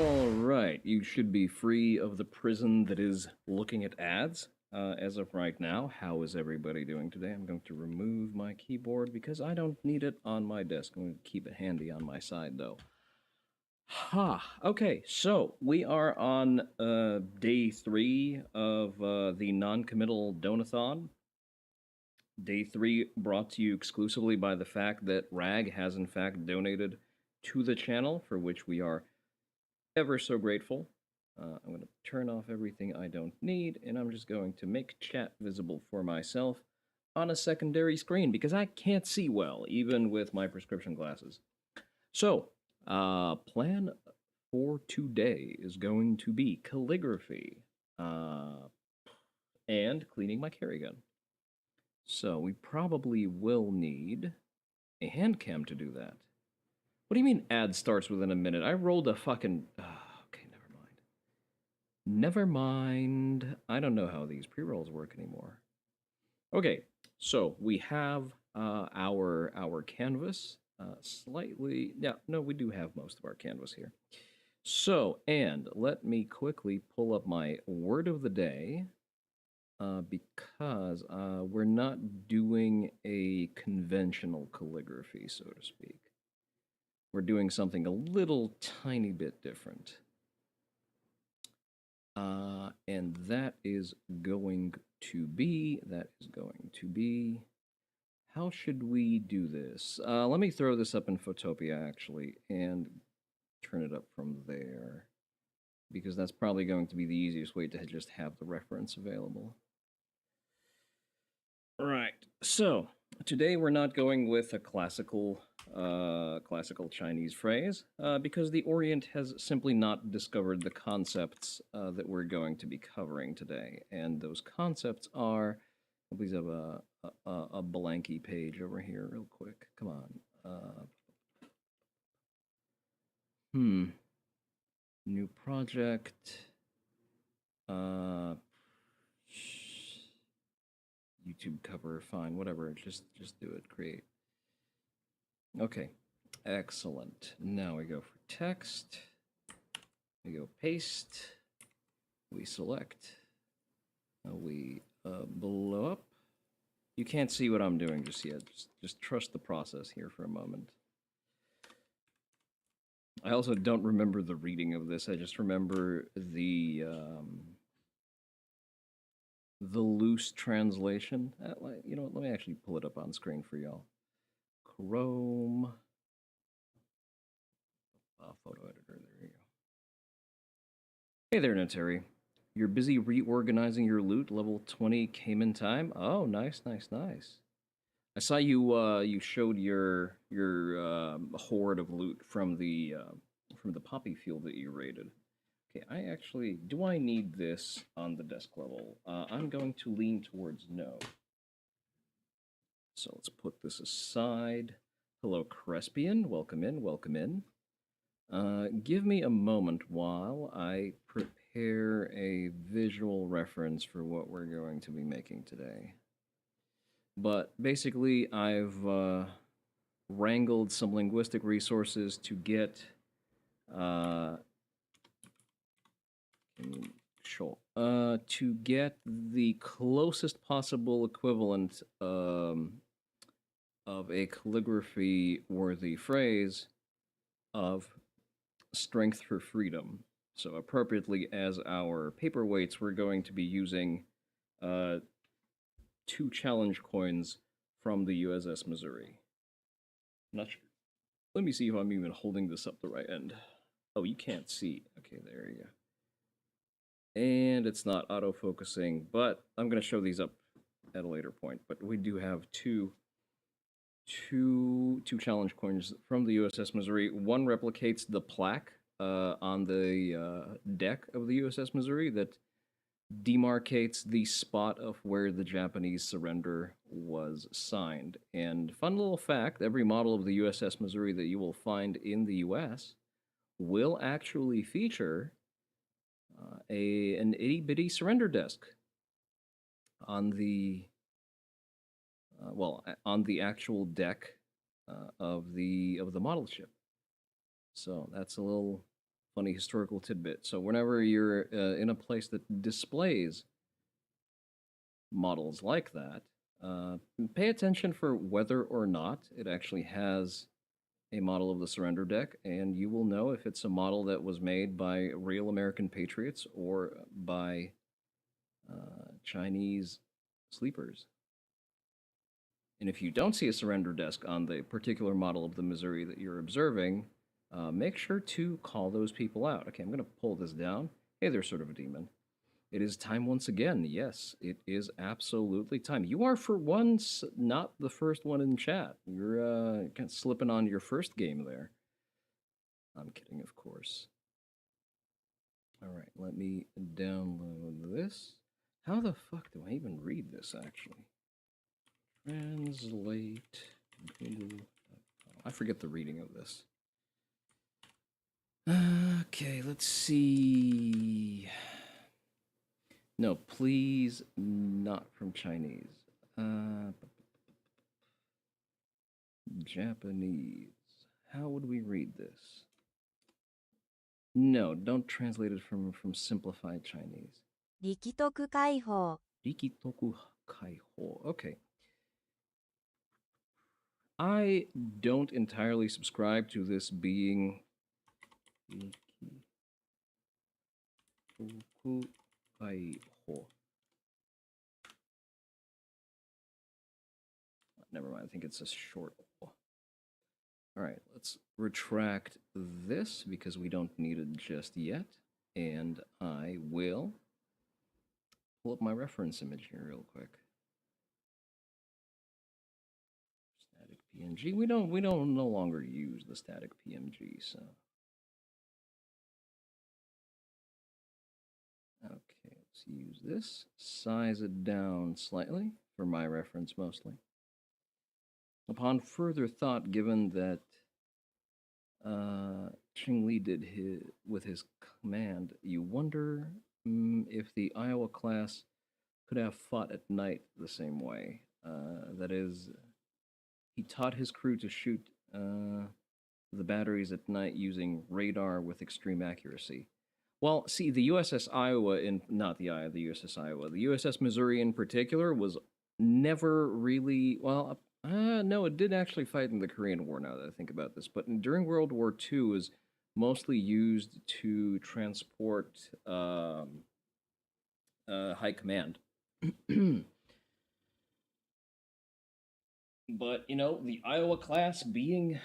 All right, you should be free of the prison that is looking at ads. As of right now, how is everybody doing today? I'm going to remove my keyboard because I don't need it on my desk. I'm going to keep it handy on my side, though. Ha! Okay, so we are on day 3 of the non-committal donathon. Day 3 brought to you exclusively by the fact that Rag has in fact donated to the channel, for which we are ever so grateful. I'm going to turn off everything I don't need, and I'm just going to make chat visible for myself on a secondary screen because I can't see well, even with my prescription glasses. So, plan for today is going to be calligraphy and cleaning my carry gun. So, we probably will need a hand cam to do that. What do you mean ad starts within a minute? I rolled a fucking... okay, never mind. Never mind. I don't know how these pre-rolls work anymore. Okay, so we have our canvas. Slightly... Yeah, no, we do have most of our canvas here. So, and let me quickly pull up my word of the day. Because we're not doing a conventional calligraphy, so to speak. We're doing something a little tiny bit different. And that is going to be, how should we do this? Let me throw this up in Photopia, actually, and turn it up from there. Because that's probably going to be the easiest way to just have the reference available. Right. So today we're not going with a classical Chinese phrase because the Orient has simply not discovered the concepts that we're going to be covering today, and those concepts are. Please have a blanky page over here, real quick. Come on. New project. YouTube cover, fine, whatever. Just do it. Create. Okay, excellent. Now we go for text. We go paste. We select. We blow up. You can't see what I'm doing just yet. Just trust the process here for a moment. I also don't remember the reading of this. I just remember the loose translation. You know what? Let me actually pull it up on screen for y'all. Chrome. Photo editor. There you go. Hey there, Notary. You're busy reorganizing your loot. Level 20 came in time. Oh, nice, nice, nice. I saw you showed your hoard of loot from the poppy field that you raided. Okay, do I need this on the desk level? I'm going to lean towards no. So let's put this aside. Hello, Crespian. Welcome in, welcome in. Give me a moment while I prepare a visual reference for what we're going to be making today. But basically, I've wrangled some linguistic resources to get the closest possible equivalent of a calligraphy-worthy phrase of strength for freedom. So appropriately, as our paperweights, we're going to be using 2 challenge coins from the USS Missouri. I'm not sure. Let me see if I'm even holding this up the right end. Oh, you can't see. Okay, there you go. And it's not auto-focusing, but I'm going to show these up at a later point. But we do have two challenge coins from the USS Missouri. One replicates the plaque on the deck of the USS Missouri that demarcates the spot of where the Japanese surrender was signed. And fun little fact, every model of the USS Missouri that you will find in the US will actually feature an itty-bitty surrender desk on the on the actual deck of the model ship. So that's a little funny historical tidbit. So whenever you're in a place that displays models like that, uh, pay attention for whether or not it actually has a model of the surrender deck, and you will know if it's a model that was made by real American patriots or by Chinese sleepers. And if you don't see a surrender desk on the particular model of the Missouri that you're observing, make sure to call those people out. Okay, I'm going to pull this down. Hey there, sort of a demon. It is time once again. Yes, it is absolutely time. You are, for once, not the first one in chat. You're kind of slipping on your first game there. I'm kidding, of course. All right, let me download this. How the fuck do I even read this, actually? Translate Google. I forget the reading of this. Okay, let's see. No, please, not from Chinese. Japanese. How would we read this? No, don't translate it from simplified Chinese. 力徳解放 Rikitoku Kaiho. Okay. I don't entirely subscribe to this being Rikitoku Kaiho. Never mind, I think it's a short O. All right, let's retract this because we don't need it just yet. And I will pull up my reference image here real quick. Static PNG. We don't no longer use the static PNG, so. Okay, let's use this. Size it down slightly for my reference mostly. Upon further thought, given that Ching Li did with his command, you wonder if the Iowa class could have fought at night the same way. That is, he taught his crew to shoot the batteries at night using radar with extreme accuracy. Well, see, the USS Iowa, not the USS Iowa, the USS Missouri in particular was never really, well, no, it did actually fight in the Korean War, now that I think about this, but during World War II was mostly used to transport high command. But, the Iowa class being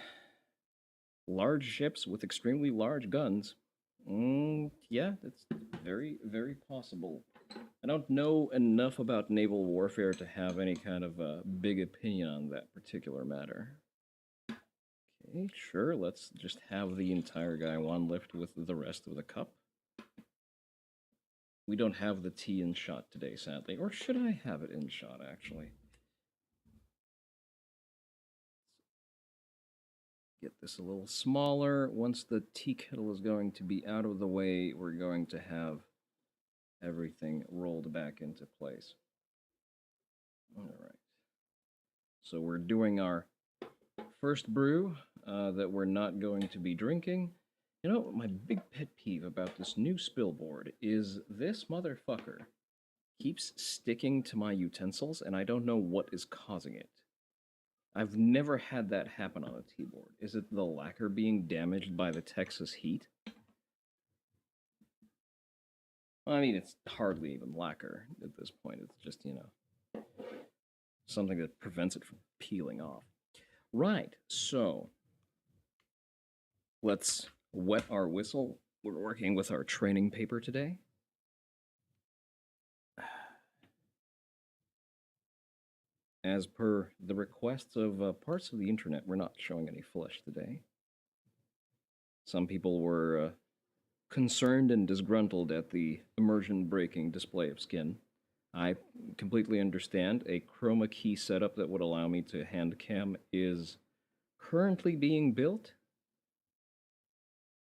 large ships with extremely large guns, yeah, it's very, very possible. I don't know enough about naval warfare to have any kind of big opinion on that particular matter. Okay, sure, let's just have the entire Gaiwan lift with the rest of the cup. We don't have the tea in shot today, sadly. Or should I have it in shot, actually? Get this a little smaller. Once the tea kettle is going to be out of the way, we're going to have everything rolled back into place. All right. So we're doing our first brew that we're not going to be drinking. You know, my big pet peeve about this new spill board is this motherfucker keeps sticking to my utensils, and I don't know what is causing it. I've never had that happen on a tea board. Is it the lacquer being damaged by the Texas heat? Well, I mean, it's hardly even lacquer at this point. It's just, something that prevents it from peeling off. Right, so let's wet our whistle. We're working with our training paper today. As per the requests of parts of the internet, we're not showing any flesh today. Some people were concerned and disgruntled at the immersion-breaking display of skin. I completely understand. A chroma key setup that would allow me to hand cam is currently being built.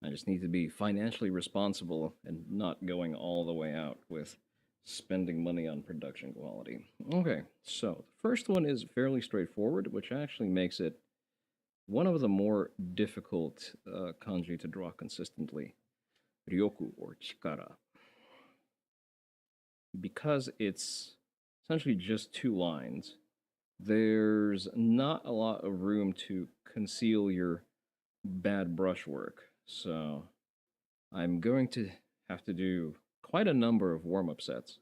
I just need to be financially responsible and not going all the way out with spending money on production quality. Okay, so the first one is fairly straightforward, which actually makes it one of the more difficult kanji to draw consistently. ryoku or chikara. Because it's essentially just two lines, there's not a lot of room to conceal your bad brushwork. So I'm going to have to do quite a number of warm up sets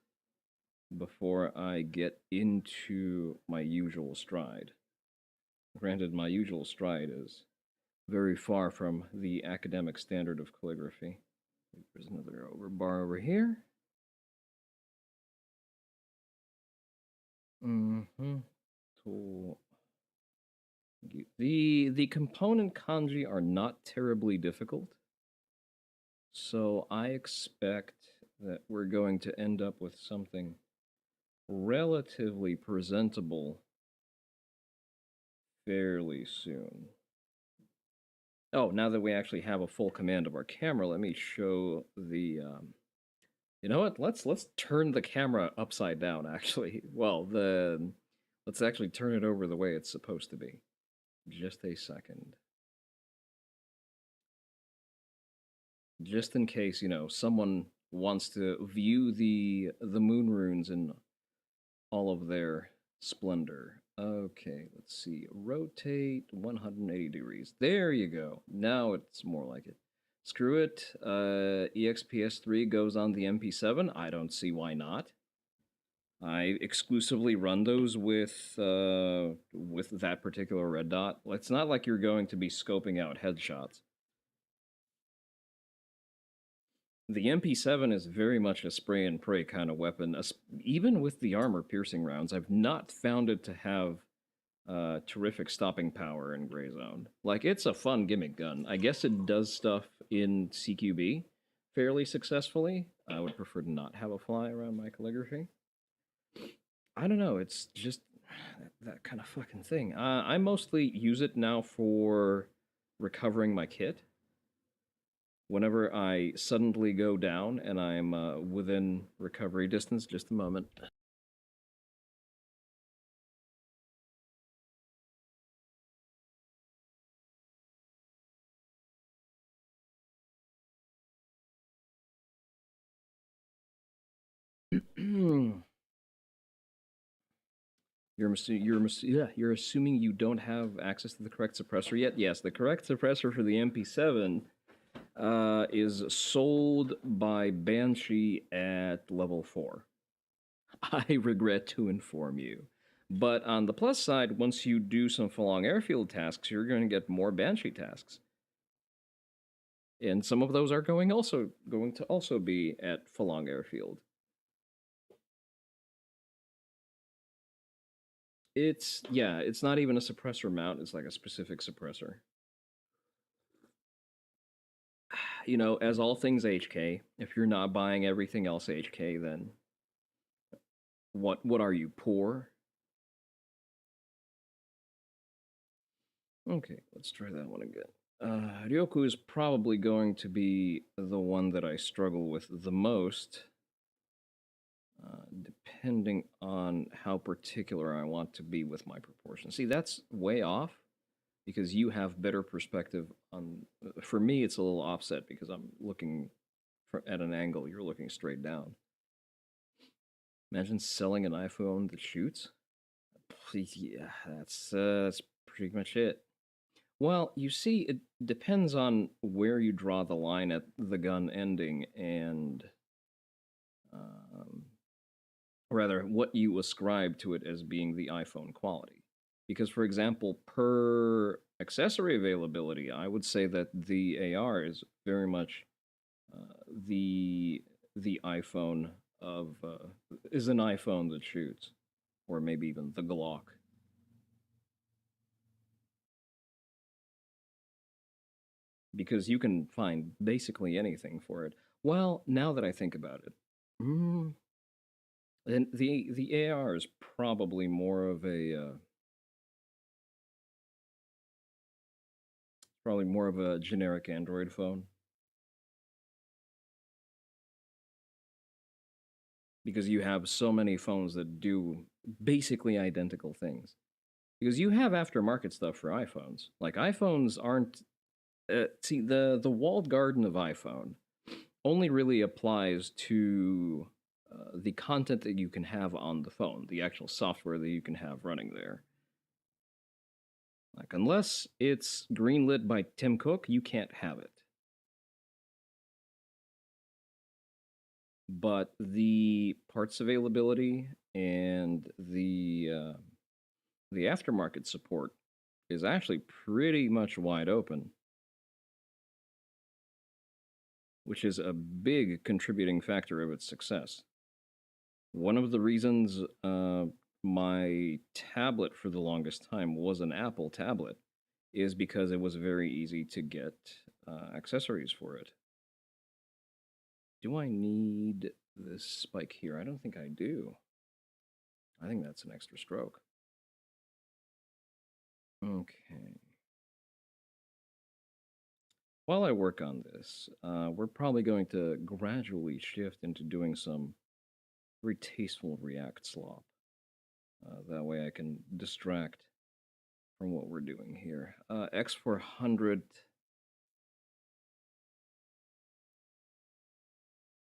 before I get into my usual stride. Granted, my usual stride is very far from the academic standard of calligraphy. There's another bar over here. Mm-hmm. Cool. The component kanji are not terribly difficult, so I expect that we're going to end up with something relatively presentable fairly soon. Oh, now that we actually have a full command of our camera, let me show the. You know what? Let's turn the camera upside down. Actually, well, the let's actually turn it over the way it's supposed to be. Just a second. Just in case, someone wants to view the moon runes in all of their splendor. Okay, let's see. Rotate 180 degrees. There you go. Now it's more like it. Screw it. EXPS3 goes on the MP7. I don't see why not. I exclusively run those with that particular red dot. It's not like you're going to be scoping out headshots. The MP7 is very much a spray and pray kind of weapon. Even with the armor piercing rounds, I've not found it to have terrific stopping power in Gray Zone. Like, it's a fun gimmick gun. I guess it does stuff in CQB fairly successfully. I would prefer to not have a fly around my calligraphy. I don't know. It's just that kind of fucking thing. I mostly use it now for recovering my kit. Whenever I suddenly go down and I'm within recovery distance, just a moment. You're assuming you don't have access to the correct suppressor yet. Yes, the correct suppressor for the MP7 is sold by Banshee at level 4. I regret to inform you. But on the plus side, once you do some Falong Airfield tasks, you're going to get more Banshee tasks. And some of those are going to also be at Falong Airfield. It's not even a suppressor mount, it's like a specific suppressor. As all things HK, if you're not buying everything else HK, then what are you, poor? Okay, let's try that one again. Ryoku is probably going to be the one that I struggle with the most, depending on how particular I want to be with my proportions. See, that's way off because you have better perspective on. For me, it's a little offset because I'm looking at an angle. You're looking straight down. Imagine selling an iPhone that shoots. Yeah, that's pretty much it. Well, you see, it depends on where you draw the line at the gun ending and, rather, what you ascribe to it as being the iPhone quality. Because, for example, per accessory availability, I would say that the AR is very much the iPhone of is an iPhone that shoots, or maybe even the Glock. Because you can find basically anything for it. Well, now that I think about it, and the AR is probably more of a generic Android phone because you have so many phones that do basically identical things. Because you have aftermarket stuff for iPhones. Like iPhones aren't see the walled garden of iPhone only really applies to the content that you can have on the phone, the actual software that you can have running there. Like, unless it's greenlit by Tim Cook, you can't have it. But the parts availability and the aftermarket support is actually pretty much wide open, which is a big contributing factor of its success. One of the reasons my tablet for the longest time was an Apple tablet is because it was very easy to get accessories for it. Do I need this spike here? I don't think I do. I think that's an extra stroke. Okay. While I work on this, we're probably going to gradually shift into doing some very tasteful React slop. That way I can distract from what we're doing here. X400.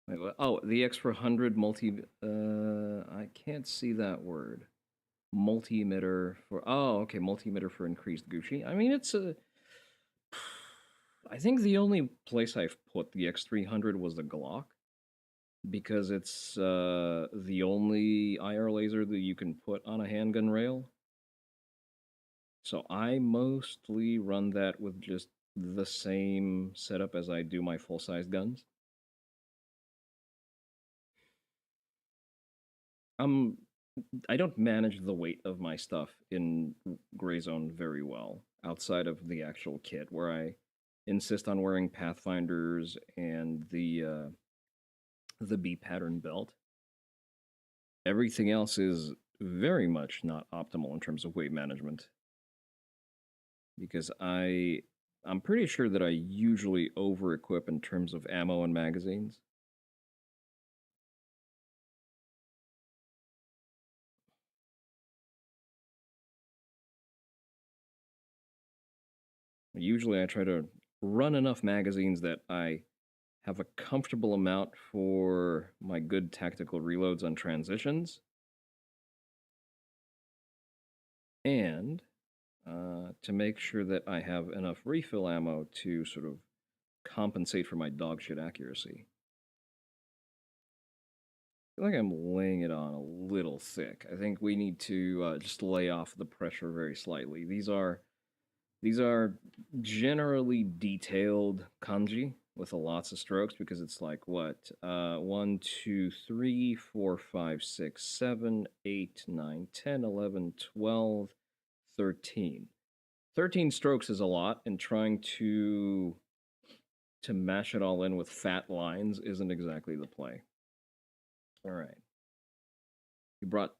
Wait, what? Oh, the X400 multi. I can't see that word. Multi-emitter for. Oh, okay. Multi-emitter for increased Gucci. I mean, it's a. I think the only place I've put the X300 was the Glock because it's the only IR laser that you can put on a handgun rail. So I mostly run that with just the same setup as I do my full-size guns. Um, I don't manage the weight of my stuff in Gray Zone very well outside of the actual kit, where I insist on wearing Pathfinders and the B pattern belt. Everything else is very much not optimal in terms of weight management because I'm pretty sure that I usually over equip in terms of ammo and magazines. Usually I try to run enough magazines that I have a comfortable amount for my good tactical reloads on transitions. And to make sure that I have enough refill ammo to sort of compensate for my dogshit accuracy. I feel like I'm laying it on a little thick. I think we need to just lay off the pressure very slightly. These are generally detailed kanji with lots of strokes because it's like what 1, 2, 3, 4, 5, 6, 7, 8, 9, 10, 11, 12, 13. 13 strokes is a lot, and trying to mash it all in with fat lines isn't exactly the play. All right. You brought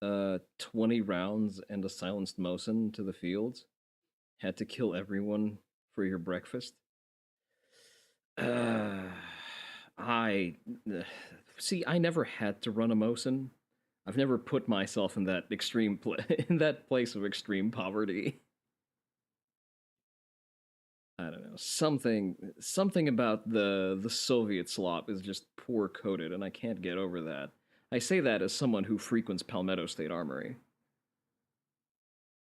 20 rounds and a silenced Mosin to the fields. Had to kill everyone for your breakfast. Uh, I see. I never had to run a Mosin. I've never put myself in that in that place of extreme poverty. I don't know. Something about the Soviet slop is just poor coded, and I can't get over that. I say that as someone who frequents Palmetto State Armory.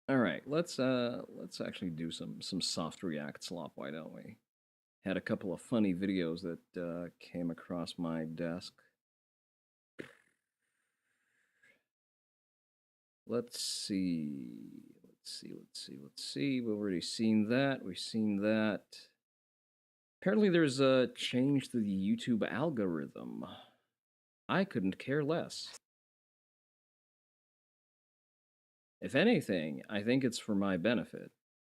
All right, let's actually do some soft React slop. Why don't we? Had a couple of funny videos that came across my desk. Let's see. Let's see. We've already seen that. We've seen that. Apparently, there's a change to the YouTube algorithm. I couldn't care less. If anything, I think it's for my benefit,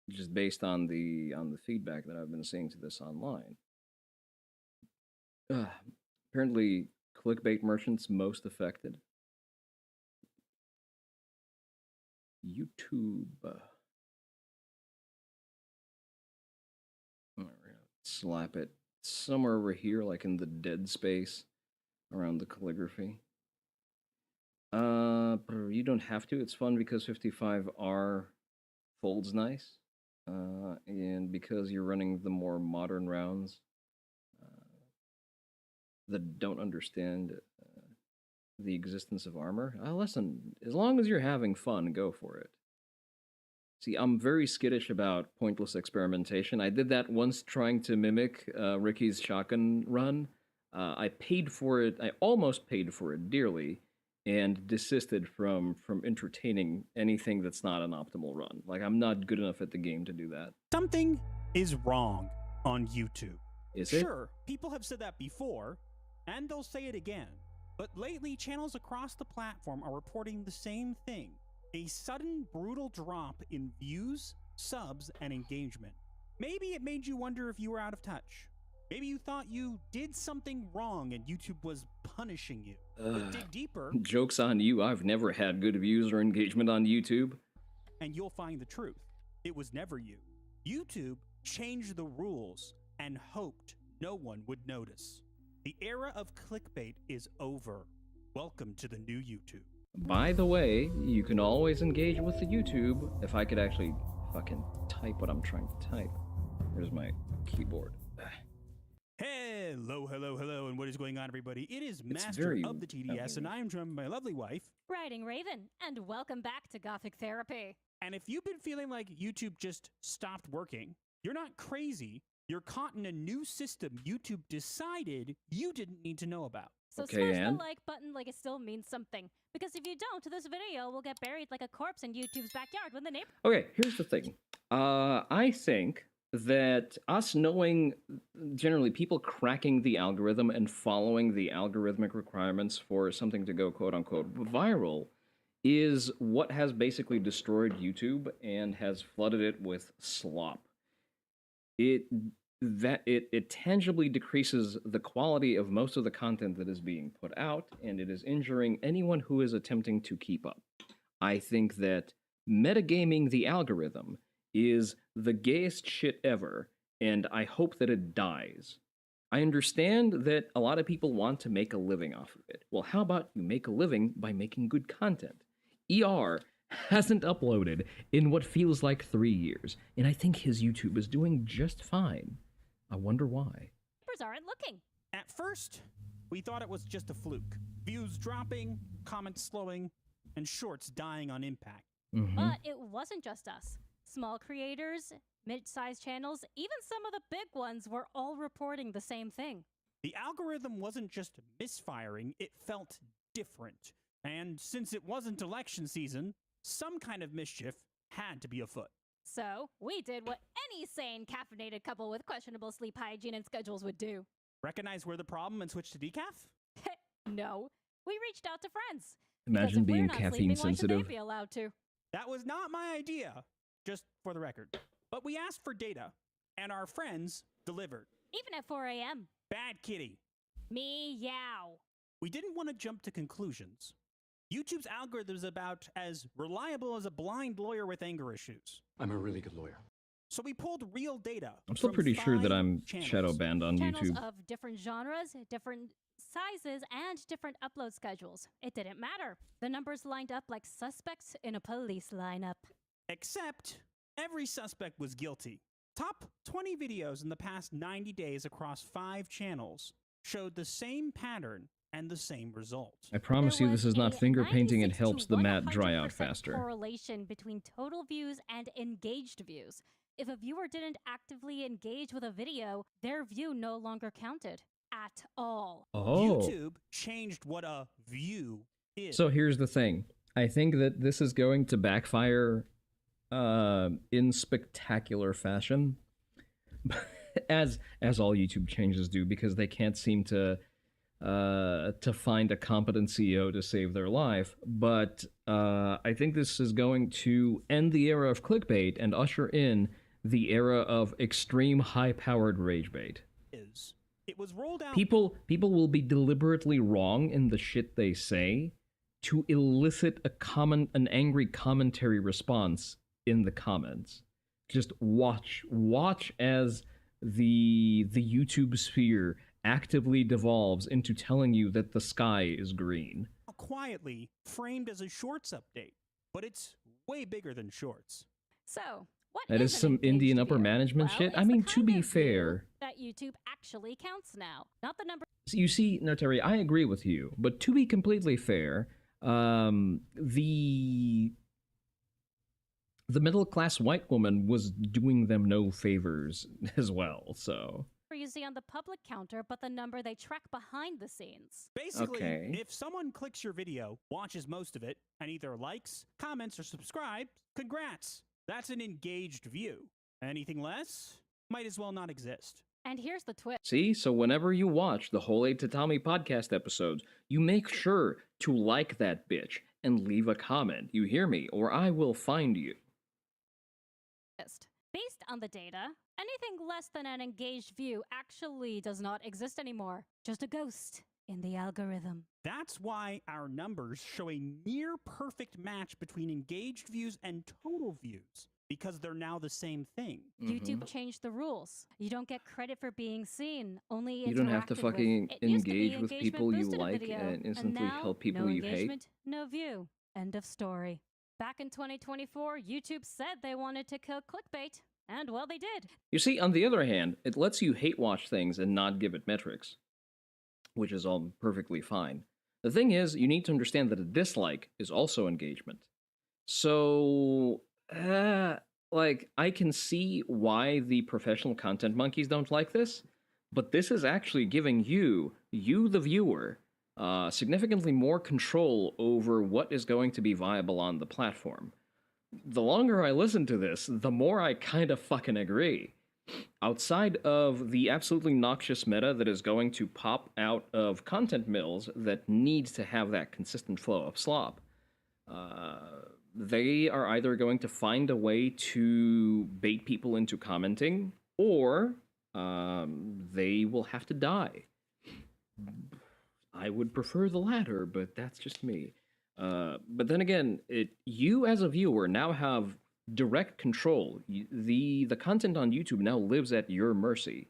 just based on the feedback that I've been seeing to this online. Uh, Apparently, clickbait merchants most affected. YouTube. Slap it somewhere over here, like in the dead space around the calligraphy. You don't have to. It's fun because 55R folds nice, and because you're running the more modern rounds, that don't understand the existence of armor. Listen, as long as you're having fun, go for it. See, I'm very skittish about pointless experimentation. I did that once trying to mimic Ricky's shotgun run. I paid for it. I almost paid for it dearly, and desisted from entertaining anything that's not an optimal run. Like, I'm not good enough at the game to do that. Something is wrong on YouTube. Is it? Sure, people have said that before, and they'll say it again. But lately, channels across the platform are reporting the same thing. A sudden, brutal drop in views, subs, and engagement. Maybe it made you wonder if you were out of touch. Maybe you thought you did something wrong and YouTube was punishing you. But dig deeper. Joke's on you, I've never had good views or engagement on YouTube. And you'll find the truth. It was never you. YouTube changed the rules and hoped no one would notice. The era of clickbait is over. Welcome to the new YouTube. By the way, you can always engage with the YouTube. If I could actually fucking type what I'm trying to type. Here's my keyboard. Hello, hello, hello, and what is going on, everybody? It is It's Master very of the TDS, and I am joined by my lovely wife. Riding Raven, and welcome back to Gothic Therapy. And if you've been feeling like YouTube just stopped working, you're not crazy. You're caught in a new system YouTube decided you didn't need to know about. So Okay, smash and? the like button like it still means something. Because if you don't, this video will get buried like a corpse in YouTube's backyard when the neighbor... Okay, here's the thing. I think that us knowing, generally, people cracking the algorithm and following the algorithmic requirements for something to go quote-unquote viral is what has basically destroyed YouTube and has flooded it with slop. It tangibly decreases the quality of most of the content that is being put out, and it is injuring anyone who is attempting to keep up. I think that metagaming the algorithm is the gayest shit ever, and I hope that it dies. I understand that a lot of people want to make a living off of it. Well, how about you make a living by making good content? ER hasn't uploaded in what feels like 3 years, and I think his YouTube is doing just fine. I wonder why. Neighbors aren't looking. At first, we thought it was just a fluke. Views dropping, comments slowing, and shorts dying on impact. But it wasn't just us. Small creators, mid-sized channels, even some of the big ones were all reporting the same thing. The algorithm wasn't just misfiring, it felt different. And since it wasn't election season, some kind of mischief had to be afoot. So we did what any sane caffeinated couple with questionable sleep hygiene and schedules would do. Recognize we're the problem and switch to decaf? No, we reached out to friends. Imagine Because if we're being not caffeine sleeping, why should sensitive. they be allowed to? That was not my idea, just for the record. But we asked for data, and our friends delivered. Even at 4 a.m. Bad kitty. Meow. We didn't want to jump to conclusions. YouTube's algorithm is about as reliable as a blind lawyer with anger issues. I'm a really good lawyer. So we pulled real data. I'm still from pretty sure that 5 I'm channels. shadow banned on Channels YouTube. of different genres, different sizes, and different upload schedules. It didn't matter. The numbers lined up like suspects in a police lineup. Except every suspect was guilty. Top 20 videos in the past 90 days across 5 channels showed the same pattern and the same result. I promise you There this was is not a finger painting and 96 to helps the mat dry out 100% faster. Correlation between total views and engaged views. If a viewer didn't actively engage with a video, their view no longer counted at all. Oh. YouTube changed what a view is. So here's the thing. I think that this is going to backfire in spectacular fashion, as all YouTube changes do, because they can't seem to find a competent CEO to save their life. But I think this is going to end the era of clickbait and usher in the era of extreme high-powered rage bait. It was rolled out. People will be deliberately wrong in the shit they say to elicit an angry commentary response in the comments. Just watch as the YouTube sphere actively devolves into telling you that the sky is green. Quietly framed as a shorts update, but it's way bigger than shorts. So, what That is an some engaged Indian upper view? management Well, shit. it's I the mean, to kind be of view fair, that YouTube actually counts now, not the number. You see, no, Terry, I agree with you, but to be completely fair, the middle class white woman was doing them no favors as well. So You see on the public counter, but the number they track behind the scenes. Basically, Okay. if someone clicks your video, watches most of it, and either likes, comments, or subscribes, congrats. That's an engaged view. Anything less might as well not exist. And here's the twist. see, so whenever you watch the Whole 8 Tatami podcast episodes, you make sure to like that bitch and leave a comment. You hear me, or I will find you. Based on the data, anything less than an engaged view actually does not exist anymore. Just a ghost in the algorithm. That's why our numbers show a near perfect match between engaged views and total views, because they're now the same thing. YouTube changed the rules. You don't get credit for being seen, only You don't have to interacted fucking with. It used to be engage with engagement people you boosted a like video, and instantly now, help people no you hate. engagement, no view. End of story. Back in 2024, YouTube said they wanted to kill clickbait, and well, they did. You see, on the other hand, it lets you hate watch things and not give it metrics, which is all perfectly fine. The thing is, you need to understand that a dislike is also engagement. So, like, I can see why the professional content monkeys don't like this, but this is actually giving you the viewer, significantly more control over what is going to be viable on the platform. The longer I listen to this, the more I kind of fucking agree. Outside of the absolutely noxious meta that is going to pop out of content mills that need to have that consistent flow of slop, they are either going to find a way to bait people into commenting, or they will have to die. I would prefer the latter, but that's just me. But then again, you as a viewer now have direct control. The content on YouTube now lives at your mercy.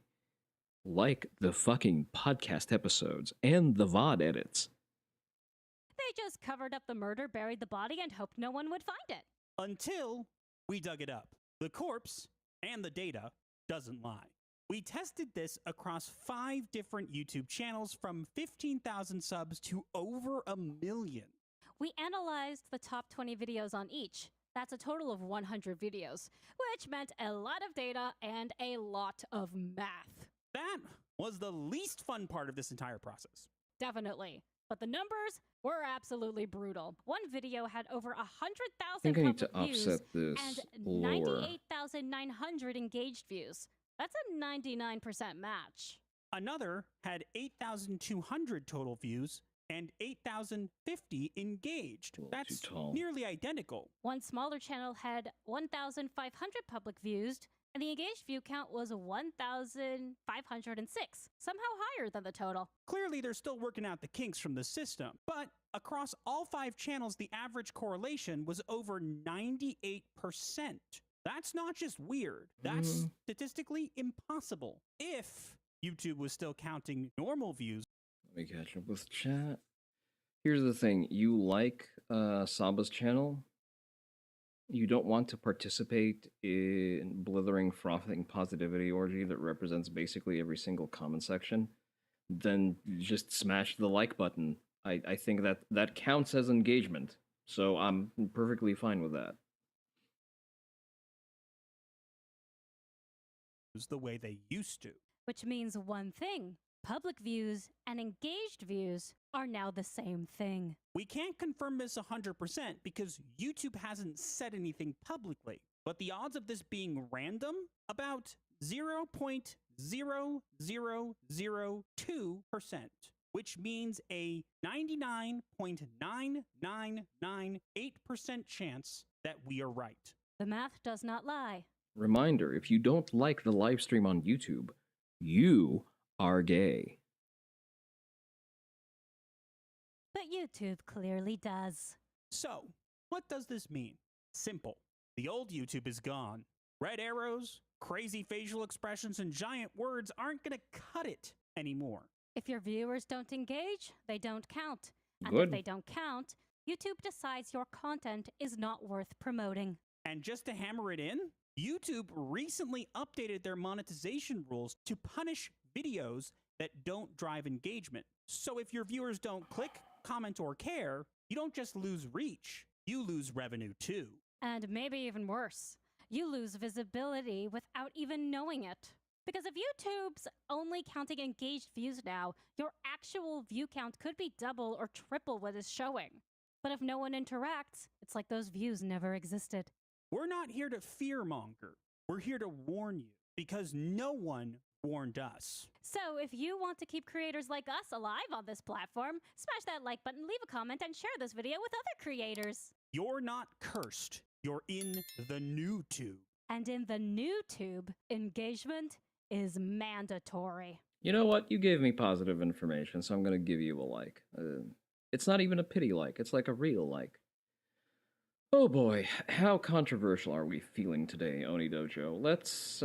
Like the fucking podcast episodes and the VOD edits. They just covered up the murder, buried the body, and hoped no one would find it. Until we dug it up. The corpse and the data doesn't lie. We tested this across 5 different YouTube channels from 15,000 subs to over 1 million. We analyzed the top 20 videos on each. That's a total of 100 videos, which meant a lot of data and a lot of math. That was the least fun part of this entire process. Definitely. But the numbers were absolutely brutal. One video had over 100,000 I think I need to public views offset this and lore. 98,900 engaged views. That's a 99% match. Another had 8,200 total views and 8,050 engaged. That's nearly identical. One smaller channel had 1,500 public views, and the engaged view count was 1,506, somehow higher than the total. Clearly, they're still working out the kinks from the system, but across all 5 channels, the average correlation was over 98%. That's not just weird. That's statistically impossible. If YouTube was still counting normal views. Let me catch up with chat. Here's the thing. You like Saba's channel. You don't want to participate in blithering, frothing positivity orgy that represents basically every single comment section. Then just smash the like button. I think that counts as engagement. So I'm perfectly fine with that. The way they used to. Which means one thing. Public views and engaged views are now the same thing. We can't confirm this 100% because YouTube hasn't said anything publicly, but the odds of this being random, about 0.00002%, which means a 99.9998% chance that we are right. The math does not lie. Reminder, if you don't like the live stream on YouTube, you are gay. But YouTube clearly does. So, what does this mean? Simple. The old YouTube is gone. Red arrows, crazy facial expressions, and giant words aren't going to cut it anymore. If your viewers don't engage, they don't count. And Good. if they don't count, YouTube decides your content is not worth promoting. And just to hammer it in, YouTube recently updated their monetization rules to punish videos that don't drive engagement. So if your viewers don't click, comment, or care, you don't just lose reach, you lose revenue too. And maybe even worse, you lose visibility without even knowing it. Because if YouTube's only counting engaged views now, your actual view count could be double or triple what is showing. But if no one interacts, it's like those views never existed. We're not here to fearmonger. We're here to warn you because no one warned us. So if you want to keep creators like us alive on this platform, smash that like button, leave a comment, and share this video with other creators. You're not cursed. You're in the new tube. And in the new tube, engagement is mandatory. You know what? You gave me positive information, so I'm going to give you a like. It's not even a pity like, it's like a real like. Oh boy, how controversial are we feeling today, Oni Dojo? Let's,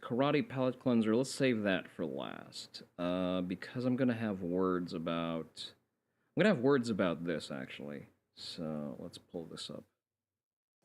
karate palate cleanser, let's save that for last. Because I'm gonna have words about... this, actually. So, let's pull this up.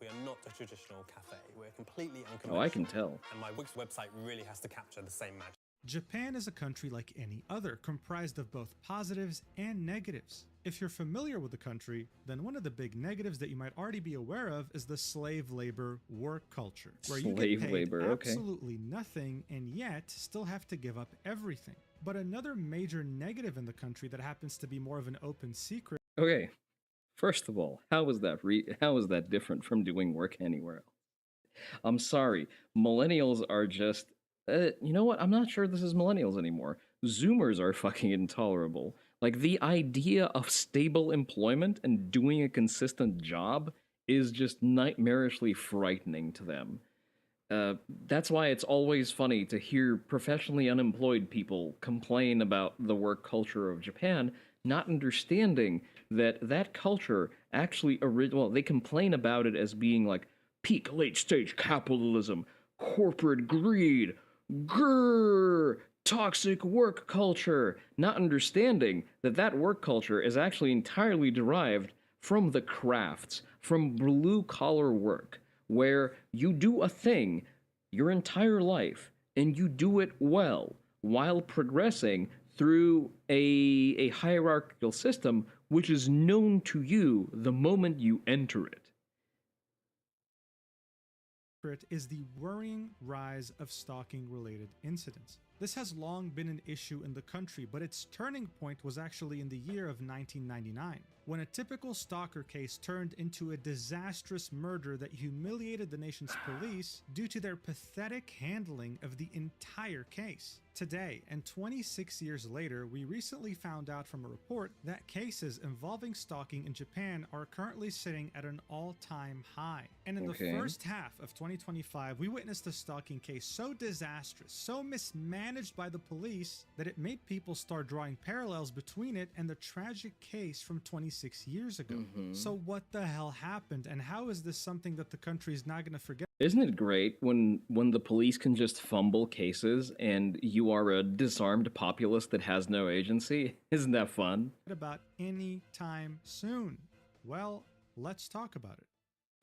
We are not a traditional cafe. We're completely unconventional. Oh, I can tell. And my Wix website really has to capture the same magic. Japan is a country like any other, comprised of both positives and negatives. If you're familiar with the country, then one of the big negatives that you might already be aware of is the slave labor work culture, where you get paid absolutely nothing and yet still have to give up everything. But another major negative in the country that happens to be more of an open secret. Okay, first of all, how is that different from doing work anywhere else? I'm sorry, millennials are just... you know what? I'm not sure this is millennials anymore. Zoomers are fucking intolerable. Like, the idea of stable employment and doing a consistent job is just nightmarishly frightening to them. That's why it's always funny to hear professionally unemployed people complain about the work culture of Japan, not understanding that that culture actually... well, they complain about it as being like peak late-stage capitalism, corporate greed, grrr, toxic work culture, not understanding that that work culture is actually entirely derived from the crafts, from blue-collar work, where you do a thing your entire life, and you do it well, while progressing through a hierarchical system which is known to you the moment you enter it. Is the worrying rise of stalking-related incidents. This has long been an issue in the country, but its turning point was actually in the year of 1999, when a typical stalker case turned into a disastrous murder that humiliated the nation's police due to their pathetic handling of the entire case. Today, and 26 years later, we recently found out from a report that cases involving stalking in Japan are currently sitting at an all-time high. And in the first half of 2025, we witnessed a stalking case so disastrous, so mismanaged by the police, that it made people start drawing parallels between it and the tragic case from 26 years ago. So what the hell happened, and how is this something that the country is not going to forget? Isn't it great when the police can just fumble cases and you are a disarmed populace that has no agency? Isn't that fun? About any time soon. Well, let's talk about it.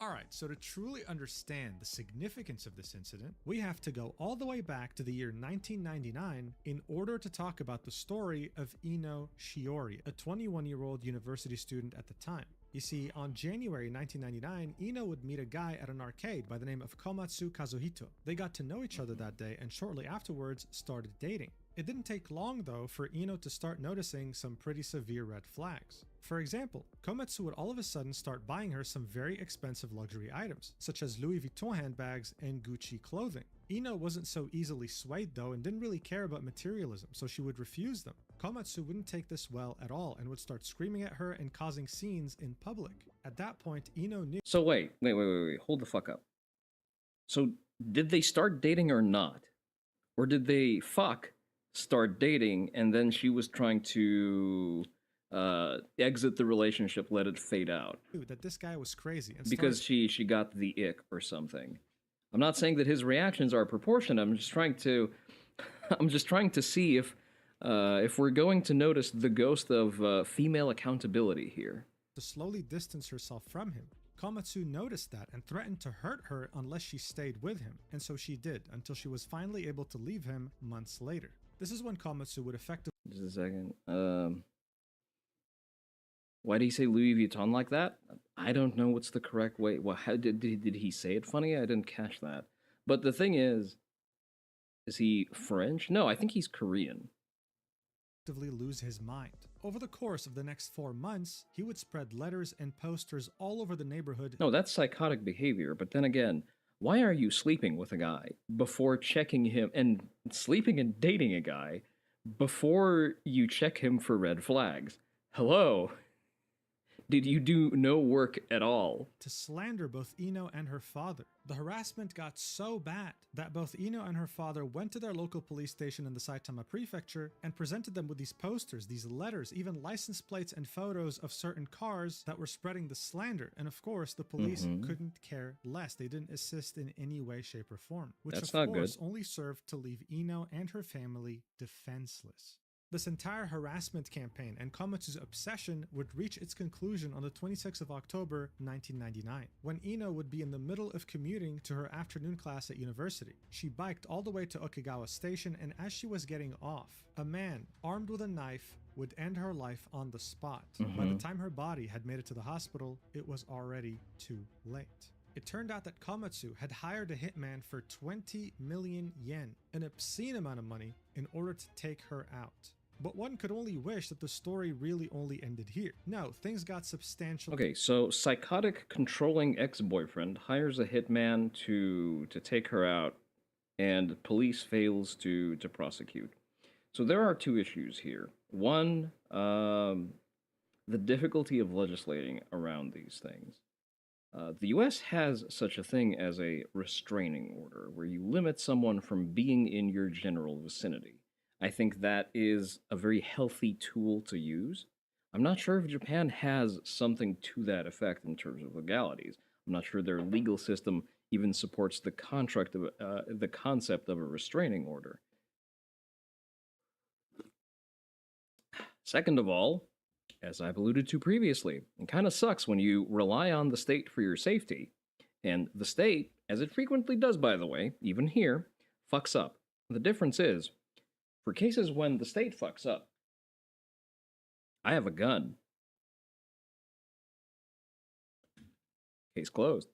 Alright, so to truly understand the significance of this incident, we have to go all the way back to the year 1999 in order to talk about the story of Ino Shiori, a 21-year-old university student at the time. You see, on January 1999, Ino would meet a guy at an arcade by the name of Komatsu Kazuhito. They got to know each other that day and shortly afterwards started dating. It didn't take long though for Ino to start noticing some pretty severe red flags. For example, Komatsu would all of a sudden start buying her some very expensive luxury items, such as Louis Vuitton handbags and Gucci clothing. Ino wasn't so easily swayed though and didn't really care about materialism, so she would refuse them. Komatsu wouldn't take this well at all and would start screaming at her and causing scenes in public. At that point, Ino knew— So wait, hold the fuck up. So did they start dating or not? Or did they start dating and then she was trying to exit the relationship, let it fade out? that this guy was crazy and because she got the ick or something. I'm not saying that his reactions are proportionate. I'm just trying to see if we're going to notice the ghost of female accountability here. To slowly distance herself from him. Komatsu noticed that and threatened to hurt her unless she stayed with him, and so she did, until she was finally able to leave him months later. This is when Komatsu would effectively Just a second. Why did he say Louis Vuitton like that? I don't know what's the correct way. Well, how did he say it funny? I didn't catch that. But the thing is he French? No, I think he's Korean. lose his mind. Over the course of the next 4 months, he would spread letters and posters all over the neighborhood. No, that's psychotic behavior. But then again, why are you sleeping with a guy before checking him and sleeping and dating a guy before you check him for red flags? Hello? Did you do no work at all? To slander both Ino and her father. The harassment got so bad that both Ino and her father went to their local police station in the Saitama prefecture and presented them with these posters, these letters, even license plates and photos of certain cars that were spreading the slander. And of course, the police couldn't care less. They didn't assist in any way, shape, or form, which That's of not course good. only served to leave Ino and her family defenseless. This entire harassment campaign and Komatsu's obsession would reach its conclusion on the 26th of October 1999, when Ino would be in the middle of commuting to her afternoon class at university. She biked all the way to Okigawa Station, and as she was getting off, a man armed with a knife would end her life on the spot. By the time her body had made it to the hospital, it was already too late. It turned out that Komatsu had hired a hitman for 20 million yen, an obscene amount of money, in order to take her out. But one could only wish that the story really only ended here. No, things got substantial. Okay, so psychotic controlling ex-boyfriend hires a hitman to take her out, and police fails to prosecute. So there are two issues here. One, the difficulty of legislating around these things. The US has such a thing as a restraining order, where you limit someone from being in your general vicinity. I think that is a very healthy tool to use. I'm not sure if Japan has something to that effect in terms of legalities. I'm not sure their legal system even supports the concept of a restraining order. Second of all, as I've alluded to previously, it kind of sucks when you rely on the state for your safety, and the state, as it frequently does by the way, even here, fucks up. The difference is, for cases when the state fucks up, I have a gun. Case closed.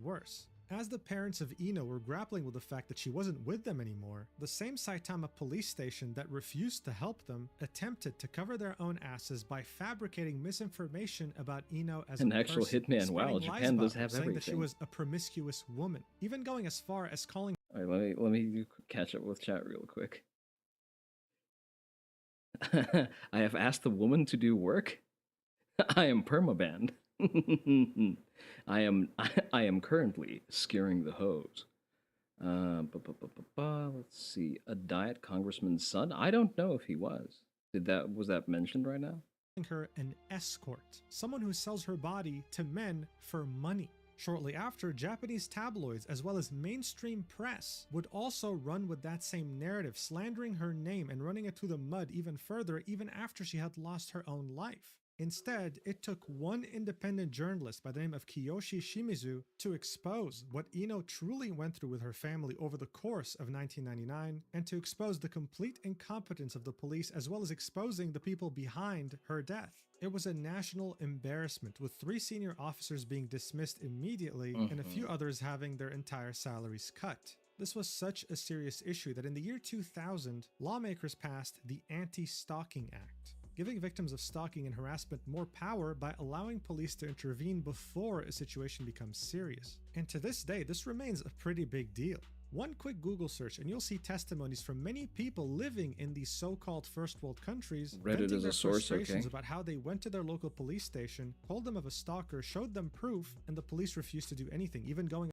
Worse. As the parents of Ino were grappling with the fact that she wasn't with them anymore, the same Saitama police station that refused to help them attempted to cover their own asses by fabricating misinformation about Ino as An a actual person, hitman. Wow, spreading lies Japan about does her, have saying that she everything. was a promiscuous woman, even going as far as calling All right, let me catch up with chat real quick. I have asked the woman to do work. I am permabanned. I am currently skewering the hose. Let's see. A diet congressman's son? I don't know if he was. Was that mentioned right now? her an escort, someone who sells her body to men for money. Shortly after, Japanese tabloids as well as mainstream press would also run with that same narrative, slandering her name and running it through the mud even further, even after she had lost her own life. Instead, it took one independent journalist by the name of Kiyoshi Shimizu to expose what Ino truly went through with her family over the course of 1999, and to expose the complete incompetence of the police as well as exposing the people behind her death. It was a national embarrassment, with 3 senior officers being dismissed immediately and a few others having their entire salaries cut. This was such a serious issue that in the year 2000, lawmakers passed the Anti-Stalking Act, giving victims of stalking and harassment more power by allowing police to intervene before a situation becomes serious. And to this day, this remains a pretty big deal. One quick Google search and you'll see testimonies from many people living in these so-called first world countries, Reddit venting is their a source, frustrations okay. about how they went to their local police station, told them of a stalker, showed them proof, and the police refused to do anything, even going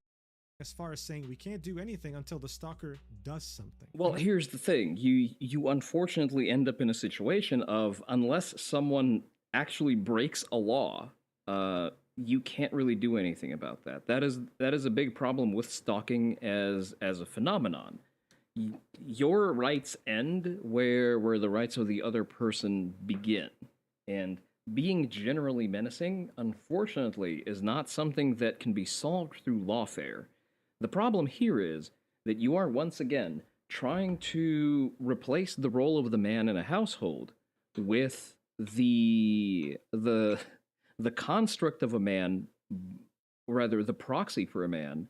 as far as saying we can't do anything until the stalker does something. Well, here's the thing. You unfortunately end up in a situation of, unless someone actually breaks a law, you can't really do anything about that. That is a big problem with stalking as a phenomenon. Your rights end where the rights of the other person begin. And being generally menacing, unfortunately, is not something that can be solved through lawfare. The problem here is that you are once again trying to replace the role of the man in a household with the construct of a man, rather the proxy for a man,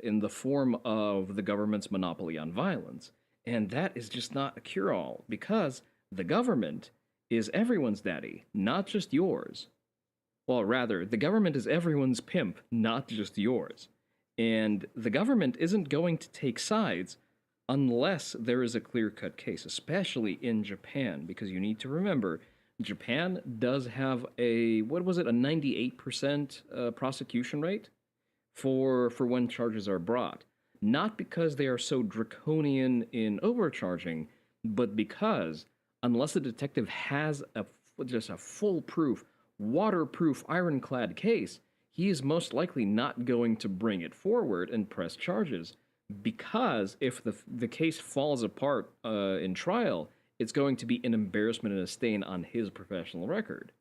in the form of the government's monopoly on violence. And that is just not a cure-all, because the government is everyone's daddy, not just yours. Well, rather, the government is everyone's pimp, not just yours. And the government isn't going to take sides unless there is a clear-cut case, especially in Japan, because you need to remember, Japan does have a, what was it, a 98% prosecution rate for when charges are brought. Not because they are so draconian in overcharging, but because unless a detective has just a foolproof, waterproof, ironclad case, he is most likely not going to bring it forward and press charges. Because if the case falls apart in trial, it's going to be an embarrassment and a stain on his professional record.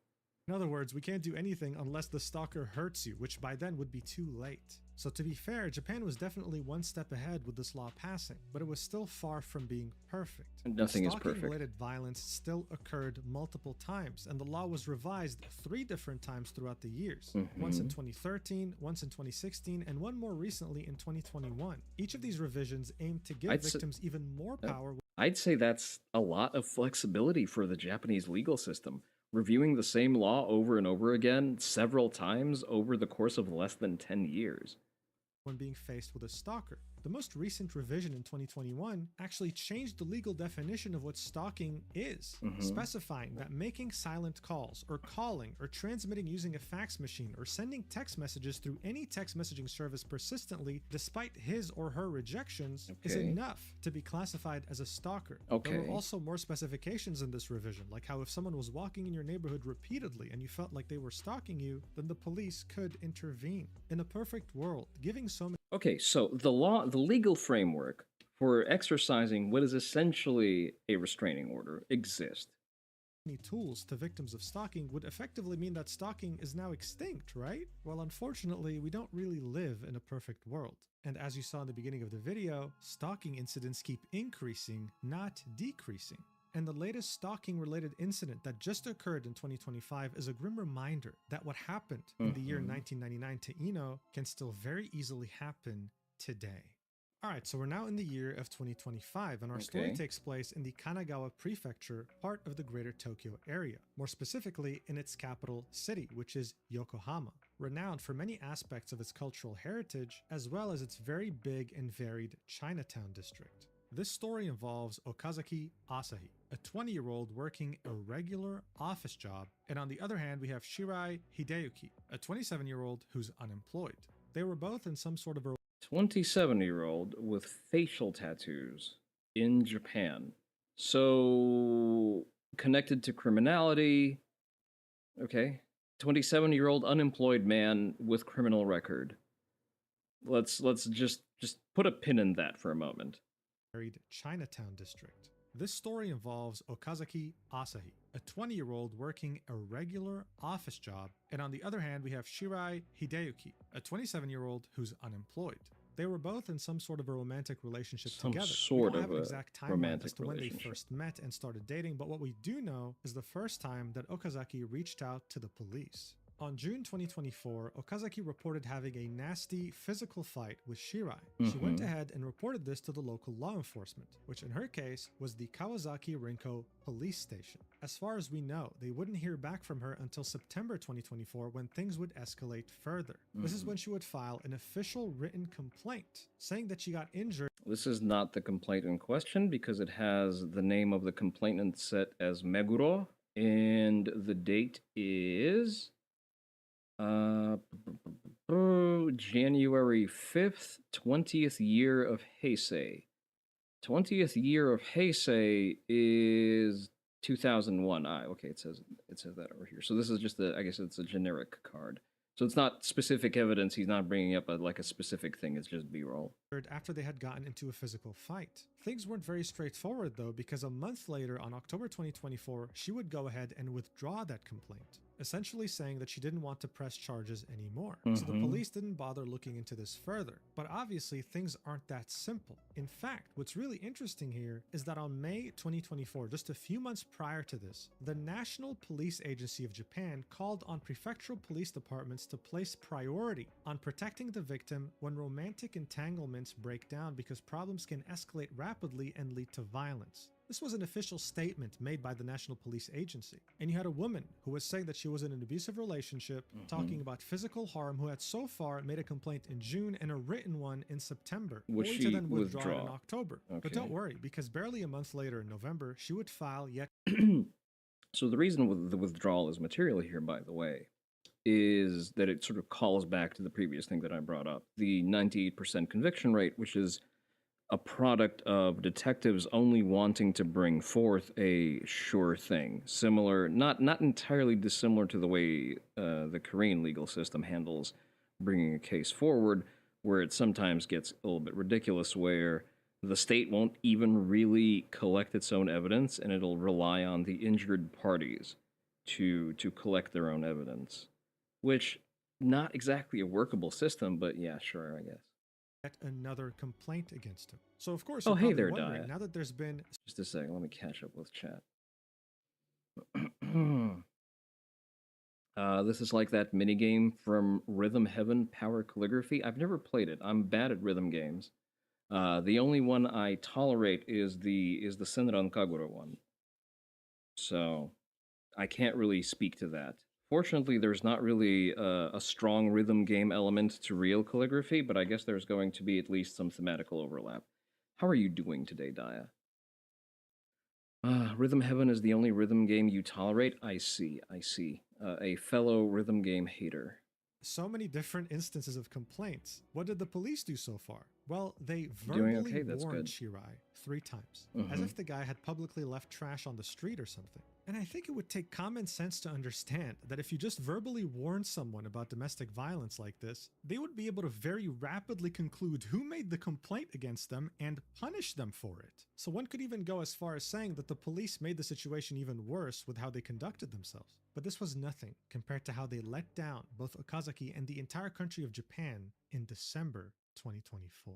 In other words, we can't do anything unless the stalker hurts you, which by then would be too late. So to be fair, Japan was definitely one step ahead with this law passing, but it was still far from being perfect. Nothing is perfect. Stalking-related violence still occurred multiple times, and the law was revised 3 different times throughout the years. Once in 2013, once in 2016, and one more recently in 2021. Each of these revisions aimed to give victims even more power. I'd say that's a lot of flexibility for the Japanese legal system. Reviewing the same law over and over again several times over the course of less than 10 years. When being faced with a stalker. The most recent revision in 2021 actually changed the legal definition of what stalking is, specifying that making silent calls, or calling, or transmitting using a fax machine, or sending text messages through any text messaging service persistently despite his or her rejections is enough to be classified as a stalker. There were also more specifications in this revision, like how if someone was walking in your neighborhood repeatedly and you felt like they were stalking you, then the police could intervene. In a perfect world, giving so many Okay, so the legal framework for exercising what is essentially a restraining order exists. tools to victims of stalking would effectively mean that stalking is now extinct, right? Well, unfortunately, we don't really live in a perfect world. And as you saw in the beginning of the video, stalking incidents keep increasing, not decreasing. And the latest stalking-related incident that just occurred in 2025 is a grim reminder that what happened in the year 1999 to Ino can still very easily happen today. Alright, so we're now in the year of 2025, and our story takes place in the Kanagawa Prefecture, part of the greater Tokyo area. More specifically, in its capital city, which is Yokohama, renowned for many aspects of its cultural heritage, as well as its very big and varied Chinatown district. This story involves Okazaki Asahi, a 20-year-old working a regular office job, and on the other hand we have Shirai Hideyuki, a 27-year-old who's unemployed. They were both in some sort of a 27-year-old with facial tattoos in Japan. So, connected to criminality. Okay. 27-year-old unemployed man with criminal record. Let's just put a pin in that for a moment. Chinatown district. This story involves Okazaki Asahi, a 20-year-old working a regular office job, and on the other hand we have Shirai Hideyuki, a 27-year-old who's unemployed. They were both in some sort of a romantic relationship together. We don't have an exact timeline as to when they first met and started dating, but what we do know is the first time that Okazaki reached out to the police. On June 2024, Okazaki reported having a nasty physical fight with Shirai. She went ahead and reported this to the local law enforcement, which in her case was the Kawasaki Rinko police station. As far as we know, they wouldn't hear back from her until September 2024 when things would escalate further. This is when she would file an official written complaint saying that she got injured. This is not the complaint in question because it has the name of the complainant set as Meguro, and the date is January 5th, 20th year of Heisei. 20th year of Heisei is 2001. Okay, it says that over here. So this is just I guess it's a generic card. So it's not specific evidence. He's not bringing up a specific thing. It's just B-roll. After they had gotten into a physical fight. Things weren't very straightforward though, because a month later on October 2024, she would go ahead and withdraw that complaint. essentially saying that she didn't want to press charges anymore. So the police didn't bother looking into this further. But obviously, things aren't that simple. In fact, what's really interesting here is that on May 2024, just a few months prior to this, the National Police Agency of Japan called on prefectural police departments to place priority on protecting the victim when romantic entanglements break down because problems can escalate rapidly and lead to violence. This was an official statement made by the National Police Agency. And you had a woman who was saying that she was in an abusive relationship, talking about physical harm, who had so far made a complaint in June and a written one in September, Would only she to then withdraw it in withdraw? October. But Okay. don't worry, because barely a month later in November, she would file yet So the reason with the withdrawal is material here, by the way, is that it sort of calls back to the previous thing that I brought up, the 98% conviction rate, which is a product of detectives only wanting to bring forth a sure thing, similar, not entirely dissimilar to the way the Korean legal system handles bringing a case forward, where it sometimes gets a little bit ridiculous, where the state won't even really collect its own evidence, and it'll rely on the injured parties to collect their own evidence, which not exactly a workable system, but yeah, sure, I guess. another complaint against him. So of course, Oh, you're hey probably there, wondering, Dia. now that there's been Just a second, let me catch up with chat. This is like that minigame from Rhythm Heaven, Power Calligraphy. I've never played it. I'm bad at rhythm games. The only one I tolerate is the Senran Kagura one. So I can't really speak to that. Fortunately, there's not really a strong rhythm game element to real calligraphy, but I guess there's going to be at least some thematical overlap. How are you doing today, Dia? Rhythm Heaven is the only rhythm game you tolerate? I see. A fellow rhythm game hater. so many different instances of complaints. What did the police do so far? Well, they Doing verbally okay, that's warned good. Shirai 3 times, as if the guy had publicly left trash on the street or something. And I think it would take common sense to understand that if you just verbally warn someone about domestic violence like this, they would be able to very rapidly conclude who made the complaint against them and punish them for it. So one could even go as far as saying that the police made the situation even worse with how they conducted themselves. But this was nothing compared to how they let down both Okazaki and the entire country of Japan in December 2024.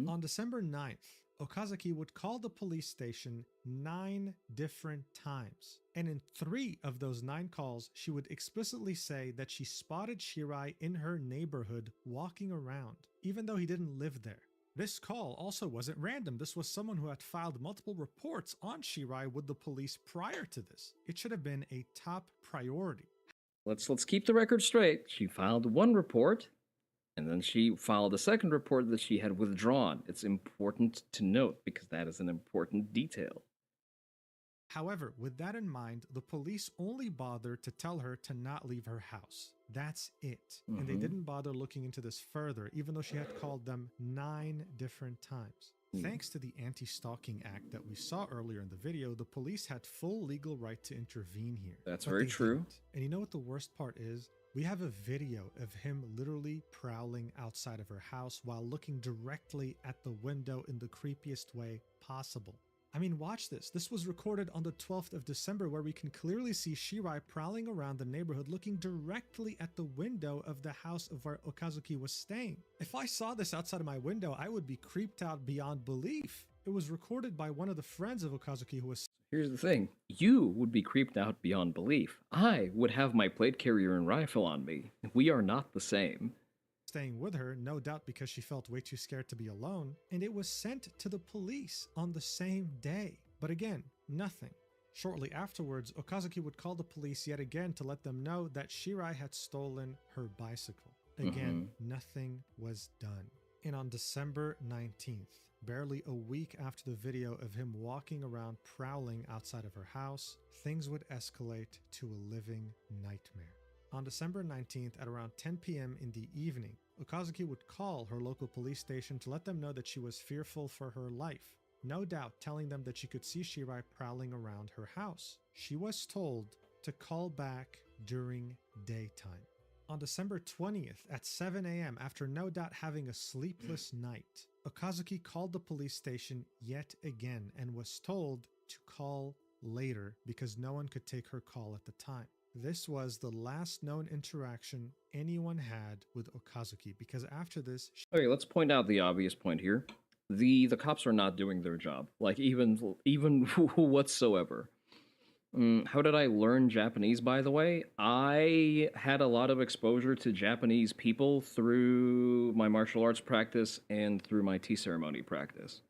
On December 9th, Okazaki would call the police station 9 different times. And in 3 of those 9 calls, she would explicitly say that she spotted Shirai in her neighborhood walking around, even though he didn't live there. This call also wasn't random. This was someone who had filed multiple reports on Shirai with the police prior to this. It should have been a top priority. Let's keep the record straight. She filed 1 report, and then she filed a 2nd report that she had withdrawn. It's important to note because that is an important detail. However, with that in mind, the police only bothered to tell her to not leave her house. That's it. And they didn't bother looking into this further, even though she had called them 9 different times. Thanks to the Anti-Stalking Act that we saw earlier in the video, the police had full legal right to intervene here. That's But very they true. didn't. And you know what the worst part is? We have a video of him literally prowling outside of her house while looking directly at the window in the creepiest way possible. I mean, watch this. This was recorded on the 12th of December, where we can clearly see Shirai prowling around the neighborhood looking directly at the window of the house of where Okazuki was staying. If I saw this outside of my window, I would be creeped out beyond belief. It was recorded by one of the friends of Okazuki who was Here's the thing. You would be creeped out beyond belief. I would have my plate carrier and rifle on me. We are not the same. staying with her, no doubt because she felt way too scared to be alone, and it was sent to the police on the same day. But again, nothing. Shortly afterwards, Okazuki would call the police yet again to let them know that Shirai had stolen her bicycle. Again, nothing was done. And on December 19th, barely a week after the video of him walking around prowling outside of her house, things would escalate to a living nightmare. On December 19th at around 10 p.m. in the evening, Okazuki would call her local police station to let them know that she was fearful for her life, no doubt telling them that she could see Shirai prowling around her house. She was told to call back during daytime. On December 20th at 7 a.m., after no doubt having a sleepless night, Okazuki called the police station yet again and was told to call later because no one could take her call at the time. This was the last known interaction anyone had with Okazuki, because after this, Okay, let's point out the obvious point here. The cops are not doing their job, like even whatsoever. How did I learn Japanese, by the way? I had a lot of exposure to Japanese people through my martial arts practice and through my tea ceremony practice.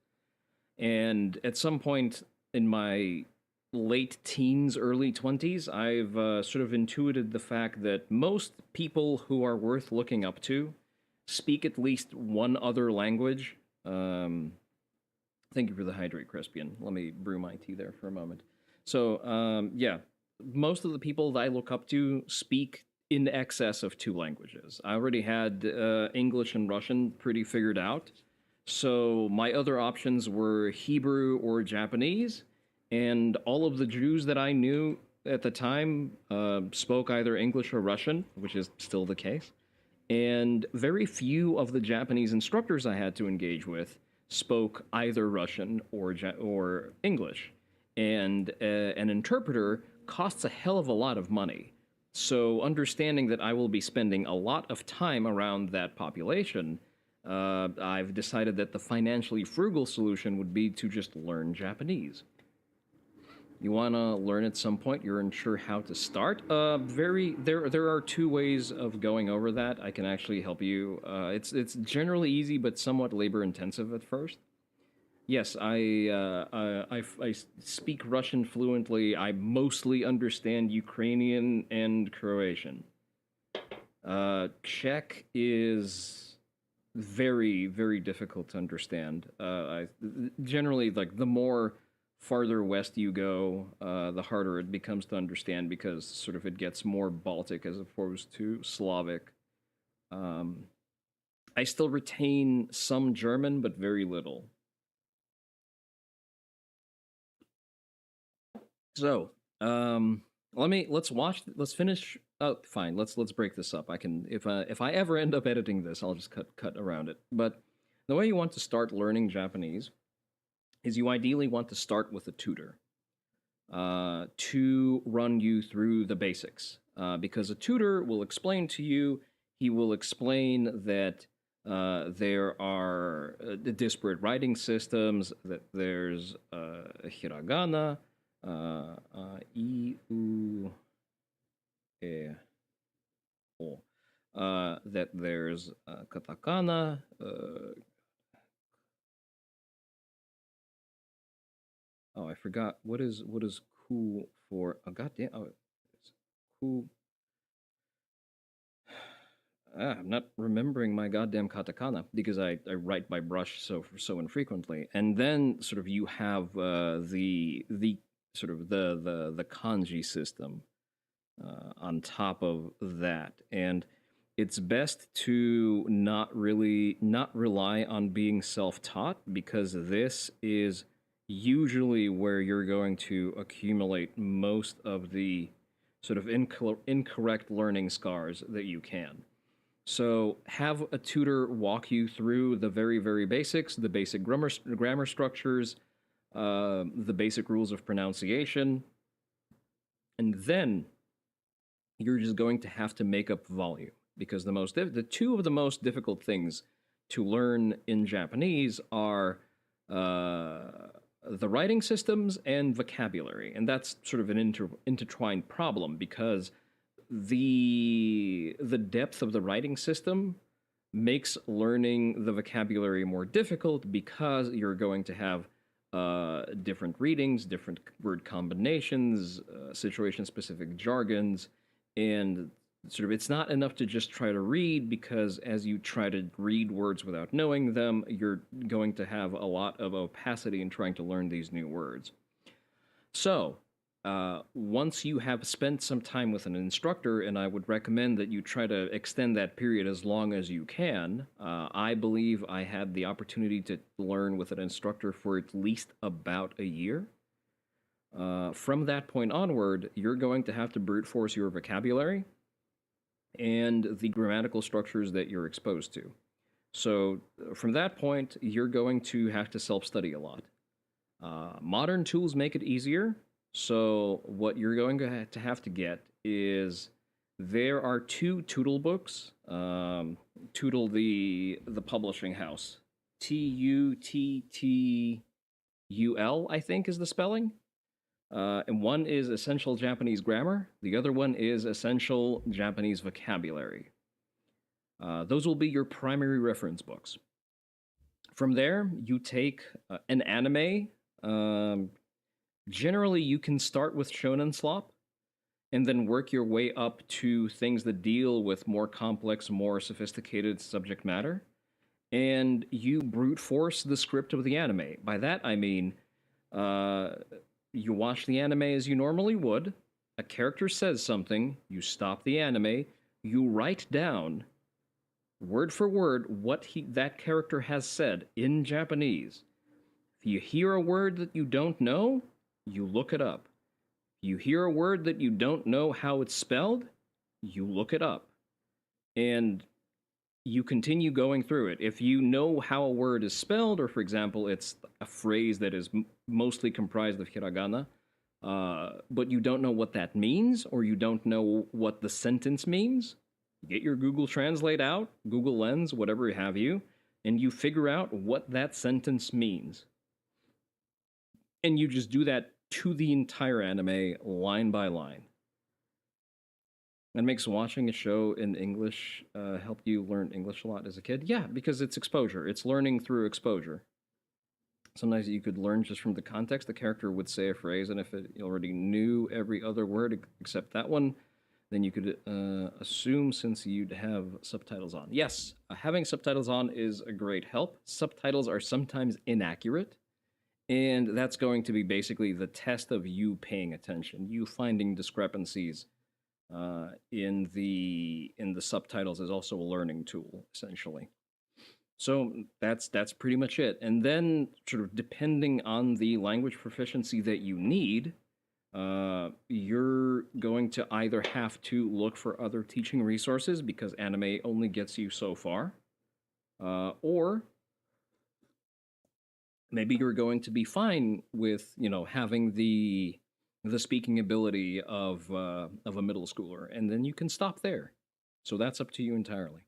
And at some point in my late teens, early 20s, I've sort of intuited the fact that most people who are worth looking up to speak at least one other language. Thank you for the hydrate, Crespian. Let me brew my tea there for a moment. So, yeah, most of the people that I look up to speak in excess of two languages. I already had English and Russian pretty figured out. So, my other options were Hebrew or Japanese, and all of the Jews that I knew at the time spoke either English or Russian, which is still the case. And very few of the Japanese instructors I had to engage with spoke either Russian or English. And an interpreter costs a hell of a lot of money. So understanding that I will be spending a lot of time around that population, I've decided that the financially frugal solution would be to just learn Japanese. You want to learn at some point, you're unsure how to start. There are two ways of going over that. I can actually help you. It's generally easy, but somewhat labor intensive at first. Yes, I speak Russian fluently. I mostly understand Ukrainian and Croatian. Czech is very, very difficult to understand. Generally, like, the more farther west you go, the harder it becomes to understand, because sort of it gets more Baltic as opposed to Slavic. I still retain some German, but very little. So, let's finish. Oh, fine. Let's break this up. I can, if I ever end up editing this, I'll just cut around it. But the way you want to start learning Japanese is you ideally want to start with a tutor to run you through the basics. Because a tutor will explain to you, he will explain that there are disparate writing systems, that there's hiragana, I, U, E, O, that there's katakana, oh, I forgot. What is ku for? Oh, goddamn! Oh, it's ku. I'm not remembering my goddamn katakana because I write by brush so infrequently. And then sort of you have the sort of the kanji system on top of that, and it's best to not rely on being self-taught, because this is usually where you're going to accumulate most of the sort of incorrect learning scars that you can. So have a tutor walk you through the very, very basics, the basic grammar structures, the basic rules of pronunciation, and then you're just going to have to make up volume, because the two of the most difficult things to learn in Japanese are the writing systems and vocabulary, and that's sort of an intertwined problem, because the depth of the writing system makes learning the vocabulary more difficult, because you're going to have different readings, different word combinations, situation-specific jargons, and sort of it's not enough to just try to read, because as you try to read words without knowing them, you're going to have a lot of opacity in trying to learn these new words. So, once you have spent some time with an instructor, and I would recommend that you try to extend that period as long as you can. I believe I had the opportunity to learn with an instructor for at least about a year. From that point onward, you're going to have to brute force your vocabulary and the grammatical structures that you're exposed to. So from that point, you're going to have to self-study a lot. Modern tools make it easier. So what you're going to have to get is there are two Tootle books. Tootle, the publishing house. Tuttul, I think, is the spelling. And one is Essential Japanese Grammar. The other one is Essential Japanese Vocabulary. Those will be your primary reference books. From there, you take an anime. Generally, you can start with Shonen Slop and then work your way up to things that deal with more complex, more sophisticated subject matter. And you brute force the script of the anime. By that, I mean you watch the anime as you normally would. A character says something, you stop the anime, you write down word for word what that character has said in Japanese. If you hear a word that you don't know, you look it up. If you hear a word that you don't know how it's spelled, you look it up. And you continue going through it. If you know how a word is spelled, or for example, it's a phrase that is mostly comprised of hiragana, but you don't know what that means, or you don't know what the sentence means, get your Google Translate out, Google Lens, whatever have you, and you figure out what that sentence means. And you just do that to the entire anime, line by line. That makes watching a show in English help you learn English a lot as a kid? Yeah, because it's exposure. It's learning through exposure. Sometimes you could learn just from the context. The character would say a phrase, and if it already knew every other word except that one, then you could assume since you'd have subtitles on. Yes, having subtitles on is a great help. Subtitles are sometimes inaccurate, and that's going to be basically the test of you paying attention, you finding discrepancies in the subtitles is also a learning tool, essentially. So that's pretty much it. And then, sort of depending on the language proficiency that you need, you're going to either have to look for other teaching resources because anime only gets you so far, or maybe you're going to be fine with having the speaking ability of a middle schooler, and then you can stop there. So that's up to you entirely.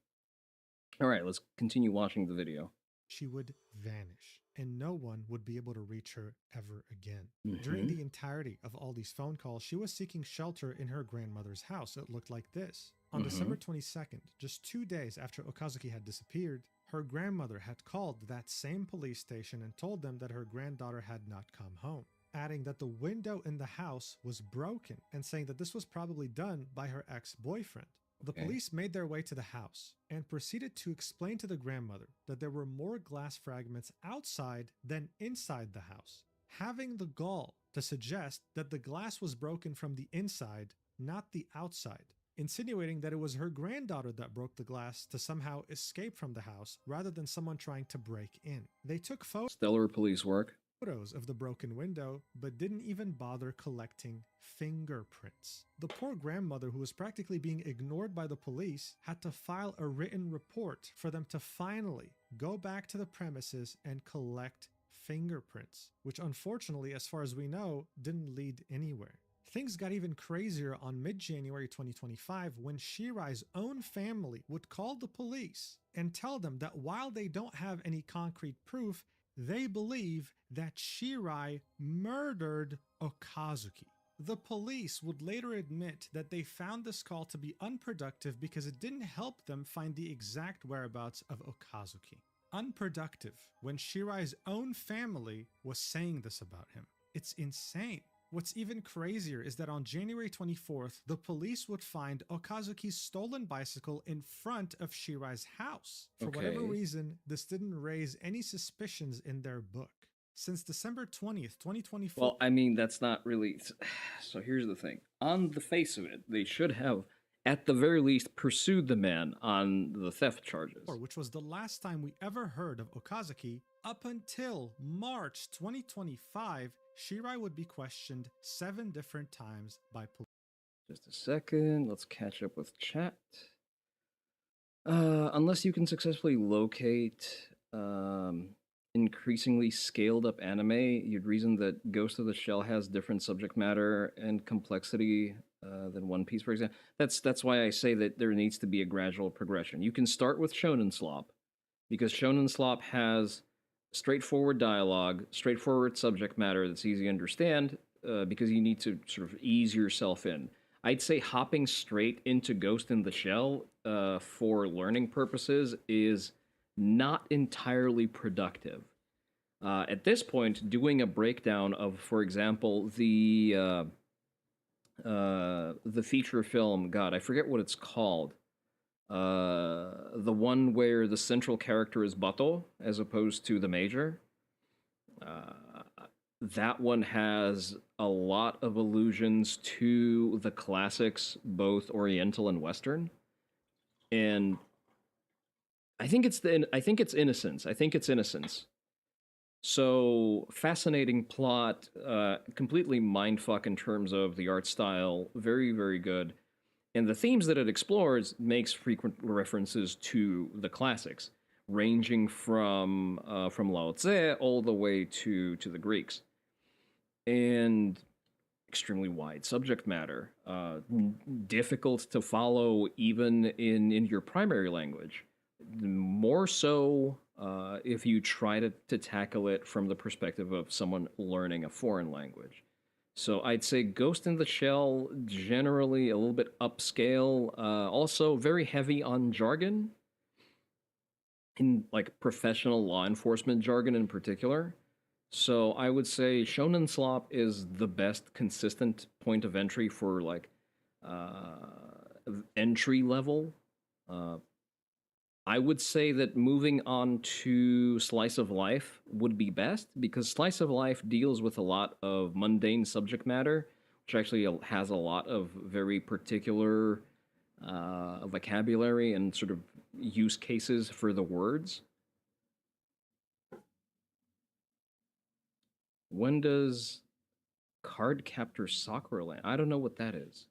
All right, let's continue watching the video. She would vanish, and no one would be able to reach her ever again. During the entirety of all these phone calls, she was seeking shelter in her grandmother's house. It looked like this. On December 22nd, just 2 days after Okazuki had disappeared, her grandmother had called that same police station and told them that her granddaughter had not come home, adding that the window in the house was broken and saying that this was probably done by her ex-boyfriend. The police made their way to the house and proceeded to explain to the grandmother that there were more glass fragments outside than inside the house, having the gall to suggest that the glass was broken from the inside, not the outside, insinuating that it was her granddaughter that broke the glass to somehow escape from the house rather than someone trying to break in. They took stellar police work. Photos of the broken window, but didn't even bother collecting fingerprints. The poor grandmother, who was practically being ignored by the police, had to file a written report for them to finally go back to the premises and collect fingerprints, which unfortunately, as far as we know, didn't lead anywhere. Things got even crazier on mid-January 2025 when Shirai's own family would call the police and tell them that while they don't have any concrete proof, they believe that Shirai murdered Okazuki. The police would later admit that they found this call to be unproductive because it didn't help them find the exact whereabouts of Okazuki. Unproductive when Shirai's own family was saying this about him. It's insane. What's even crazier is that on January 24th, the police would find Okazuki's stolen bicycle in front of Shirai's house. For whatever reason, this didn't raise any suspicions in their book. Since December 20th, 2024... Well, I mean, that's not really... So here's the thing. On the face of it, they should have, at the very least, pursued the man on the theft charges. Which was the last time we ever heard of Okazuki. Up until March 2025, Shirai would be questioned 7 different times by police. Just a second, let's catch up with chat. Unless you can successfully locate increasingly scaled up anime, you'd reason that Ghost of the Shell has different subject matter and complexity than One Piece, for example. That's why I say that there needs to be a gradual progression. You can start with Shonen Slop because Shonen Slop has straightforward dialogue, straightforward subject matter that's easy to understand because you need to sort of ease yourself in. I'd say hopping straight into Ghost in the Shell for learning purposes is not entirely productive. At this point, doing a breakdown of, for example, the feature film, God, I forget what it's called. The one where the central character is Bato as opposed to the major. That one has a lot of allusions to the classics, both Oriental and Western, and I think it's Innocence. I think it's Innocence. So fascinating plot, completely mindfuck in terms of the art style, very very good, and the themes that it explores makes frequent references to the classics, ranging from Lao Tse all the way to the Greeks, and extremely wide subject matter, difficult to follow even in your primary language. More so if you try to tackle it from the perspective of someone learning a foreign language. So I'd say Ghost in the Shell, generally a little bit upscale, also very heavy on jargon, in like professional law enforcement jargon in particular. So I would say Shonen Slop is the best consistent point of entry for like entry level. I would say that moving on to Slice of Life would be best because Slice of Life deals with a lot of mundane subject matter, which actually has a lot of very particular vocabulary and sort of use cases for the words. When does Card Captor Sakura land? I don't know what that is.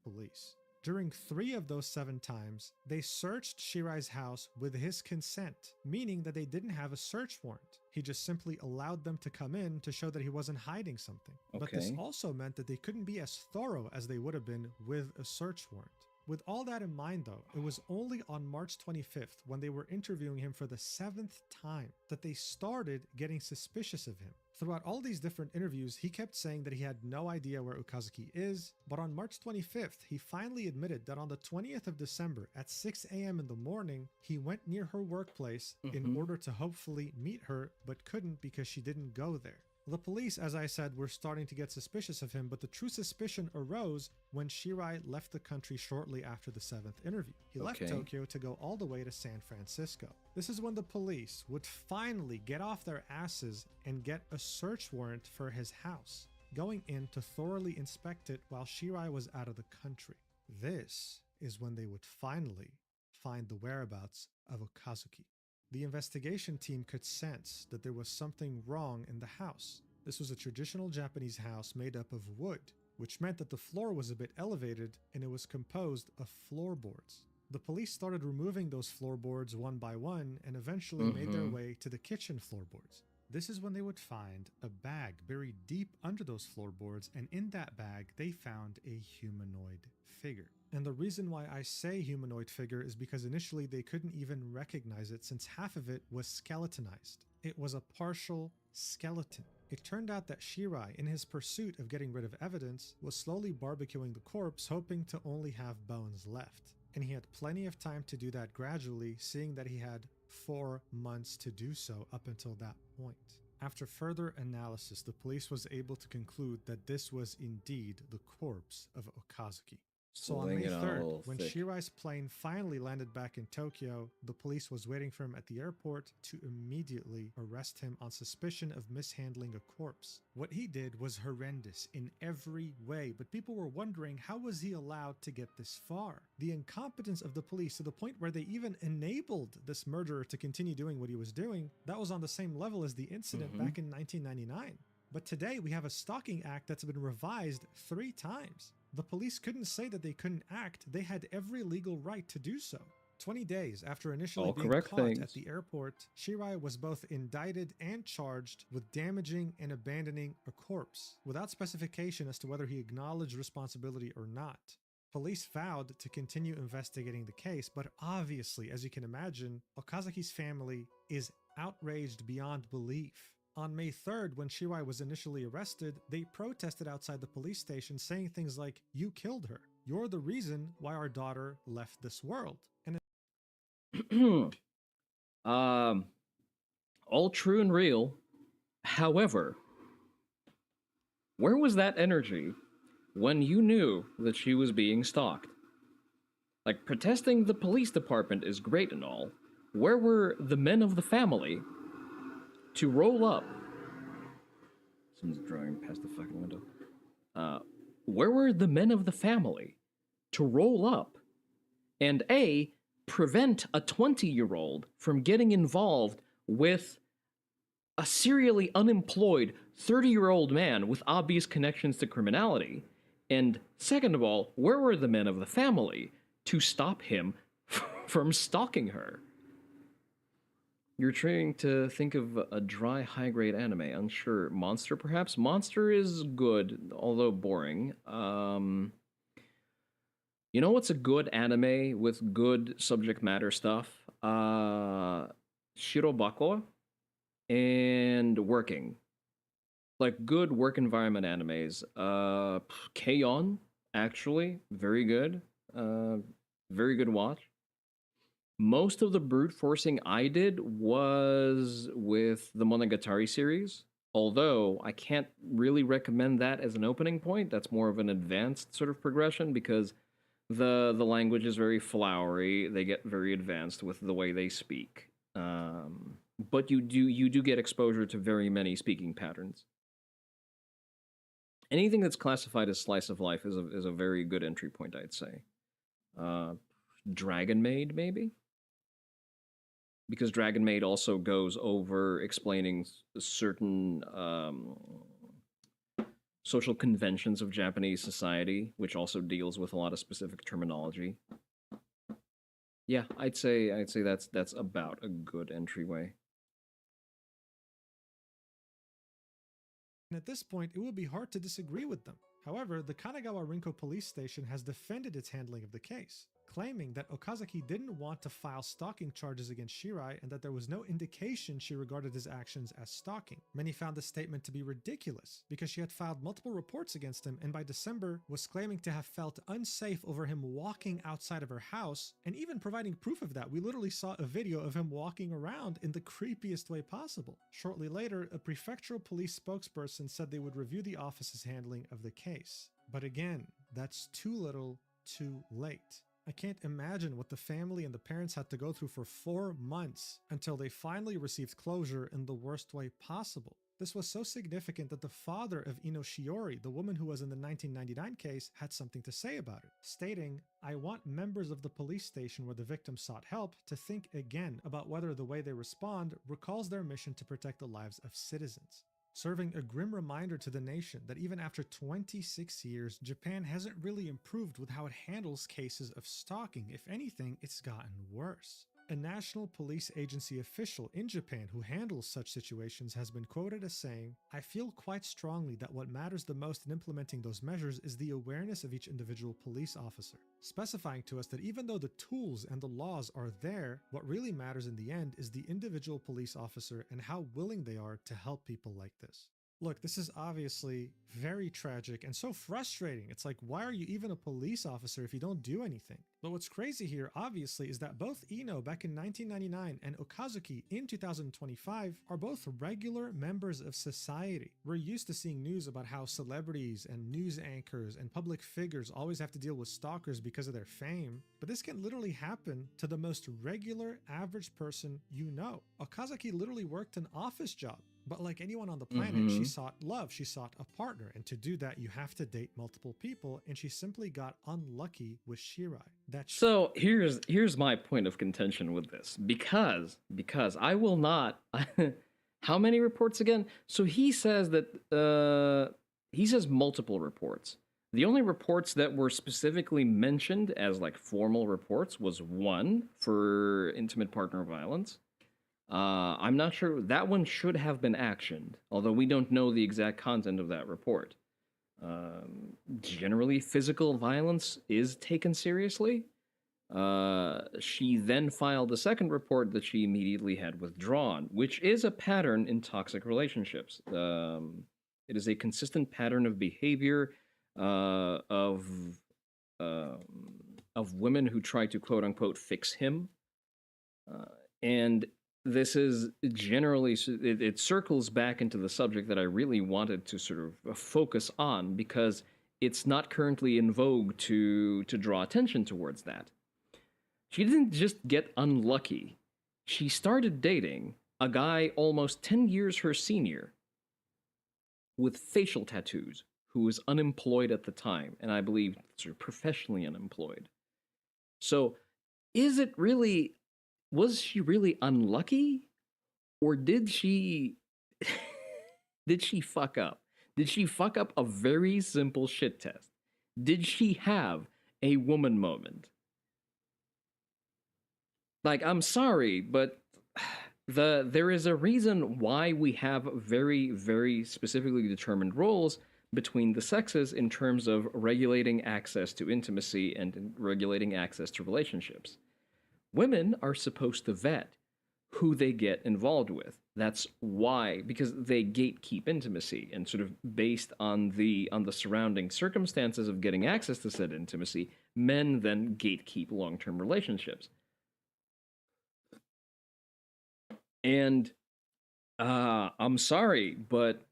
Police. During 3 of those 7 times, they searched Shirai's house with his consent, meaning that they didn't have a search warrant. He just simply allowed them to come in to show that he wasn't hiding something. But this Okay. also meant that they couldn't be as thorough as they would have been with a search warrant. With all that in mind though, it was only on March 25th, when they were interviewing him for the 7th time, that they started getting suspicious of him. Throughout all these different interviews, he kept saying that he had no idea where Okazuki is, but on March 25th, he finally admitted that on the 20th of December at 6 a.m. in the morning, he went near her workplace in order to hopefully meet her, but couldn't because she didn't go there. The police, as I said, were starting to get suspicious of him, but the true suspicion arose when Shirai left the country shortly after the 7th interview. He left Tokyo to go all the way to San Francisco. This is when the police would finally get off their asses and get a search warrant for his house, going in to thoroughly inspect it while Shirai was out of the country. This is when they would finally find the whereabouts of Okazuki. The investigation team could sense that there was something wrong in the house. This was a traditional Japanese house made up of wood, which meant that the floor was a bit elevated and it was composed of floorboards. The police started removing those floorboards one by one and eventually made their way to the kitchen floorboards. This is when they would find a bag buried deep under those floorboards, and in that bag they found a humanoid figure. And the reason why I say humanoid figure is because initially they couldn't even recognize it since half of it was skeletonized. It was a partial skeleton. It turned out that Shirai, in his pursuit of getting rid of evidence, was slowly barbecuing the corpse, hoping to only have bones left. And he had plenty of time to do that gradually, seeing that he had 4 months to do so up until that point. After further analysis, the police was able to conclude that this was indeed the corpse of Okazuki. So on May 3rd, when Shirai's plane finally landed back in Tokyo, the police was waiting for him at the airport to immediately arrest him on suspicion of mishandling a corpse. What he did was horrendous in every way, but people were wondering, how was he allowed to get this far? The incompetence of the police to the point where they even enabled this murderer to continue doing what he was doing, that was on the same level as the incident back in 1999. But today we have a stalking act that's been revised 3 times. The police couldn't say that they couldn't act. They had every legal right to do so. 20 days after initially All being correct caught at things. the airport, Shirai was both indicted and charged with damaging and abandoning a corpse, without specification as to whether he acknowledged responsibility or not. Police vowed to continue investigating the case, but obviously, as you can imagine, Okazaki's family is outraged beyond belief. On May 3rd, when Shirai was initially arrested, they protested outside the police station saying things like, "You killed her. You're the reason why our daughter left this world." And All true and real. However, where was that energy when you knew that she was being stalked? Like, protesting the police department is great and all. Where were the men of the family to roll up? Someone's driving past the fucking window. Where were the men of the family to roll up and A, prevent a 20-year-old from getting involved with a serially unemployed 30-year-old man with obvious connections to criminality? And second of all, where were the men of the family to stop him from stalking her? You're trying to think of a dry, high-grade anime. Unsure. Monster, perhaps? Monster is good, although boring. You know what's a good anime with good subject matter stuff? Shirobako and Working. Like, good work environment animes. K-On! Actually, very good. Very good watch. Most of the brute forcing I did was with the Monogatari series, although I can't really recommend that as an opening point. That's more of an advanced sort of progression because the language is very flowery. They get very advanced with the way they speak. But you do get exposure to very many speaking patterns. Anything that's classified as slice of life is a very good entry point, I'd say. Dragon Maid, maybe? Because Dragon Maid also goes over explaining certain social conventions of Japanese society, which also deals with a lot of specific terminology. Yeah, I'd say that's about a good entryway. at this point, it would be hard to disagree with them. However, the Kanagawa Rinko police station has defended its handling of the case, claiming that Okazaki didn't want to file stalking charges against Shirai and that there was no indication she regarded his actions as stalking. Many found the statement to be ridiculous because she had filed multiple reports against him and by December was claiming to have felt unsafe over him walking outside of her house and even providing proof of that. We literally saw a video of him walking around in the creepiest way possible. Shortly later, a prefectural police spokesperson said they would review the office's handling of the case. But again, that's too little, too late. I can't imagine what the family and the parents had to go through for 4 months until they finally received closure in the worst way possible. This was so significant that the father of Ino Shiori, the woman who was in the 1999 case, had something to say about it, stating, "I want members of the police station where the victim sought help to think again about whether the way they respond recalls their mission to protect the lives of citizens." Serving a grim reminder to the nation that even after 26 years, Japan hasn't really improved with how it handles cases of stalking. If anything, it's gotten worse. A national police agency official in Japan who handles such situations has been quoted as saying, "I feel quite strongly that what matters the most in implementing those measures is the awareness of each individual police officer," specifying to us that even though the tools and the laws are there, what really matters in the end is the individual police officer and how willing they are to help people like this. Look, this is obviously very tragic and so frustrating. It's like, why are you even a police officer if you don't do anything? But what's crazy here, obviously, is that both Ino back in 1999 and Okazuki in 2025 are both regular members of society. We're used to seeing news about how celebrities and news anchors and public figures always have to deal with stalkers because of their fame, but this can literally happen to the most regular, average person you know. Okazaki literally worked an office job. But like anyone on the planet, she sought love, she sought a partner, and to do that, you have to date multiple people, and she simply got unlucky with Shirai. So here's my point of contention with this, because I will not. How many reports again? So he says that he says multiple reports. The only reports that were specifically mentioned as like formal reports was one for intimate partner violence. I'm not sure that one should have been actioned, although we don't know the exact content of that report. Generally, physical violence is taken seriously. She then filed a second report that she immediately had withdrawn, which is a pattern in toxic relationships. It is a consistent pattern of behavior uh, of of women who try to quote unquote fix him, and this is generally it circles back into the subject that I really wanted to sort of focus on because it's not currently in vogue to draw attention towards that. She didn't just get unlucky. She started dating a guy almost 10 years her senior with facial tattoos who was unemployed at the time, and I believe sort of professionally unemployed. So, is it really, was she really unlucky? Or did she, did she fuck up? Did she fuck up a very simple shit test? Did she have a woman moment? Like, I'm sorry, but there is a reason why we have very, very specifically determined roles between the sexes in terms of regulating access to intimacy and regulating access to relationships. Women are supposed to vet who they get involved with. That's why, because they gatekeep intimacy, and sort of based on the surrounding circumstances of getting access to said intimacy, men then gatekeep long-term relationships. And I'm sorry, but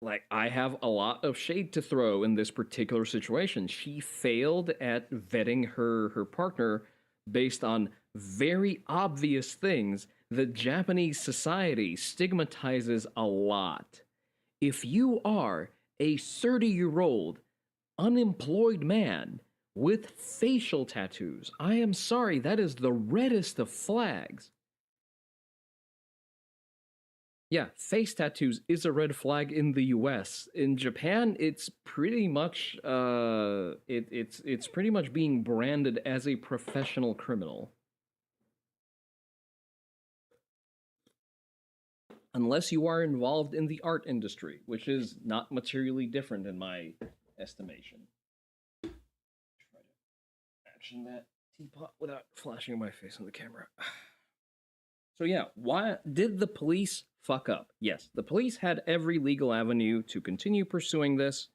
like I have a lot of shade to throw in this particular situation. She failed at vetting her partner based on very obvious things that Japanese society stigmatizes a lot. If you are a 30-year-old unemployed man with facial tattoos, I am sorry, that is the reddest of flags. Yeah, face tattoos is a red flag in the U.S. In Japan, it's pretty much it's pretty much being branded as a professional criminal. Unless you are involved in the art industry, which is not materially different in my estimation. Try to action that teapot without flashing my face on the camera. So yeah, why did the police fuck up? Yes, the police had every legal avenue to continue pursuing this.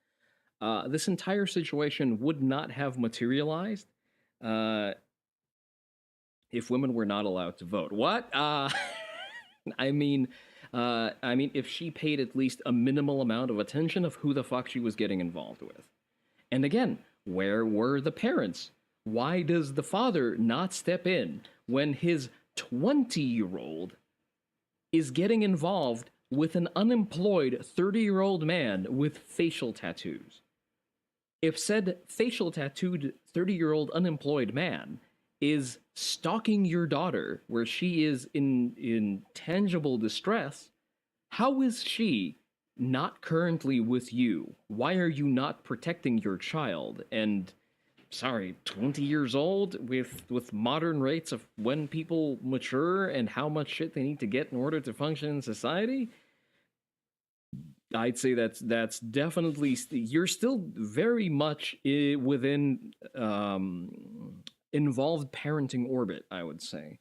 This entire situation would not have materialized if women were not allowed to vote. What? I mean, if she paid at least a minimal amount of attention of who the fuck she was getting involved with. And again, where were the parents? Why does the father not step in when his 20-year-old is getting involved with an unemployed 30-year-old man with facial tattoos? If said facial tattooed 30-year-old unemployed man is stalking your daughter where she is in tangible distress, how is she not currently with you? Why are you not protecting your child? And sorry, 20 years old with modern rates of when people mature and how much shit they need to get in order to function in society? I'd say that's definitely you're still very much within involved parenting orbit, I would say.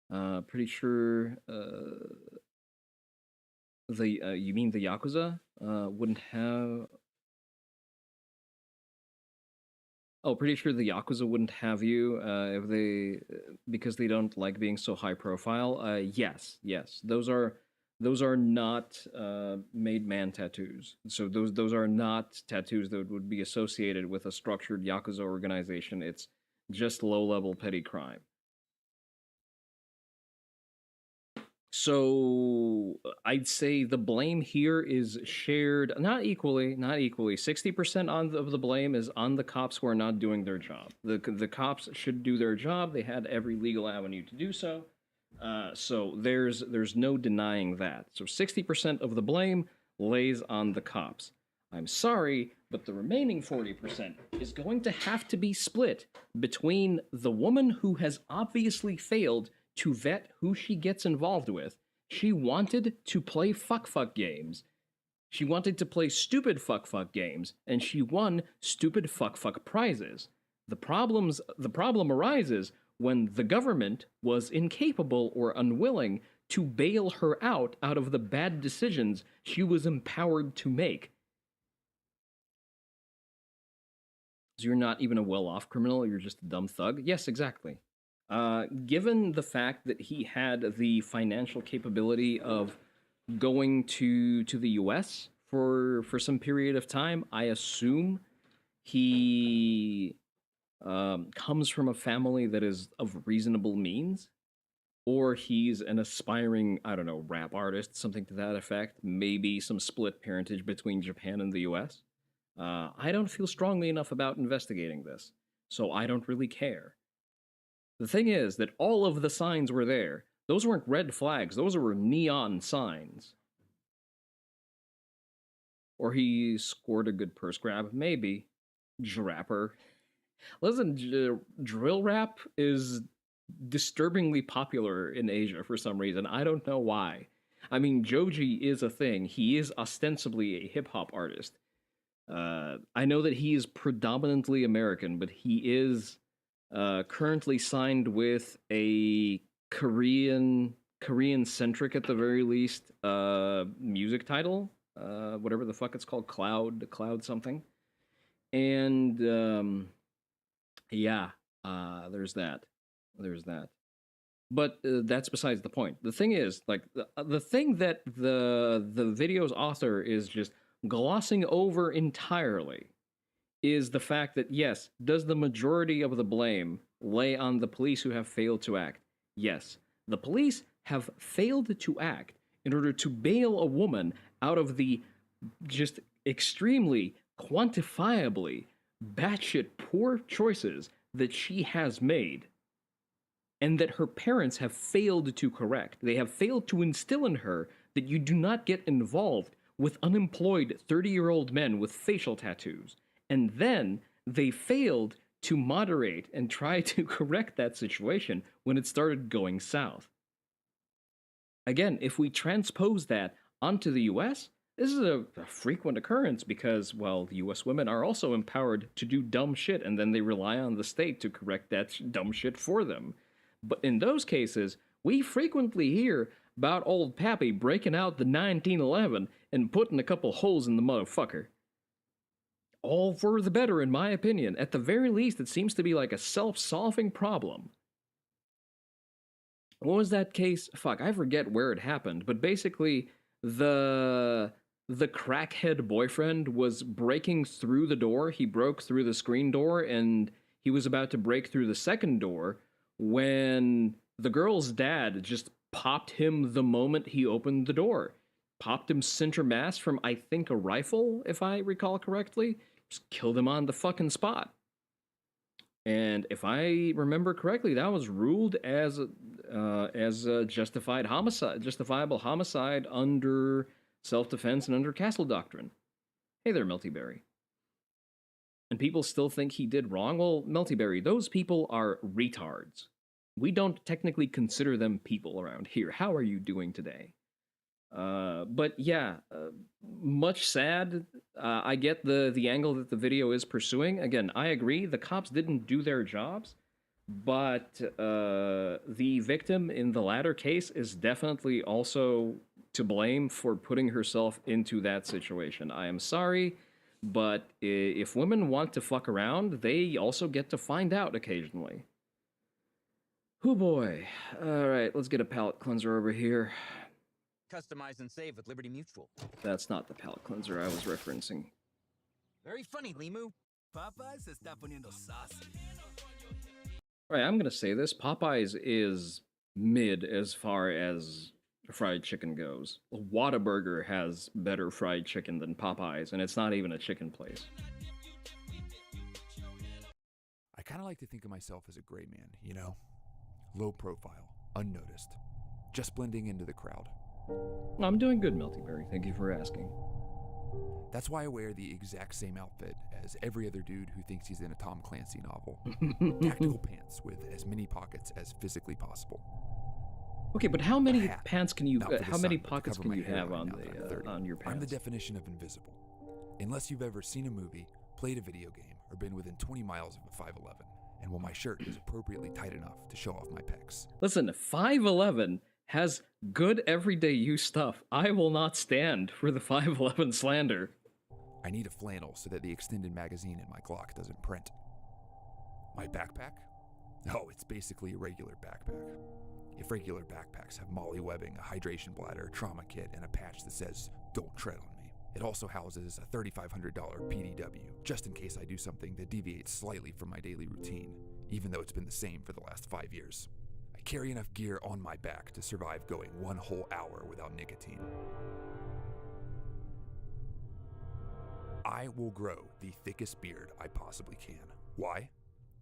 Pretty sure the you mean the Yakuza wouldn't have. Oh, pretty sure the Yakuza wouldn't have you if they because they don't like being so high profile. Yes, those are not made man tattoos. So those are not tattoos that would be associated with a structured Yakuza organization. It's just low level petty crime. So I'd say the blame here is shared not equally. 60% of the blame is on the cops who are not doing their job. The cops should do their job. They had every legal avenue to do so. So there's no denying that. So 60% of the blame lays on the cops. I'm sorry, But the remaining 40% is going to have to be split between the woman who has obviously failed to vet who she gets involved with. She wanted to play fuck games. She wanted to play stupid fuck games, and she won stupid fuck prizes. The problem arises when the government was incapable or unwilling to bail her out of the bad decisions she was empowered to make. So you're not even a well-off criminal, you're just a dumb thug? Yes, exactly. Given the fact that he had the financial capability of going to the US for some period of time, I assume he comes from a family that is of reasonable means, or he's an aspiring, I don't know, rap artist, something to that effect, maybe some split parentage between Japan and the US. I don't feel strongly enough about investigating this, so I don't really care. The thing is that all of the signs were there. Those weren't red flags, those were neon signs. Or he scored a good purse grab, maybe. Drapper. Listen, drill rap is disturbingly popular in Asia for some reason. I don't know why. I mean, Joji is a thing. He is ostensibly a hip-hop artist. I know that he is predominantly American, but he is currently signed with a Korean-centric, at the very least, music title. Whatever the fuck it's called, Cloud something. And yeah, there's that. But that's besides the point. The thing is, like, the thing that the video's author is just glossing over entirely is the fact that, yes, does the majority of the blame lay on the police who have failed to act? Yes, the police have failed to act in order to bail a woman out of the just extremely quantifiably batshit poor choices that she has made, and that her parents have failed to correct. They have failed to instill in her that you do not get involved with unemployed 30-year-old men with facial tattoos. And then they failed to moderate and try to correct that situation when it started going south. Again, if we transpose that onto the US, this is a frequent occurrence because, well, the US women are also empowered to do dumb shit, and then they rely on the state to correct that dumb shit for them. But in those cases, we frequently hear about old Pappy breaking out the 1911 and putting a couple holes in the motherfucker. All for the better, in my opinion. At the very least, it seems to be like a self-solving problem. What was that case? Fuck, I forget where it happened, but basically, the crackhead boyfriend was breaking through the door. He broke through the screen door, and he was about to break through the second door when the girl's dad just popped him the moment he opened the door. Popped him center mass from, I think, a rifle, if I recall correctly. Just killed him on the fucking spot. And if I remember correctly, that was ruled as a justifiable homicide under self-defense and under castle doctrine. Hey there, Meltyberry. And people still think he did wrong? Well, Meltyberry, those people are retards. We don't technically consider them people around here. How are you doing today? But yeah, much sad. I get the angle that the video is pursuing. Again, I agree, the cops didn't do their jobs, but the victim in the latter case is definitely also to blame for putting herself into that situation. I am sorry, but if women want to fuck around, they also get to find out occasionally. Oh boy. Alright, let's get a palate cleanser over here. Customize and save with Liberty Mutual. That's not the palate cleanser I was referencing. Very funny, Limu. Popeyes se está poniendo saucy. Alright, I'm gonna say this. Popeyes is mid as far as fried chicken goes. Whataburger has better fried chicken than Popeyes, and it's not even a chicken place. I kind of like to think of myself as a gray man, you know? Low profile, unnoticed, just blending into the crowd. I'm doing good, Meltyberry. Thank you for asking. That's why I wear the exact same outfit as every other dude who thinks he's in a Tom Clancy novel. Tactical pants with as many pockets as physically possible. Okay, but how many hat, pants can you? not for the How many sun, but to pockets cover can my you have hairline on now that I'm 30. on your pants? I'm the definition of invisible. Unless you've ever seen a movie, played a video game, or been within 20 miles of a 511, and well, my shirt is appropriately tight enough to show off my pecs. Listen, 511 has good everyday use stuff. I will not stand for the 511 slander. I need a flannel so that the extended magazine in my Glock doesn't print. My backpack? Oh, it's basically a regular backpack. If regular backpacks have molly webbing, a hydration bladder, a trauma kit, and a patch that says, "Don't tread on me," it also houses a $3,500 PDW, just in case I do something that deviates slightly from my daily routine, even though it's been the same for the last 5 years. I carry enough gear on my back to survive going 1 whole hour without nicotine. I will grow the thickest beard I possibly can. Why?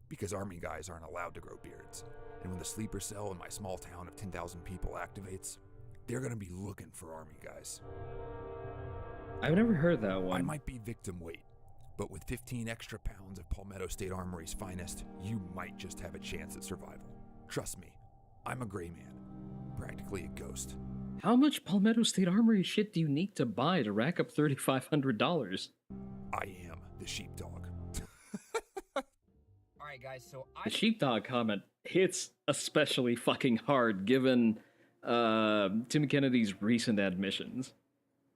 Because Army guys aren't allowed to grow beards. And when the sleeper cell in my small town of 10,000 people activates, they're gonna be looking for Army guys. I've never heard that one. I might be victim weight, but with 15 extra pounds of Palmetto State Armory's finest, you might just have a chance at survival. Trust me, I'm a gray man, practically a ghost. How much Palmetto State Armory shit do you need to buy to rack up $3,500? I am the sheepdog. Alright guys, so The sheepdog comment hits especially fucking hard given Tim Kennedy's recent admissions.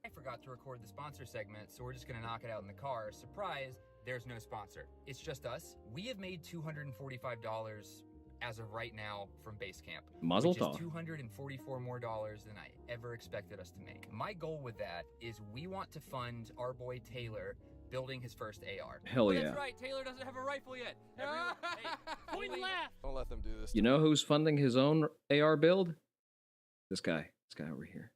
I forgot to record the sponsor segment, so we're just gonna knock it out in the car. Surprise, there's no sponsor. It's just us. We have made $245 as of right now from Basecamp. Mazel which is tov. $244 more than I ever expected us to make. My goal with that is we want to fund our boy Taylor building his first AR. Hell yeah. That's right, Taylor doesn't have a rifle yet. Point left. Don't let them do this. You know who's funding his own AR build? This guy over here.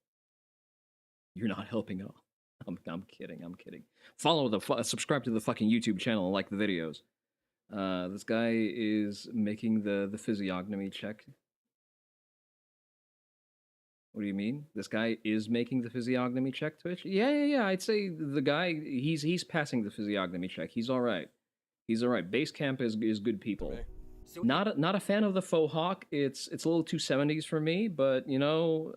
You're not helping at all. I'm kidding. Follow subscribe to the fucking YouTube channel and like the videos. This guy is making the physiognomy check. What do you mean? This guy is making the physiognomy check, Twitch? Yeah. I'd say the guy, he's passing the physiognomy check. He's all right. Basecamp is good people. Okay. So Not a fan of the faux hawk. It's a little too 70s for me, but you know,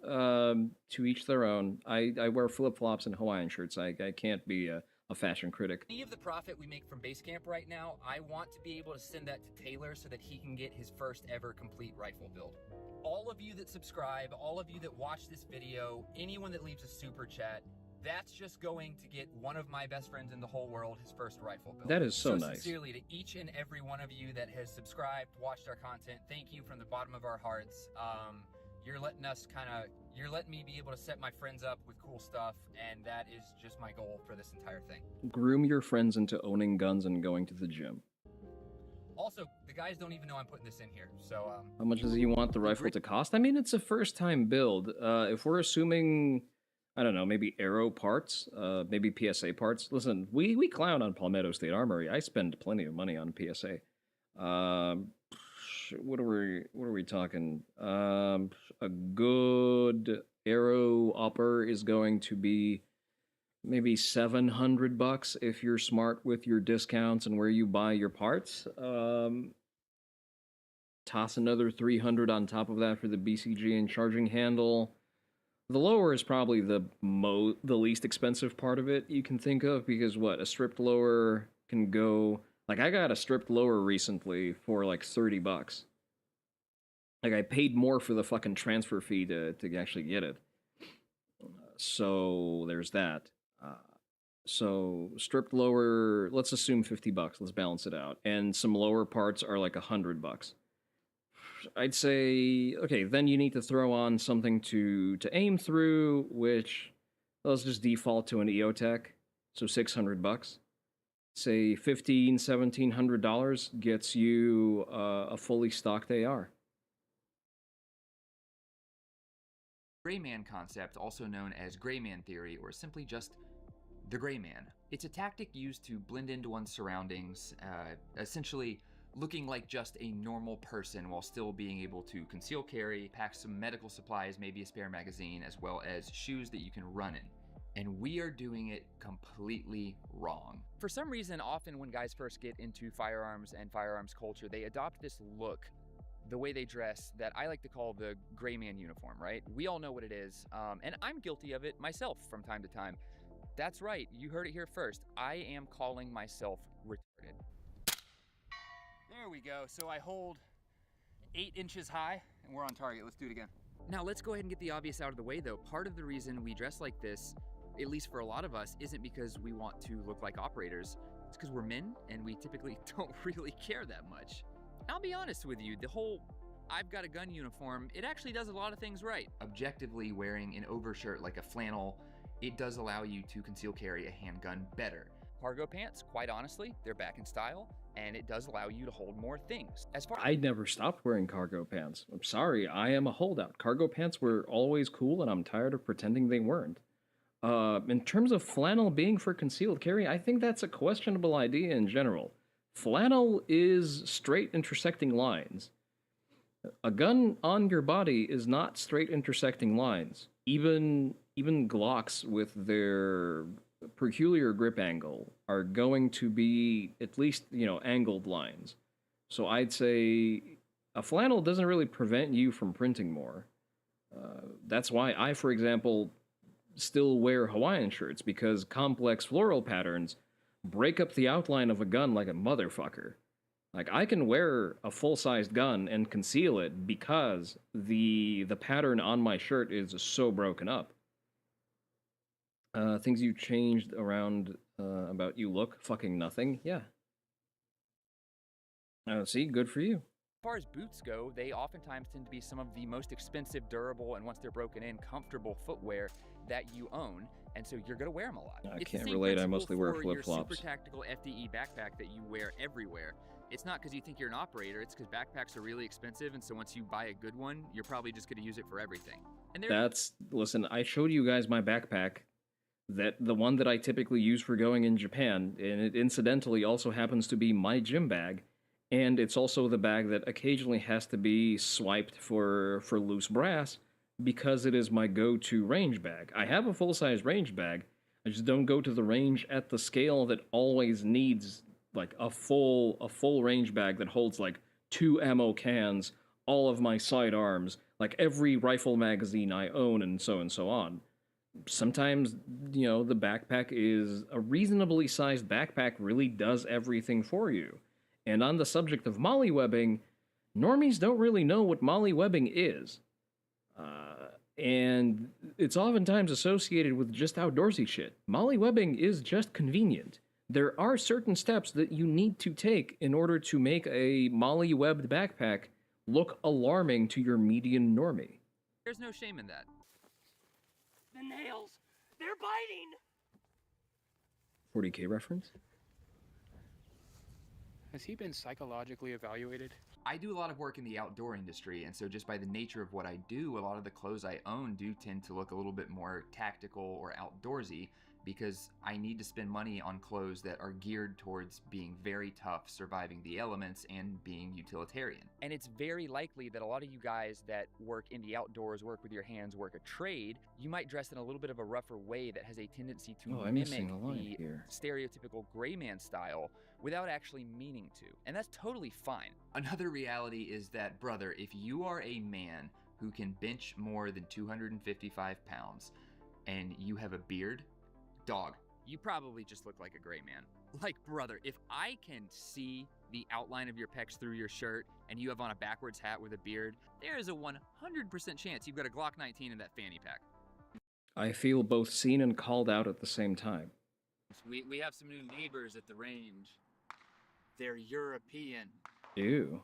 to each their own. I wear flip flops and Hawaiian shirts. I can't be a fashion critic. any of the profit we make from Basecamp right now, I want to be able to send that to Taylor so that he can get his first ever complete rifle build. All of you that subscribe, all of you that watch this video, anyone that leaves a super chat, that's just going to get one of my best friends in the whole world his first rifle build. That is so nice. Sincerely, to each and every one of you that has subscribed, watched our content, thank you from the bottom of our hearts. You're letting me be able to set my friends up with cool stuff, and that is just my goal for this entire thing. Groom your friends into owning guns and going to the gym. Also, the guys don't even know I'm putting this in here, so How much does he want the rifle to cost? I mean, it's a first-time build. If we're assuming, I don't know, maybe Aero parts, maybe PSA parts. Listen, we clown on Palmetto State Armory. I spend plenty of money on PSA. What are we talking? A good Aero upper is going to be maybe $700 if you're smart with your discounts and where you buy your parts. Toss another $300 on top of that for the BCG and charging handle. The lower is probably the least expensive part of it you can think of, because a stripped lower can go, like, I got a stripped lower recently for like $30. Like, I paid more for the fucking transfer fee to actually get it. So there's that. So stripped lower, let's assume $50. Let's balance it out. And some lower parts are like $100. I'd say, okay, then you need to throw on something to aim through, which, let's just default to an EOTech, so $600. Say $1,700 gets you a fully stocked AR. Gray man concept, also known as gray man theory, or simply just the gray man. It's a tactic used to blend into one's surroundings, essentially looking like just a normal person while still being able to conceal carry, pack some medical supplies, maybe a spare magazine, as well as shoes that you can run in. And we are doing it completely wrong. For some reason, often when guys first get into firearms and firearms culture, they adopt this look, the way they dress, that I like to call the gray man uniform, right? We all know what it is, and I'm guilty of it myself from time to time. That's right, you heard it here first. I am calling myself retarded. There we go. So I hold 8 inches high, and we're on target. Let's do it again. Now let's go ahead and get the obvious out of the way though. Part of the reason we dress like this, at least for a lot of us, isn't because we want to look like operators. It's because we're men and we typically don't really care that much. I'll be honest with you, the whole I've got a gun uniform, it actually does a lot of things right. Objectively, wearing an overshirt like a flannel, it does allow you to conceal carry a handgun better. Cargo pants, quite honestly, they're back in style, and it does allow you to hold more things. I never stopped wearing cargo pants. I'm sorry, I am a holdout. Cargo pants were always cool, and I'm tired of pretending they weren't. In terms of flannel being for concealed carry, I think that's a questionable idea in general. Flannel is straight intersecting lines. A gun on your body is not straight intersecting lines. Even Glocks with their peculiar grip angle are going to be at least, angled lines. So I'd say a flannel doesn't really prevent you from printing more. That's why I, for example, still wear Hawaiian shirts, because complex floral patterns break up the outline of a gun like a motherfucker. Like, I can wear a full-sized gun and conceal it because the pattern on my shirt is so broken up. Things you changed around about you look, fucking nothing. Yeah. See, good for you. As far as boots go, they oftentimes tend to be some of the most expensive, durable, and once they're broken in, comfortable footwear that you own, and so you're gonna wear them a lot. I It's can't the same relate, I principle mostly wear for your flip-flops. super tactical FDE backpack that you wear everywhere. It's not because you think you're an operator, it's because backpacks are really expensive, and so once you buy a good one, you're probably just gonna use it for everything. And Listen, I showed you guys my backpack, the one that I typically use for going in Japan, and it incidentally also happens to be my gym bag, and it's also the bag that occasionally has to be swiped for loose brass, because it is my go-to range bag. I have a full-size range bag, I just don't go to the range at the scale that always needs, like, a full range bag that holds, like, 2 ammo cans, all of my sidearms, like, every rifle magazine I own, and so on. Sometimes, the backpack is a reasonably sized backpack really does everything for you. And on the subject of mollywebbing, normies don't really know what mollywebbing is. And it's oftentimes associated with just outdoorsy shit. Mollywebbing is just convenient. There are certain steps that you need to take in order to make a mollywebbed backpack look alarming to your median normie. there's no shame in that. The nails! They're biting! 40K reference? Has he been psychologically evaluated? I do a lot of work in the outdoor industry, and so just by the nature of what I do, a lot of the clothes I own do tend to look a little bit more tactical or outdoorsy, because I need to spend money on clothes that are geared towards being very tough, surviving the elements, and being utilitarian. And it's very likely that a lot of you guys that work in the outdoors, work with your hands, work a trade, you might dress in a little bit of a rougher way that has a tendency to I'm missing mimic a line the here. stereotypical gray man style without actually meaning to. And that's totally fine. Another reality is that, brother, if you are a man who can bench more than 255 pounds and you have a beard, dog, you probably just look like a gray man. Like, brother, if I can see the outline of your pecs through your shirt and you have on a backwards hat with a beard, there is a 100% chance you've got a Glock 19 in that fanny pack. I feel both seen and called out at the same time. We have some new neighbors at the range. They're European. Ew.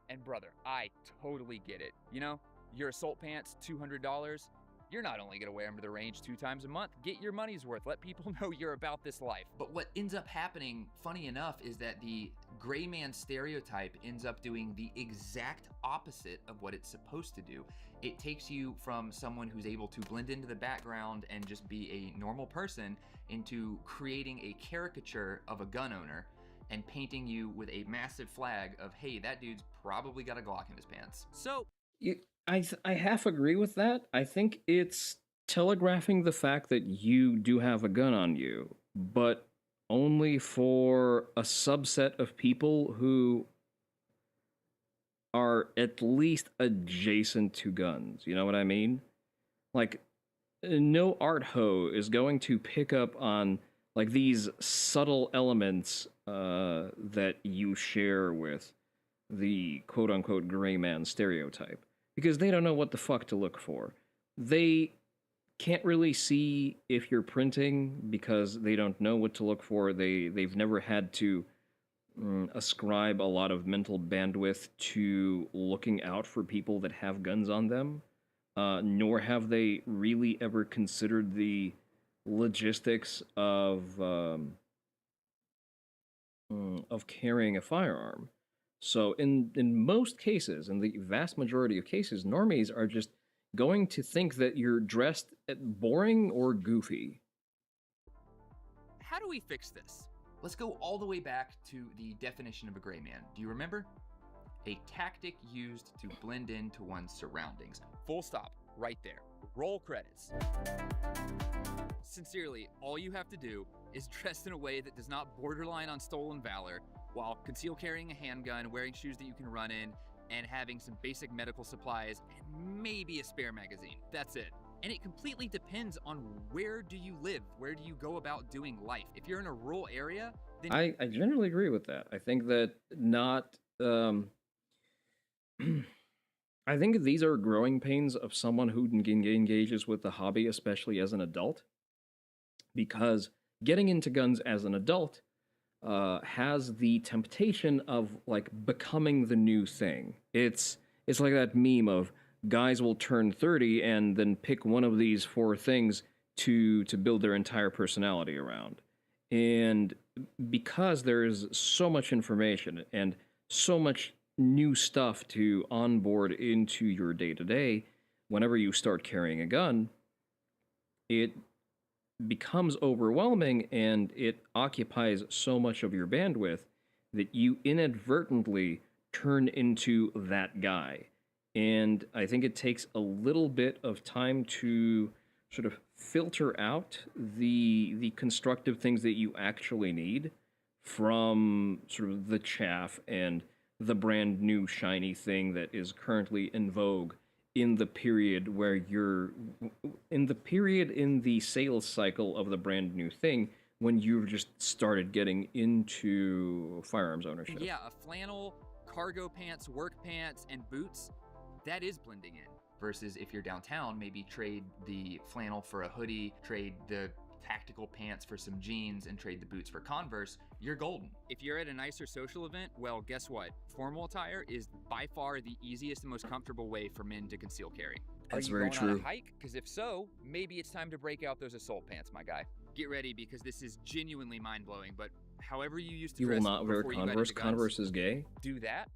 And brother, I totally get it. You know, your assault pants, $200. You're not only gonna wear them to the range 2 times a month, get your money's worth. Let people know you're about this life. But what ends up happening, funny enough, is that the gray man stereotype ends up doing the exact opposite of what it's supposed to do. It takes you from someone who's able to blend into the background and just be a normal person into creating a caricature of a gun owner and painting you with a massive flag of, hey, that dude's probably got a Glock in his pants. So I half agree with that. I think it's telegraphing the fact that you do have a gun on you, but only for a subset of people who are at least adjacent to guns. You know what I mean? Like, no art ho is going to pick up on like these subtle elements that you share with the quote unquote gray man stereotype because they don't know what the fuck to look for. They can't really see if you're printing because they don't know what to look for. They've never had to ascribe a lot of mental bandwidth to looking out for people that have guns on them, nor have they really ever considered the logistics of carrying a firearm. So in most cases, in the vast majority of cases, normies are just going to think that you're dressed boring or goofy. How do we fix this? Let's go all the way back to the definition of a gray man. Do you remember? A tactic used to blend into one's surroundings. Full stop, right there. Roll credits. Sincerely, all you have to do is dress in a way that does not borderline on stolen valor, while conceal carrying a handgun, wearing shoes that you can run in, and having some basic medical supplies, and maybe a spare magazine. That's it. And it completely depends on where do you live? Where do you go about doing life? If you're in a rural area, then I generally agree with that. I think that not... I think these are growing pains of someone who engages with the hobby, especially as an adult. Because getting into guns as an adult has the temptation of, like, becoming the new thing. It's like that meme of guys will turn 30 and then pick one of these four things to build their entire personality around. And because there's so much information and so much new stuff to onboard into your day-to-day, whenever you start carrying a gun, it becomes overwhelming and it occupies so much of your bandwidth that you inadvertently turn into that guy. And I think it takes a little bit of time to sort of filter out the constructive things that you actually need from sort of the chaff and the brand new shiny thing that is currently in vogue in the period where you're in the sales cycle of the brand new thing when you've just started getting into firearms ownership. Yeah, a flannel, cargo pants, work pants, and boots, that is blending in. Versus if you're downtown, maybe trade the flannel for a hoodie, trade the tactical pants for some jeans, and trade the boots for Converse, you're golden. if you're at a nicer social event, well, guess what? Formal attire is by far the easiest and most comfortable way for men to conceal carry. That's Are you very going on true. a hike? Because if so, maybe it's time to break out those assault pants, my guy. Get ready because this is genuinely mind-blowing, but however you used to You will dress not wear before you got Converse. into guns, Converse is gay. Do that?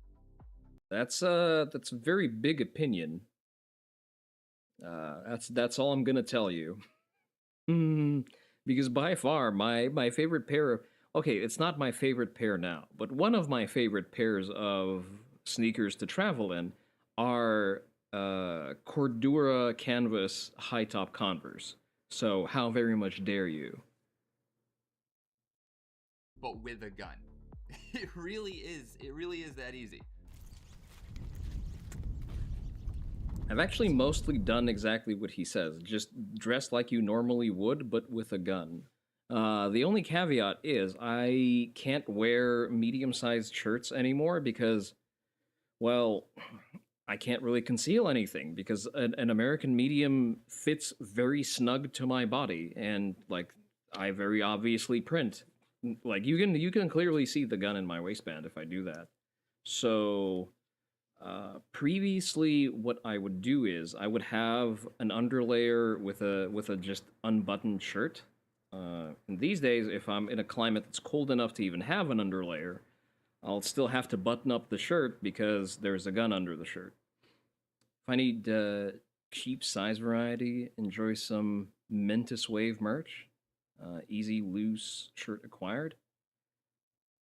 That's a very big opinion. That's all I'm gonna tell you. Because by far my favorite pair of, okay, it's not my favorite pair now, but one of my favorite pairs of sneakers to travel in are Cordura canvas high top Converse. So how very much dare you? But with a gun. It really is that easy. I've actually mostly done exactly what he says, just dress like you normally would, but with a gun. The only caveat is I can't wear medium-sized shirts anymore because, well, I can't really conceal anything because an American medium fits very snug to my body, and, like, I very obviously print. Like, you can clearly see the gun in my waistband if I do that. So previously, what I would do is I would have an underlayer with a just unbuttoned shirt. And these days, if I'm in a climate that's cold enough to even have an underlayer, I'll still have to button up the shirt because there's a gun under the shirt. If I need cheap size variety, enjoy some Mentis Wave merch. Easy, loose shirt acquired.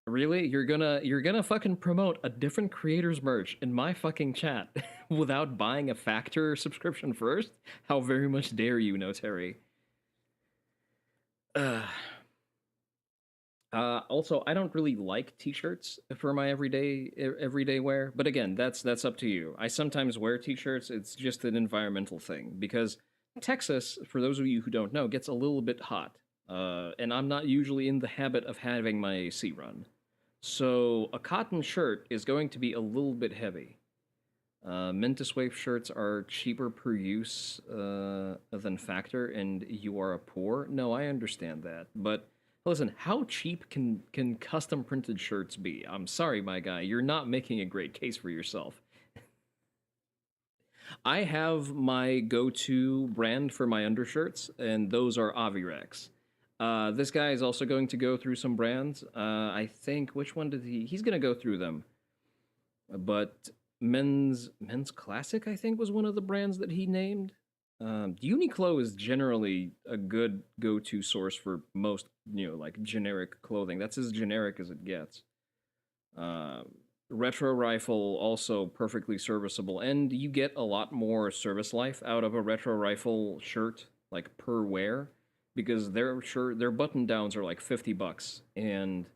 Really? You're gonna fucking promote a different creator's merch in my fucking chat without buying a Factor subscription first? How very much dare you, No Terry? Also, I don't really like t-shirts for my everyday wear, but again, that's up to you. I sometimes wear t-shirts. It's just an environmental thing because Texas, for those of you who don't know, gets a little bit hot. And I'm not usually in the habit of having my AC run. So a cotton shirt is going to be a little bit heavy. Mentis Wave shirts are cheaper per use than Factor, and you are a poor. No, I understand that, but listen, how cheap can custom printed shirts be? I'm sorry, my guy, you're not making a great case for yourself. I have my go-to brand for my undershirts, and those are Avirex. This guy is also going to go through some brands. I think which one did he? He's gonna go through them, but men's classic I think was one of the brands that he named. Uniqlo is generally a good go-to source for most, like generic clothing. That's as generic as it gets. Retro Rifle also perfectly serviceable, and you get a lot more service life out of a Retro Rifle shirt, like per wear, because their button downs are like $50, and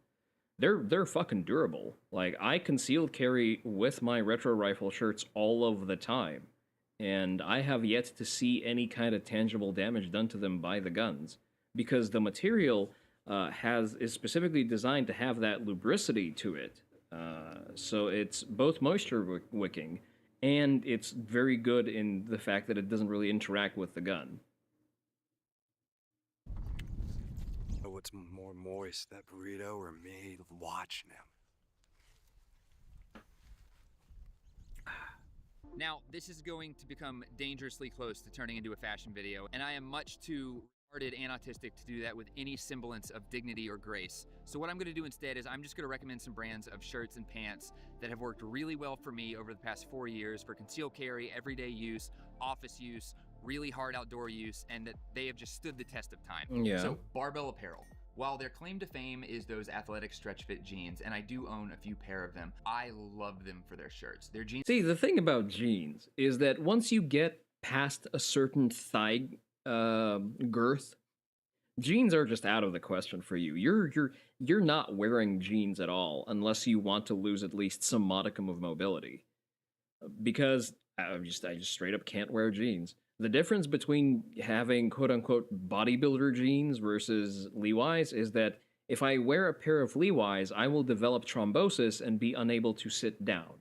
they're fucking durable. Like I concealed carry with my Retro Rifle shirts all of the time, and I have yet to see any kind of tangible damage done to them by the guns because the material is specifically designed to have that lubricity to it. So it's both moisture wicking and it's very good in the fact that it doesn't really interact with the gun. What's more moist, that burrito or me? Watch now. Now, this is going to become dangerously close to turning into a fashion video, and I am much too retarded and autistic to do that with any semblance of dignity or grace. So what I'm gonna do instead is I'm just gonna recommend some brands of shirts and pants that have worked really well for me over the past 4 years for concealed carry, everyday use, office use, really hard outdoor use, and that they have just stood the test of time. Yeah. So, Barbell Apparel. While their claim to fame is those athletic stretch fit jeans, and I do own a few pair of them, I love them for their shirts. Their jeans. See, the thing about jeans is that once you get past a certain thigh girth, jeans are just out of the question for you. You're not wearing jeans at all unless you want to lose at least some modicum of mobility. Because I just straight up can't wear jeans. The difference between having quote unquote bodybuilder jeans versus Levi's is that if I wear a pair of Levi's, I will develop thrombosis and be unable to sit down.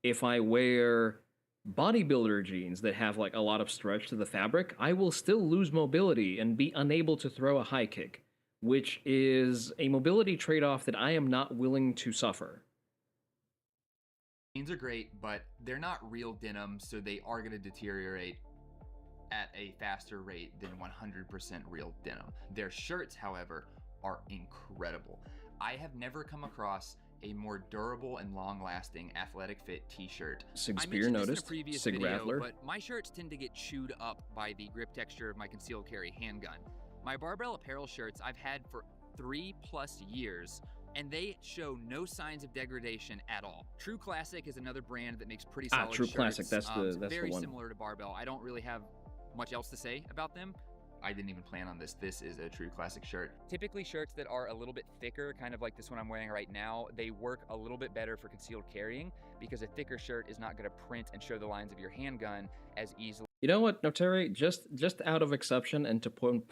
If I wear bodybuilder jeans that have like a lot of stretch to the fabric, I will still lose mobility and be unable to throw a high kick, which is a mobility trade-off that I am not willing to suffer. Jeans are great, but they're not real denim, so they are going to deteriorate at a faster rate than 100% real denim. Their shirts, however, are incredible. I have never come across a more durable and long-lasting athletic fit t-shirt. Sig I Spear mentioned this in a noticed. previous Sig video, Rattler. but my shirts tend to get chewed up by the grip texture of my concealed carry handgun. My Barbell Apparel shirts I've had for 3+ years, and they show no signs of degradation at all. True Classic is another brand that makes pretty solid True shirts. Classic, that's the very one. similar to Barbell. I don't really have much else to say about them. I didn't even plan on this. This is a True Classic shirt. Typically shirts that are a little bit thicker, kind of like this one I'm wearing right now, they work a little bit better for concealed carrying because a thicker shirt is not going to print and show the lines of your handgun as easily. You know what, Notary? Just out of exception and to point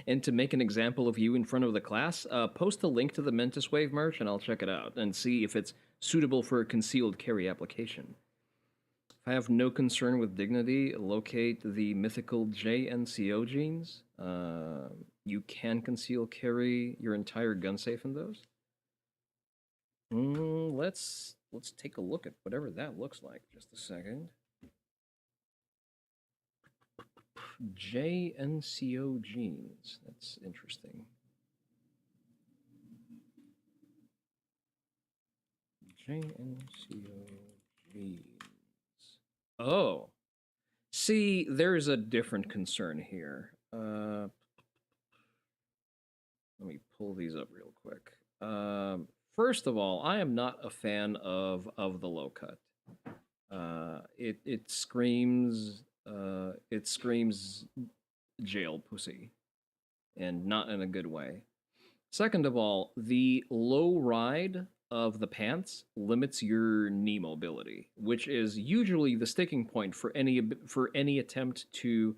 and to make an example of you in front of the class, post a link to the Mentis Wave merch and I'll check it out and see if it's suitable for a concealed carry application. If I have no concern with dignity, locate the mythical JNCO jeans. You can conceal carry your entire gun safe in those. Let's take a look at whatever that looks like. Just a second. JNCO jeans. That's interesting. JNCO jeans. Oh. See, there's a different concern here. Let me pull these up real quick. First of all, I am not a fan of the low cut. It screams jail pussy, and not in a good way. Second of all, the low ride of the pants limits your knee mobility, which is usually the sticking point for any attempt to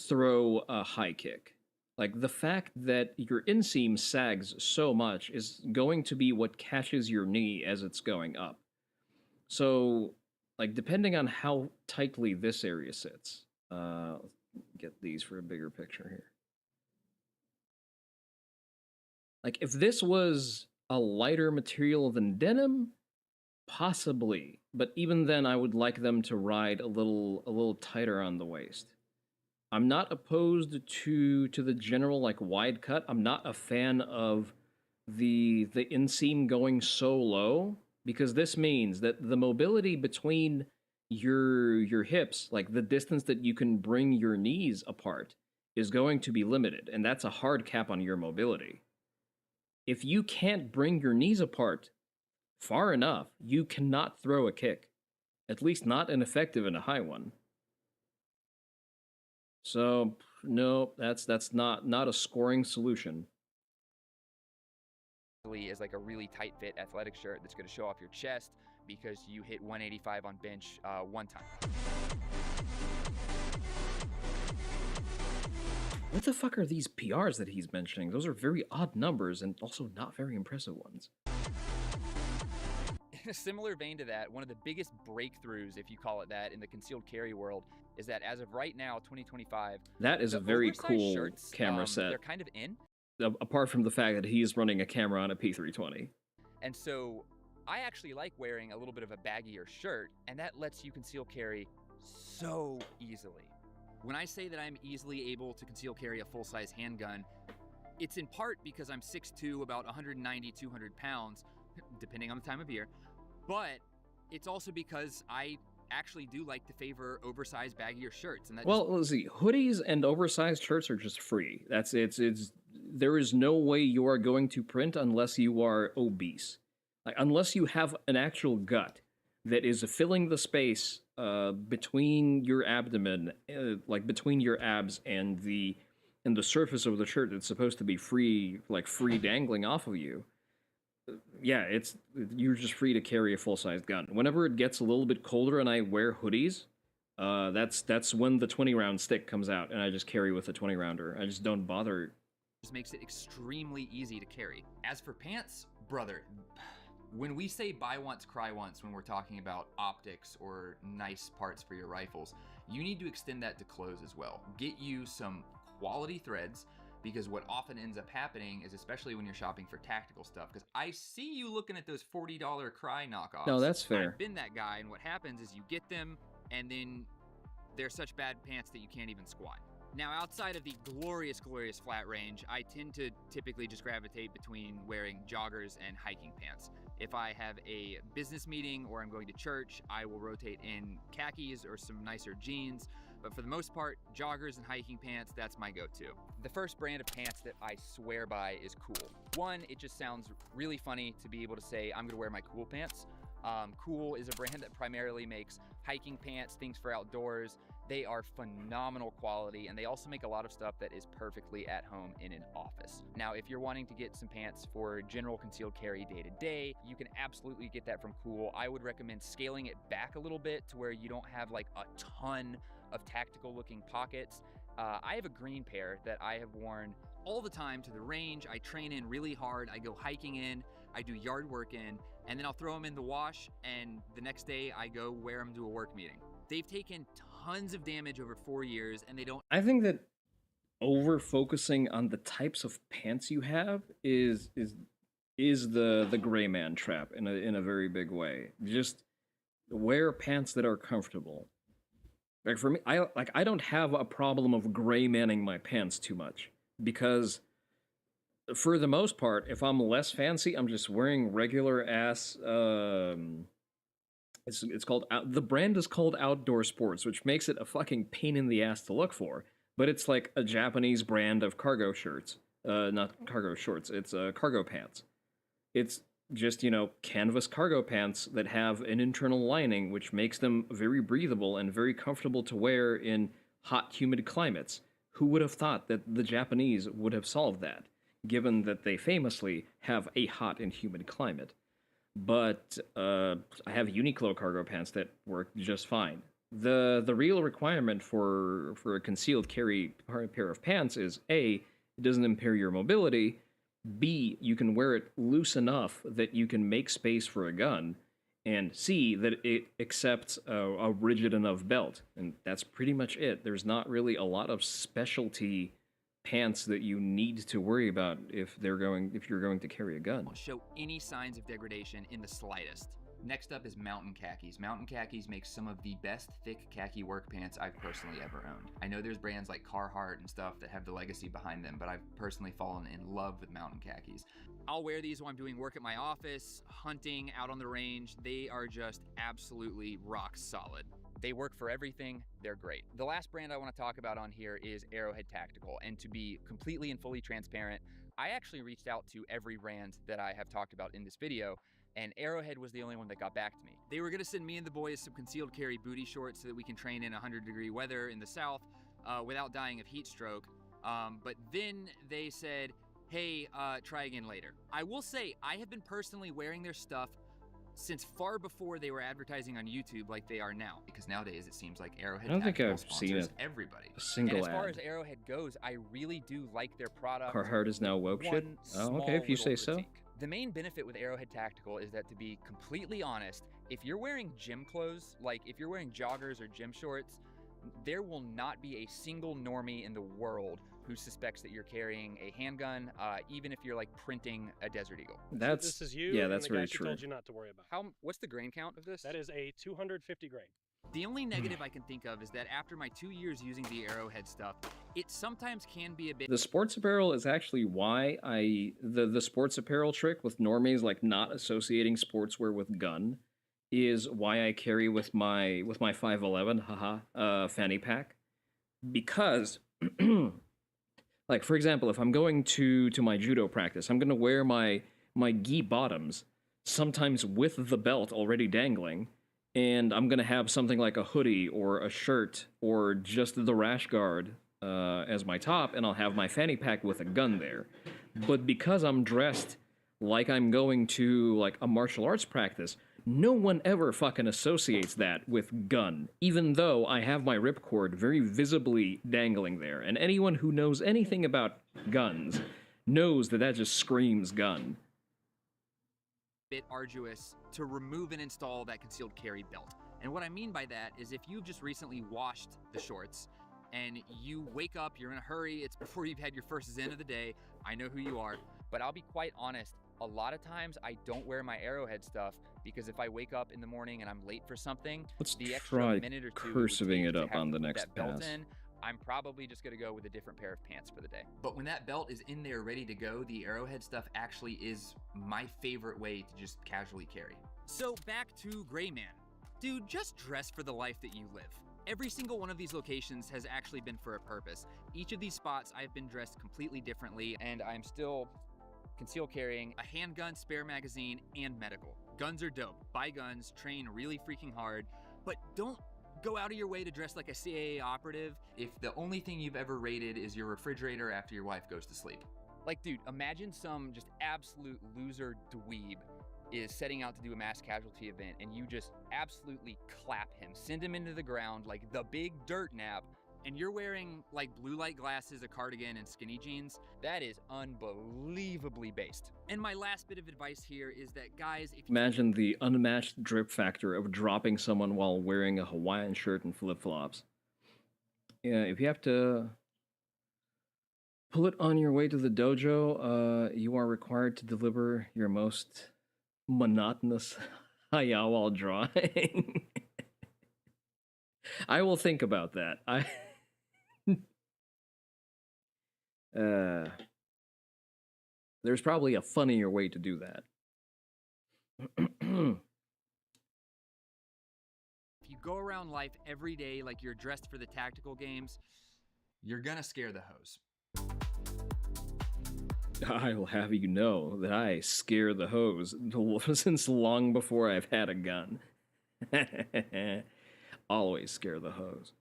throw a high kick. Like the fact that your inseam sags so much is going to be what catches your knee as it's going up. So, like depending on how tightly this area sits, get these for a bigger picture here. Like if this was a lighter material than denim, possibly, but even then I would like them to ride a little tighter on the waist. I'm not opposed to the general like wide cut. I'm not a fan of the inseam going so low because this means that the mobility between your hips, like the distance that you can bring your knees apart, is going to be limited, and that's a hard cap on your mobility. If you can't bring your knees apart far enough, you cannot throw a kick. At least not an effective and a high one. So, no, that's not a scoring solution. Is like a really tight fit athletic shirt that's going to show off your chest because you hit 185 on bench one time. What the fuck are these PRs that he's mentioning? Those are very odd numbers and also not very impressive ones. In a similar vein to that, one of the biggest breakthroughs, if you call it that, in the concealed carry world is that as of right now, 2025, that is a very cool shirts, camera set. They're kind of in. Apart from the fact that he's running a camera on a P320. And so I actually like wearing a little bit of a baggier shirt, and that lets you conceal carry so easily. When I say that I'm easily able to conceal carry a full-size handgun, it's in part because I'm 6'2", about 190, 200 pounds, depending on the time of year, but it's also because I actually do like to favor oversized, baggier shirts. And that let's see, hoodies and oversized shirts are just free. There is no way you are going to print unless you are obese. Like, unless you have an actual gut that is filling the space between your abdomen, like between your abs and the surface of the shirt that's supposed to be free dangling off of you. Yeah, you're just free to carry a full-sized gun. Whenever it gets a little bit colder and I wear hoodies, that's when the 20-round stick comes out, and I just carry with a 20-rounder. I just don't bother. Just makes it extremely easy to carry. As for pants, brother, when we say buy once, cry once when we're talking about optics or nice parts for your rifles, you need to extend that to clothes as well. Get you some quality threads, because what often ends up happening is, especially when you're shopping for tactical stuff, because I see you looking at those $40 Cry knockoffs. No, that's fair. I've been that guy, and what happens is you get them, and then they're such bad pants that you can't even squat. Now, outside of the glorious, glorious flat range, I tend to typically just gravitate between wearing joggers and hiking pants. If I have a business meeting or I'm going to church, I will rotate in khakis or some nicer jeans. But for the most part, joggers and hiking pants, that's my go-to. The first brand of pants that I swear by is Cool. One, it just sounds really funny to be able to say, I'm gonna wear my Cool pants. Cool is a brand that primarily makes hiking pants, things for outdoors. They are phenomenal quality, and they also make a lot of stuff that is perfectly at home in an office. Now, if you're wanting to get some pants for general concealed carry day-to-day, you can absolutely get that from Cool. I would recommend scaling it back a little bit to where you don't have like a ton of tactical looking pockets. I have a green pair that I have worn all the time to the range. I train in really hard. I go hiking in, I do yard work in, and then I'll throw them in the wash, and the next day I go wear them to a work meeting. They've taken tons of damage over 4 years, and they don't... I think that over-focusing on the types of pants you have is the gray man trap in a very big way. Just wear pants that are comfortable. Like for me, I don't have a problem of gray manning my pants too much, because for the most part, if I'm less fancy, I'm just wearing regular ass. It's called the brand is called Outdoor Sports, which makes it a fucking pain in the ass to look for. But it's like a Japanese brand of cargo shirts, not cargo shorts. It's cargo pants. It's just, canvas cargo pants that have an internal lining, which makes them very breathable and very comfortable to wear in hot, humid climates. Who would have thought that the Japanese would have solved that, given that they famously have a hot and humid climate? But I have Uniqlo cargo pants that work just fine. The real requirement for a concealed carry pair of pants is A, it doesn't impair your mobility, B, you can wear it loose enough that you can make space for a gun, and C, that it accepts a rigid enough belt. And that's pretty much it. There's not really a lot of specialty pants that you need to worry about if you're going to carry a gun. Won't show any signs of degradation in the slightest. Next up is Mountain Khakis. Mountain Khakis makes some of the best thick khaki work pants I've personally ever owned. I know there's brands like Carhartt and stuff that have the legacy behind them, but I've personally fallen in love with Mountain Khakis. I'll wear these when I'm doing work at my office, hunting, out on the range. They are just absolutely rock solid. They work for everything, they're great. The last brand I want to talk about on here is Arrowhead Tactical, and to be completely and fully transparent, I actually reached out to every brand that I have talked about in this video, and Arrowhead was the only one that got back to me. They were gonna send me and the boys some concealed carry booty shorts so that we can train in 100-degree weather in the south without dying of heat stroke. But then they said, hey, try again later. I will say, I have been personally wearing their stuff since far before they were advertising on YouTube like they are now. Because nowadays it seems like Arrowhead I don't think Tactical I've seen sponsors it. everybody. A single And as far ad. as Arrowhead goes, I really do like their product. Carhartt is now woke shit? One Oh, okay, small if you say little so. critique. The main benefit with Arrowhead Tactical is that, to be completely honest, if you're wearing gym clothes, like if you're wearing joggers or gym shorts, there will not be a single normie in the world who suspects that you're carrying a handgun, even if you're like printing a Desert Eagle. That's This is you. yeah, and that's the guy very who true. told you not to worry about. What's the grain count of this? That is a 250 grain. The only negative I can think of is that after my 2 years using the Arrowhead stuff, it sometimes can be a bit... The sports apparel is actually why the sports apparel trick with normies, like not associating sportswear with gun, is why I carry with my 511 fanny pack, because like, for example, if I'm going to my judo practice, I'm gonna wear my gi bottoms, sometimes with the belt already dangling, and I'm gonna have something like a hoodie or a shirt or just the rash guard as my top, and I'll have my fanny pack with a gun there. But because I'm dressed like I'm going to like a martial arts practice, no one ever fucking associates that with gun, even though I have my ripcord very visibly dangling there. And anyone who knows anything about guns knows that that just screams gun. bit arduous to remove and install that concealed carry belt. And what I mean by that is if you've just recently washed the shorts and you wake up, you're in a hurry, it's before you've had your first Zen of the day, I know who you are. But I'll be quite honest, a lot of times I don't wear my Arrowhead stuff because if I wake up in the morning and I'm late for something, Let's the extra try minute or two it would cursiving take it to up have on to the put next that belt pass. in, I'm probably just gonna go with a different pair of pants for the day. But when that belt is in there ready to go, the Arrowhead stuff actually is my favorite way to just casually carry. So back to Gray Man. Dude, just dress for the life that you live. Every single one of these locations has actually been for a purpose. Each of these spots I've been dressed completely differently, And I'm still conceal carrying. a handgun, spare magazine, and medical. Guns are dope. Buy guns, train really freaking hard, but don't go out of your way to dress like a CIA operative. If the only thing you've ever raided is your refrigerator after your wife goes to sleep. Like, dude, imagine some just absolute loser dweeb is setting out to do a mass casualty event and you just absolutely clap him, send him into the ground like the big dirt nap, and you're wearing like blue light glasses, a cardigan, and skinny jeans. that is unbelievably based. And my last bit of advice here is that, guys, if you Imagine the unmatched drip factor of dropping someone while wearing a Hawaiian shirt and flip-flops. Yeah, if you have to pull it on your way to the dojo, you are required to deliver your most monotonous hayao while drawing. I will think about that. There's probably a funnier way to do that. if you go around life every day like you're dressed for the tactical games, You're gonna scare the hose. I will have you know that I scare the hose since long before I've had a gun. Always scare the hose.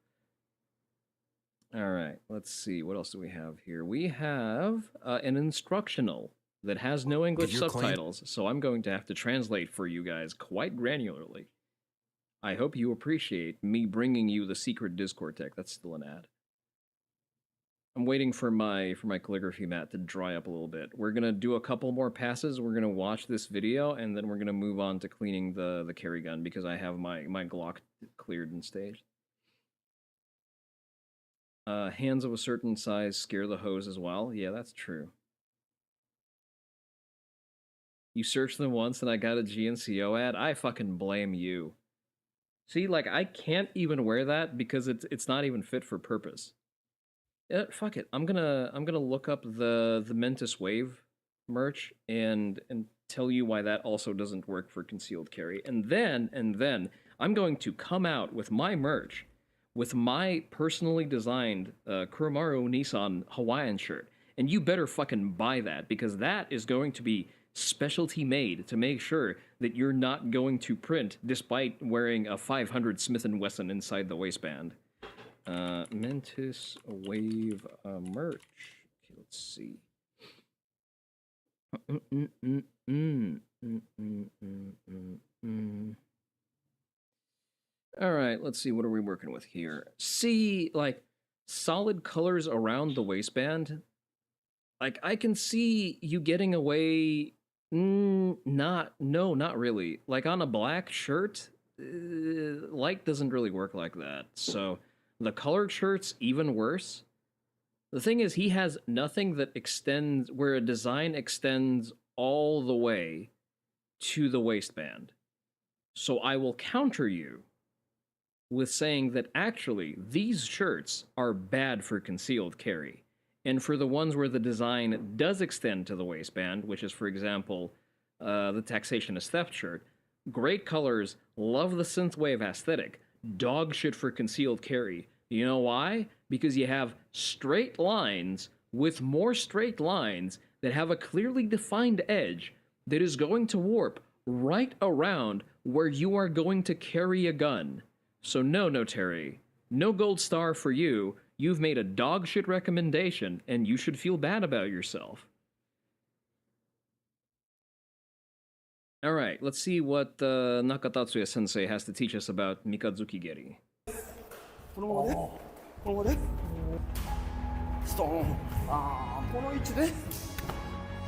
Alright, let's see. What else do we have here? We have an instructional that has no English subtitles, so I'm going to have to translate for you guys quite granularly. I hope you appreciate me bringing you the secret Discord tech. That's still an ad. I'm waiting for my calligraphy mat to dry up a little bit. We're gonna do a couple more passes. We're gonna watch this video, and then we're gonna move on to cleaning the carry gun because I have my Glock cleared and staged. Hands of a certain size scare the hose as well. Yeah, that's true. You searched them once and I got a GNCO ad? I fucking blame you. See, like, I can't even wear that because it's not even fit for purpose. Fuck it. I'm gonna look up the Mentis Wave merch and tell you why that also doesn't work for concealed carry. And then I'm going to come out with my merch with my personally designed Kuromaru Onii-san Hawaiian shirt. And you better fucking buy that, because that is going to be specialty made to make sure that you're not going to print despite wearing a 500 Smith & Wesson inside the waistband. Mentis Wave merch. Okay, let's see. All right, let's see. What are we working with here? See, like, solid colors around the waistband. Like, I can see you getting away. Not really. Like, on a black shirt, light doesn't really work like that. So, the colored shirt's even worse. The thing is, he has nothing that extends, where a design extends all the way to the waistband. So I will counter you with saying that actually these shirts are bad for concealed carry. And for the ones where the design does extend to the waistband, which is, for example, the Taxation is Theft shirt, great colors, love the synthwave aesthetic, dog shit for concealed carry. You know why? Because you have straight lines with more straight lines that have a clearly defined edge that is going to warp right around where you are going to carry a gun. So no, Terry. No gold star for you. You've made a dog shit recommendation, and you should feel bad about yourself. All right, let's see what Nakatatsuya Sensei has to teach us about Mikazuki Geri. このままね、このままね、ストーン、この位置で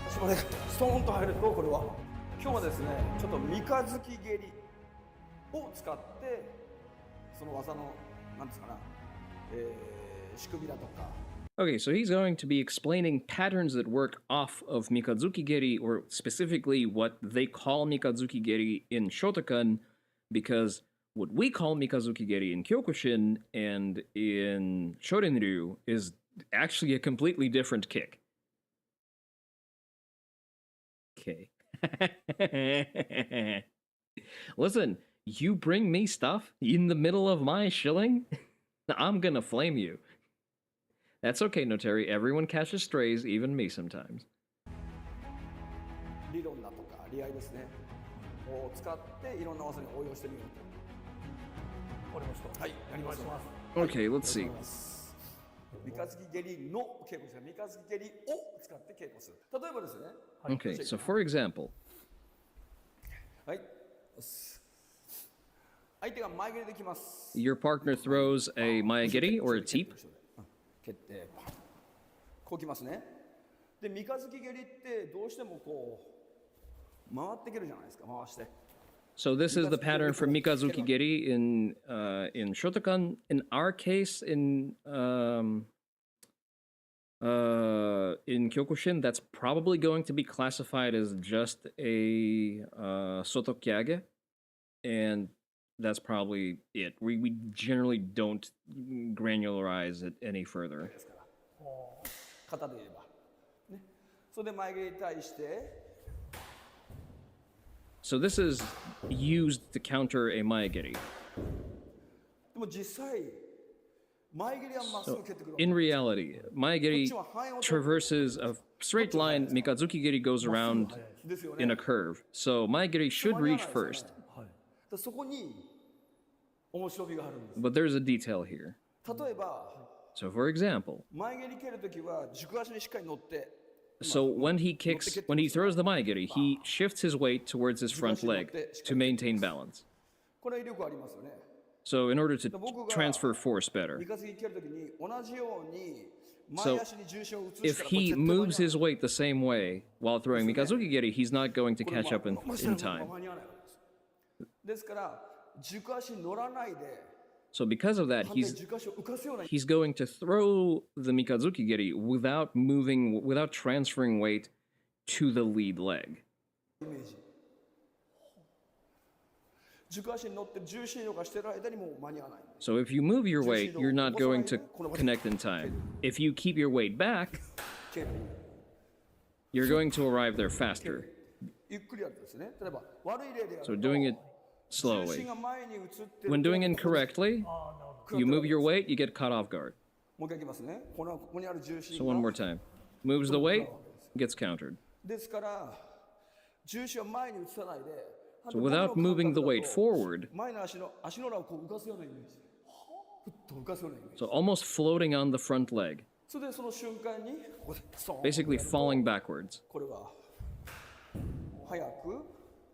足場でストーンと入ると、これは今日はですね、ちょっと三日月蹴りを使ってその技のなんですかな、仕組みだとか。Okay, so he's going to be explaining patterns that work off of Mikazuki Geri, or specifically what they call Mikazuki Geri in Shotokan, because what we call Mikazuki Geri in Kyokushin and in Shorinryu is actually a completely different kick. Okay. Listen, you bring me stuff in the middle of my shilling? I'm gonna flame you. That's okay, Notary. Everyone catches strays, even me sometimes. 理論だとか理合ですねを使っていろんな技に応用してみようと。わかりました。はい、やりましょう。 Okay, let's see. 三日月蹴りの稽古ですね。三日月蹴りを使って稽古する。例えばですね。Okay, so for example. はい。相手が前蹴りできます。 Your partner throws a Maegiri or a teep. 蹴ってこうきますね。で三日月蹴りってどうしてもこう回っていけるじゃないですか。回して。 So this is the pattern for Mikazuki Geri in Shotokan. In our case, in Kyokushin, that's probably going to be classified as just a sotokyage, and that's probably it. We generally don't granularize it any further. 型で言えば、ね、それで前蹴りに対して。 So this is used to counter a Maegiri. でも実際 So, in reality, Maegiri traverses a straight line, Mikazuki-giri goes around in a curve. So Maegiri should reach first. そこに面白みがあるんです。 But there's a detail here. 例えば、 So for example, 前蹴り蹴るときは軸足にしっかり乗って、 so when he throws the Maegiri, he shifts his weight towards his front leg to maintain balance. これ威力ありますよね。 So in order to transfer force better. 三日月蹴るときに同じように So if he moves his weight the same way while throwing Mikazuki-giri, he's not going to catch up in time. ですから軸足乗らないで So because of that, he's going to throw the Mikazuki-giri without transferring weight to the lead leg. イメージ。軸足に乗って重心動かしてる間にもう間に合わない。 So if you move your weight, you're not going to connect in time. If you keep your weight back, you're going to arrive there faster. ゆっくりやるんですね。例えば悪い例でやると So doing it slowly. 重心が前に移ってる When doing it incorrectly, you move your weight, you get caught off guard. もう一回いきますね。ここにある重心 So one more time. Moves the weight, gets countered. ですから重心を前に移さないで So without moving the weight forward, 前の足の裏をこう浮かすようなイメージ。ふっと浮かすようなイメージ。 so almost floating on the front leg, それでその瞬間にここでストーン basically falling backwards. これは早く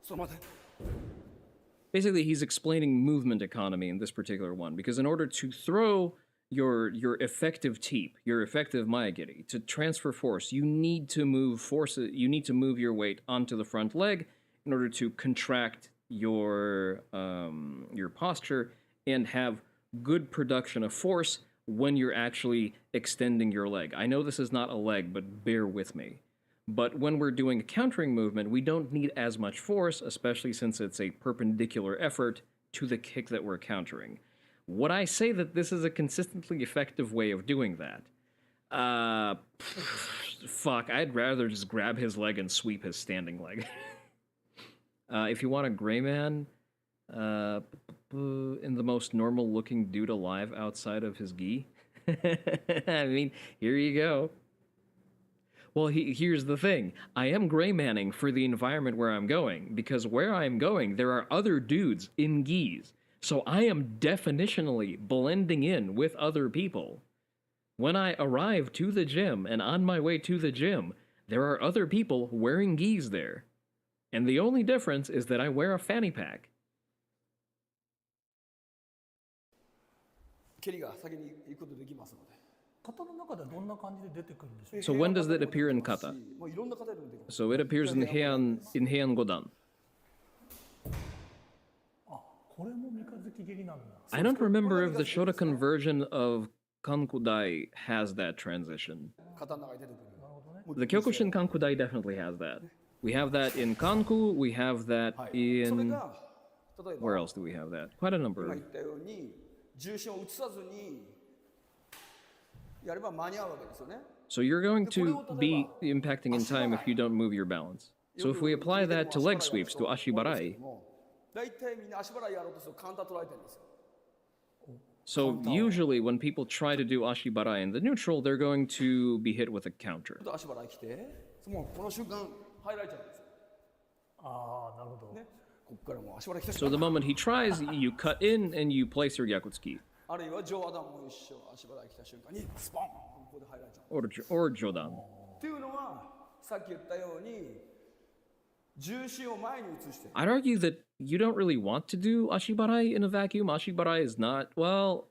そのまで Basically, he's explaining movement economy in this particular one, because in order to throw your effective teep, your effective maegiri, to transfer force, you need to move your weight onto the front leg in order to contract your posture and have good production of force when you're actually extending your leg. I know this is not a leg, but bear with me. But when we're doing a countering movement, we don't need as much force, especially since it's a perpendicular effort to the kick that we're countering. Would I say that this is a consistently effective way of doing that? Fuck, I'd rather just grab his leg and sweep his standing leg. If you want a gray man, in the most normal-looking dude alive outside of his gi, I mean, here you go. Well, here's the thing. I am gray manning for the environment where I'm going, because where I'm going, there are other dudes in gis. So I am definitionally blending in with other people. When I arrive to the gym and on my way to the gym, there are other people wearing gis there. And the only difference is that I wear a fanny pack. 蹴りが先に行くことできますので。 So when does that appear in kata? もういろんな方でもできます。 So it appears in Heian Godan. I don't remember if the Shotokan version of Kankudai has that transition. 型の中に出てくる。 The Kyokushin Kankudai definitely has that. We have that in Kanku, we have that それ in... が例えば Where else do we have that? Quite a 今 number. 言ったように重心を移さずにやれば間に合うわけですよね。 So you're going to be impacting in time if you don't move your balance. So if we apply that to leg sweeps, to ashibarai, 大体みんな足払いやろうとするとカウンター取られてるんですよ。 so usually when people try to do ashibarai in the neutral, they're going to be hit with a counter. 足払い来て、もうこの瞬間入られちゃうんですよ。ああ、なるほど。ね、ここからもう足払い来た So the moment he tries, you cut in and you place your yakutsuki. あるいは上アダムも一緒、足払い来た瞬間にスポーンここで入られちゃう。 Or jodan. っていうのはさっき言ったように重心を前に移して。 I'd argue that you don't really want to do ashibarai in a vacuum. Ashibarai is not, well,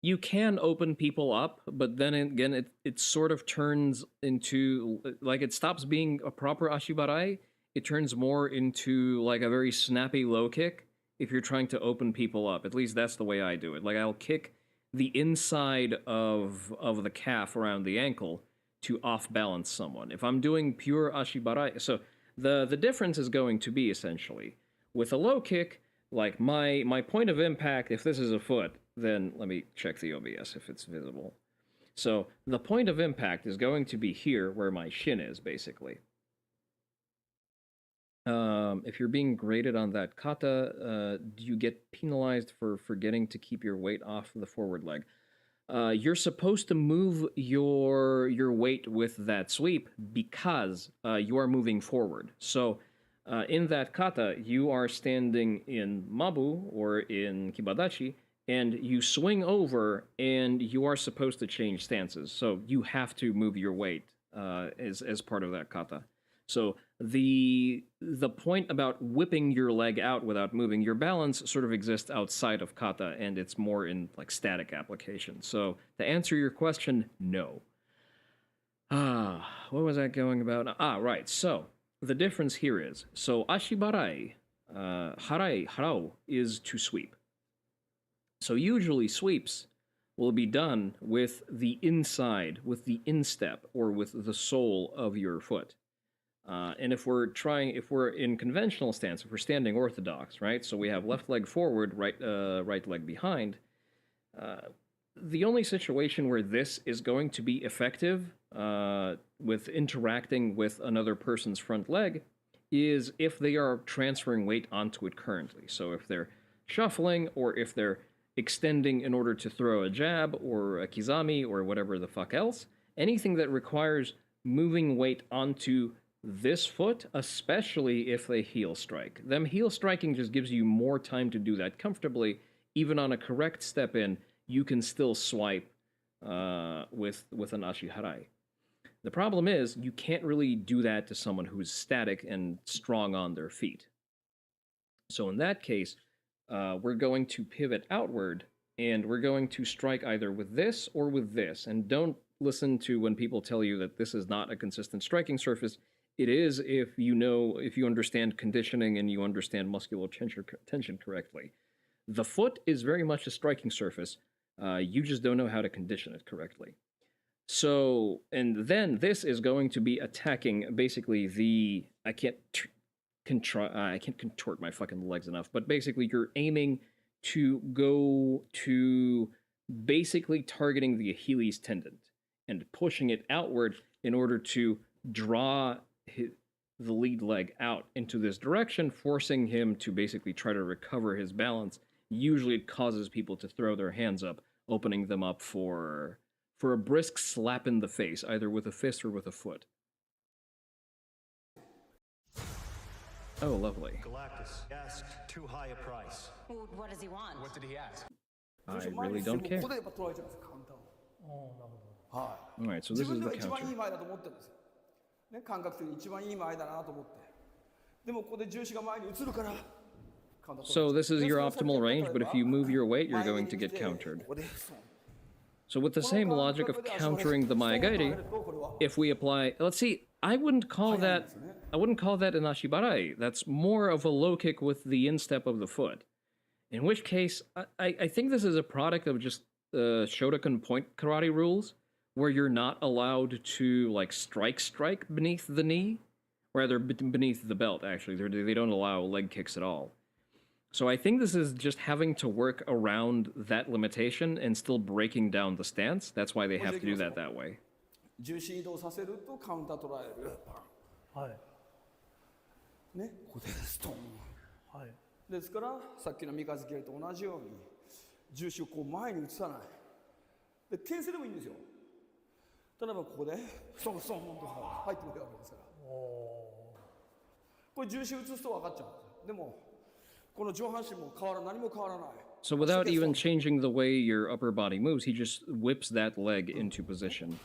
you can open people up, but then again, it sort of turns into, like, it stops being a proper ashibarai. It turns more into, like, a very snappy low kick if you're trying to open people up. At least that's the way I do it. Like, I'll kick the inside of the calf around the ankle to off-balance someone. If I'm doing pure ashibarai... So the difference is going to be, essentially, with a low kick, like, my point of impact, if this is a foot, then let me check the OBS if it's visible. So the point of impact is going to be here, where my shin is, basically. if you're being graded on that kata, you get penalized for forgetting to keep your weight off the forward leg. You're supposed to move your weight with that sweep because you are moving forward. So in that kata, you are standing in mabu or in kibadashi, and you swing over, and you are supposed to change stances. So you have to move your weight as part of that kata. So the point about whipping your leg out without moving your balance sort of exists outside of kata, and it's more in like static application. So to answer your question, no. What was that going about? Right. So the difference here is, so ashibarai, harau is to sweep. So usually sweeps will be done with the inside, with the instep, or with the sole of your foot. And if we're in conventional stance, if we're standing orthodox, right? So we have left leg forward, right leg behind. The only situation where this is going to be effective with interacting with another person's front leg is if they are transferring weight onto it currently. So if they're shuffling, or if they're extending in order to throw a jab or a kizami or whatever the fuck else, anything that requires moving weight onto this foot, especially if they heel strike. Them heel striking just gives you more time to do that comfortably. Even on a correct step in, you can still swipe with an ashiharai. The problem is, you can't really do that to someone who's static and strong on their feet. So in that case, we're going to pivot outward, and we're going to strike either with this or with this. And don't listen to when people tell you that this is not a consistent striking surface. It is if you understand conditioning and you understand muscular tension correctly. The foot is very much a striking surface. You just don't know how to condition it correctly. So, and then this is going to be attacking basically I can't contort my fucking legs enough, but basically you're aiming to go to basically targeting the Achilles tendon and pushing it outward in order to draw the lead leg out into this direction, forcing him to basically try to recover his balance. Usually it causes people to throw their hands up, opening them up for a brisk slap in the face, either with a fist or with a foot. Oh, lovely. Galactus asked too high a price. Well, what does he want? What did he ask? I really don't care. Alright, so this is the counter. ね、感覚的に一番いい前だなと思って。でもここで重心が前に移るから。So this is your optimal range, but if you move your weight, you're going to get countered. So with the same logic of countering the maegairi, if we apply, let's see, I wouldn't call that an ashibarai. That's more of a low kick with the instep of the foot. In which case, I think this is a product of just Shotokan point karate rules, where you're not allowed to like strike beneath the knee, rather beneath the belt. Actually, they don't allow leg kicks at all. So I think this is just having to work around that limitation and still breaking down the stance. That's why they have to do that way. 重心移動させるとカウンター取られる。はい。ね、ここでストーン。はい。ですからさっきの三日月蹴りと同じように重心をこう前に移さない。で牽制でもいいんですよ。例えばここでストンストンと入ってくるわけですから。これ重心移すと分かっちゃうんですよ。でも So without even changing the way your upper body moves, he just whips that leg into position.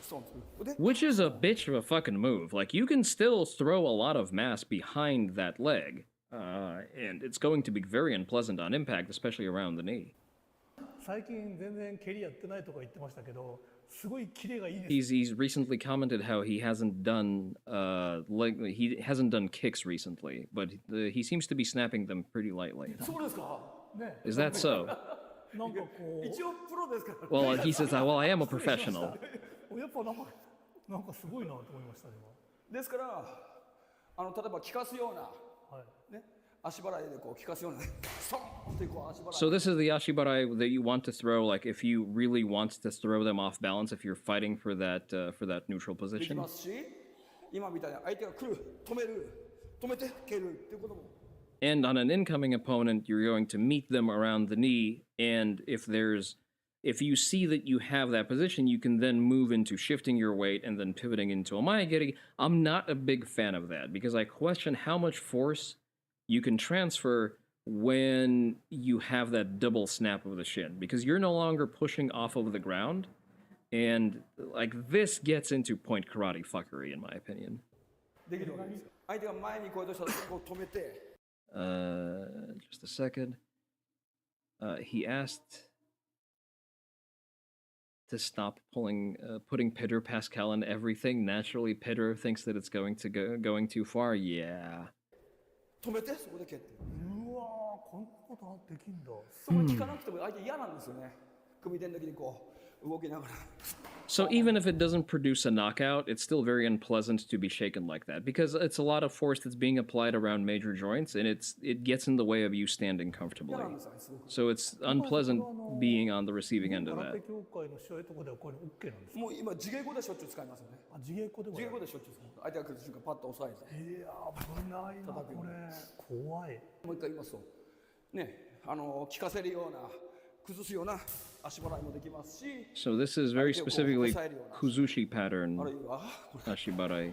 Which is a bitch of a fucking move. Like, you can still throw a lot of mass behind that leg, and it's going to be very unpleasant on impact, especially around the knee. He's recently commented how he hasn't done kicks recently, but he seems to be snapping them pretty lightly. Is that so? Well, he says, well, I am a professional. ですから、例えば効かすような、ね、足払いでこう効かすような、ストンってこう足払い。So this is the ashibarai that you want to throw, like if you really want to throw them off balance, if you're fighting for that neutral でき position. ますし、今みたいに相手が来る、止める、And on an incoming opponent, you're going to meet them around the knee, and if you see that you have that position, you can then move into shifting your weight and then pivoting into Onii-giri. I'm not a big fan of that, because I question how much force you can transfer when you have that double snap of the shin, because you're no longer pushing off of the ground, and like this gets into point karate fuckery, in my opinion. Just a second. He asked to stop putting Pedro Pascal in everything. Naturally, Pedro thinks that it's going too far. Yeah. 止めてそこで蹴ってうわーこんなことできんだそれ聞かなくても相手嫌なんですよね組手の時にこう動きながら So even if it doesn't produce a knockout, it's still very unpleasant to be shaken like that, because it's a lot of force that's being applied around major joints, and it gets in the way of you standing comfortably. So it's unpleasant being on the receiving end of that. もう今自芸語でしょっちゅう使いますよね自芸語でしょっちゅう使う相手が来る瞬間パッと押さえていや危ないなこれ怖いもう一回言いますとね効かせるような崩すような So this is very specifically Kuzushi pattern ashibarai.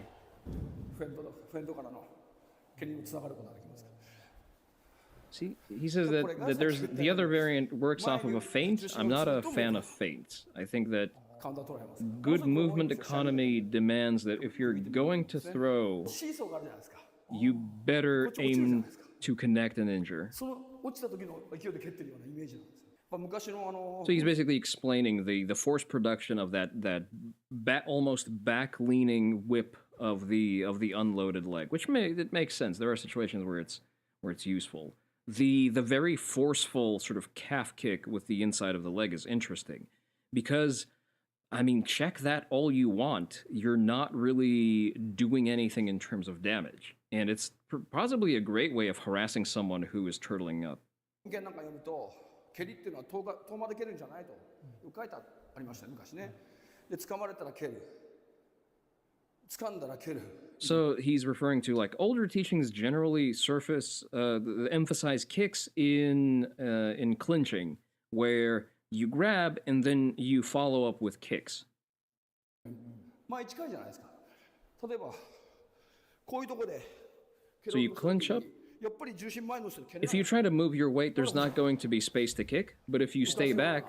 See, he says that there's the other variant works off of a feint. I'm not a fan of feints. I think that good movement economy demands that if you're going to throw, you better aim to connect and injure. So he's basically explaining the force production of that almost back-leaning whip of the unloaded leg, which makes sense. There are situations where it's useful. The very forceful sort of calf kick with the inside of the leg is interesting, because I mean, check that all you want, you're not really doing anything in terms of damage, and it's possibly a great way of harassing someone who is turtling up. 蹴りっていうのは遠まで蹴るんじゃないと書いてありましたね昔ねで掴まれたら蹴る掴んだら蹴る So he's referring to like older teachings generally emphasize kicks in clinching, where you grab and then you follow up with kicks. 前近いじゃないですか例えばこういうとこで So you clinch up. If you try to move your weight, there's not going to be space to kick, but if you stay back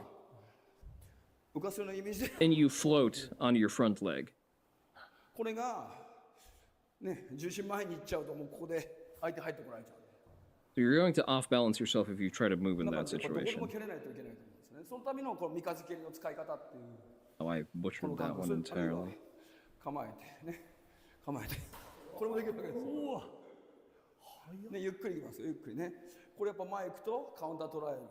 and you float on your front leg. So you're going to off-balance yourself if you try to move in that situation. Oh, I butchered that one entirely. ね、ゆっくりいきますよゆっくりねこれやっぱ前行くとカウンター取られる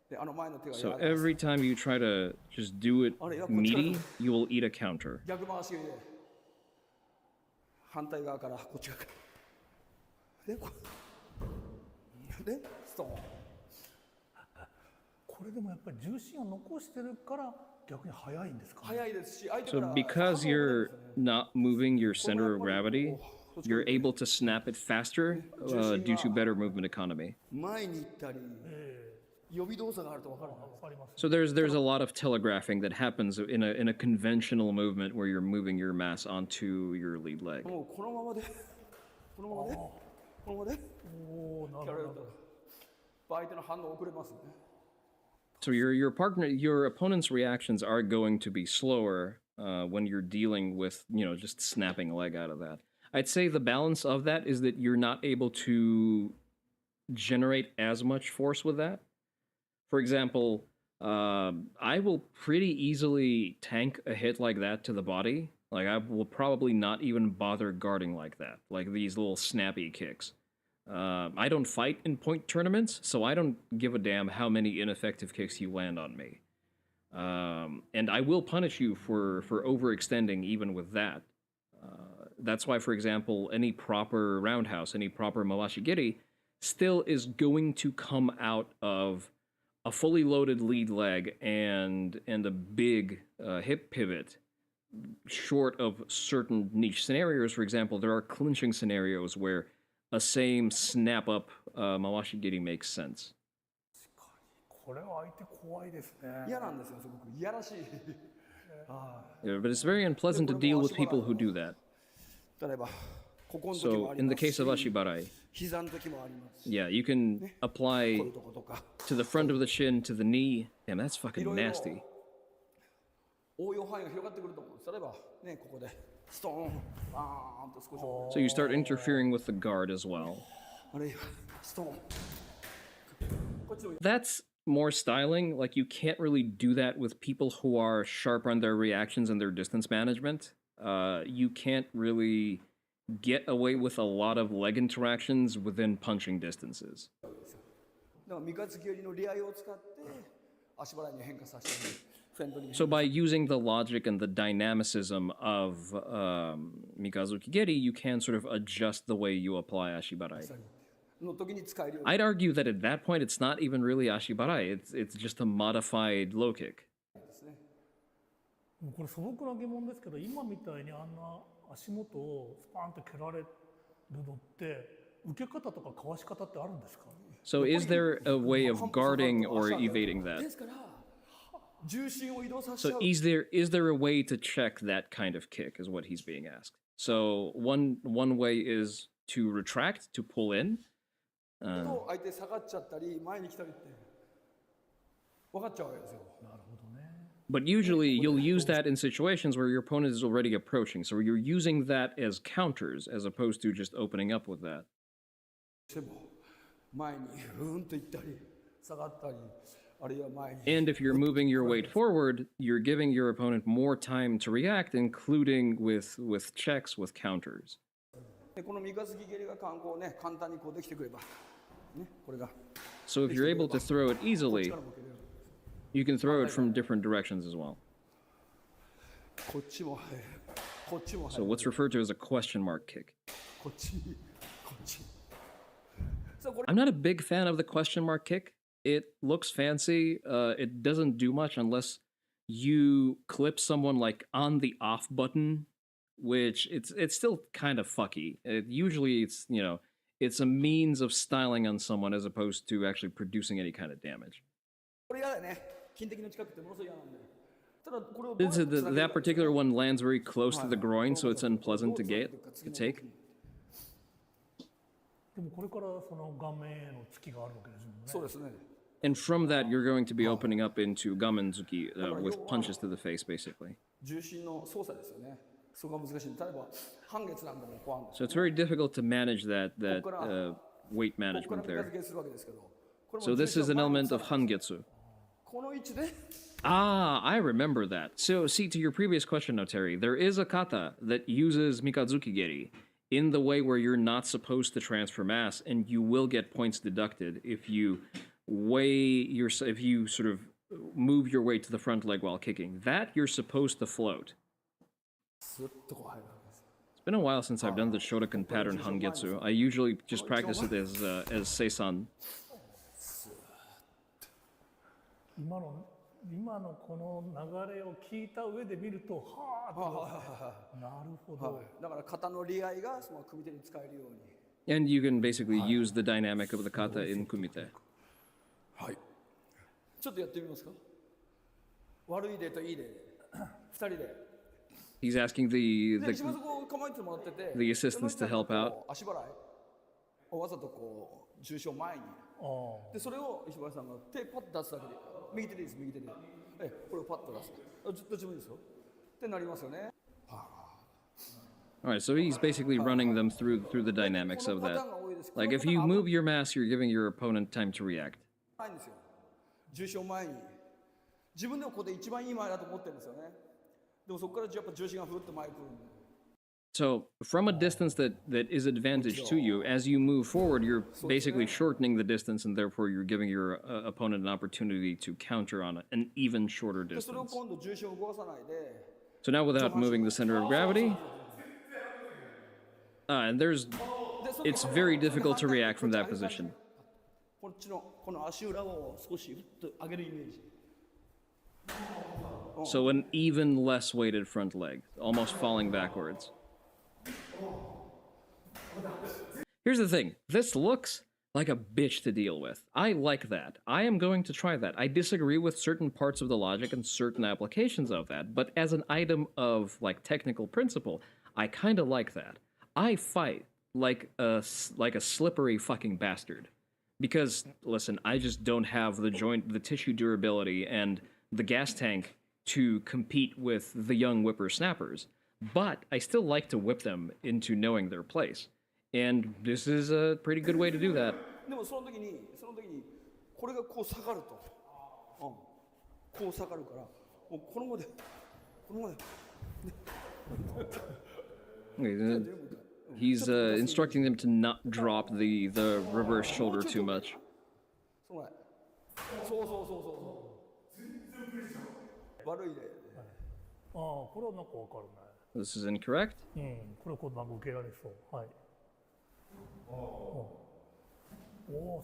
で前の手が So every time you try to just do it meaty, you will eat a counter. 逆回しで反対側からこっち側からでストーンこれでもやっぱり重心を残してるから逆に速いんですか速いですし相手から So because you're not moving your center of gravity, you're able to snap it faster due to better movement economy. So there's a lot of telegraphing that happens in a conventional movement where you're moving your mass onto your lead leg. So your opponent's reactions are going to be slower when you're dealing with, just snapping a leg out of that. I'd say the balance of that is that you're not able to generate as much force with that. For example, I will pretty easily tank a hit like that to the body. Like, I will probably not even bother guarding like that, like these little snappy kicks. I don't fight in point tournaments, so I don't give a damn how many ineffective kicks you land on me. And I will punish you for overextending even with that. That's why, for example, any proper roundhouse, any proper mawashigiri still is going to come out of a fully loaded lead leg and a big hip pivot short of certain niche scenarios. For example, there are clinching scenarios where a same snap up Mawashigiri makes sense. これは相手怖いですね。嫌なんですよ、すごく。いやらしい。Yeah, but it's very unpleasant to deal with people who do that. 例えば、ここの時も So, あり in the ますし case of Ashibarai, 膝の時もありますし yeah, you can apply こういうとことか。 to the front of the chin, to the knee. Damn, that's fucking nasty. 応用範囲が広がってくると思うんです。例えば、ね、ここで、ストーン、バーンと少し。 So you start interfering with the guard as well. あるいは、ストーン。こっちの That's more styling. Like, you can't really do that with people who are sharp on their reactions and their distance management. You can't really get away with a lot of leg interactions within punching distances. だから三日月寄りのリアを使って足払いに変化させてフェンドに So by using the logic and the dynamicism of Mikazuki Geri, you can sort of adjust the way you apply Ashibarai. の時に使えるよう I'd argue that at that point, it's not even really Ashibarai. It's just a modified low kick. ですね。これ素朴な疑問ですけど、今みたいにあんな足元をスパーンと蹴られるのって受け方とかかわし方ってあるんですか？ So is there a way of guarding or evading that? ですから重心を移動させちゃ So う。 is there a way to check that kind of kick is what he's being asked. So one way is to retract, to pull in. と相手下がっちゃったり前に来たりって分かっちゃうわけですよ。 But usually you'll use that in situations where your opponent is already approaching. So you're using that as counters as opposed to just opening up with that. しても前にふーんと行ったり下がったりあるいは前に And if you're moving your weight forward, you're giving your opponent more time to react, including with checks, with counters. でこの三日月蹴りが観光ね簡単にこうできてくればねこれが So if you're able to throw it こっち easily, からも蹴れる you can throw it from different directions as well. こっちも入るこっちも入 So る what's referred to as a question mark kick. こっちこっちそうこれ I'm not a big fan of the question mark kick. It looks fancy. It doesn't do much unless you clip someone like on the off button, which it's still kind of fucky. Usually it's, you know, it's a means of styling on someone as opposed to actually producing any kind of damage. これ嫌だよね金的の近くってものすごい嫌なんでただこれをどうやって This is つなげる that か particular one lands very close to the groin, so it's unpleasant to どうつなげ get ていくか to 次の take. 動きにでもこれからその顔面への突きがあるわけですもんね。そうですね And from that, you're going to be opening up into Gamenzuki with punches to the face, basically. 重心の操作ですよねそこが難しい例えば半月なんかもこうあるんです So it's very difficult to manage that weight ここから management 三日 there. 付けするわけですけどこれも So this 重 is 心 an を前に element of 下げる Hangetsu. この位置で Ah, I remember that. So, see, to your previous question, Noteri, there is a kata that uses Mikazuki Geri in the way where you're not supposed to transfer mass, and you will get points deducted if you if you sort of move your weight to the front leg while kicking. That you're supposed to float. スッとこう入るわけです It's been a while since I've done the Shotokan pattern Hangetsu. I usually just practice it as Seisan. 今のこの流れを聞いた上で見るとはあなるほど、だから肩の利合いがその組手に使えるように And you can basically use the dynamic of the kata in kumite. はいちょっとやってみますか悪い例といい例で2人で He's asking で the 石破さんこう構えてもらってて the assistants to help out. 足払いわざとこう重心を前にでそれを石原さんが手パッと出すだけで右手でいいです右手でこれをパッと出すどっちもいいですよってなりますよね All right, so he's basically running them through the dynamics of that. Like if you move your mass, you're giving your opponent time to react. ないんですよ重心を前に自分でもここで一番いい前だと思ってるんですよねでもそこからやっぱ重心がふっと前に来るんで So from a distance that is advantage to you, as you move forward, you're basically shortening the distance, and therefore you're giving your opponent an opportunity to counter on an even shorter でそれを distance. 今度重心を動かさないで So now without moving the center of gravity, and it's very difficult to react from that position. こっちのこの足裏を少しふっと上げるイメージ So an even less weighted front leg, almost falling backwards. Here's the thing, this looks like a bitch to deal with. I like that. I am going to try that. I disagree with certain parts of the logic and certain applications of that, but as an item of, like, technical principle, I kind of like that. I fight like a slippery fucking bastard. Because, listen, I just don't have the tissue durability and the gas tank to compete with the young whippersnappers. But I still like to whip them into knowing their place. And this is a pretty good way to do that. でもその時にこれがこう下がると、こう下がるから、もうこのまで。He's instructing them to not drop the reverse shoulder too much. そう悪いね。これはなんかわかるね。This is incorrect. これこうなんか受けられそう。はい。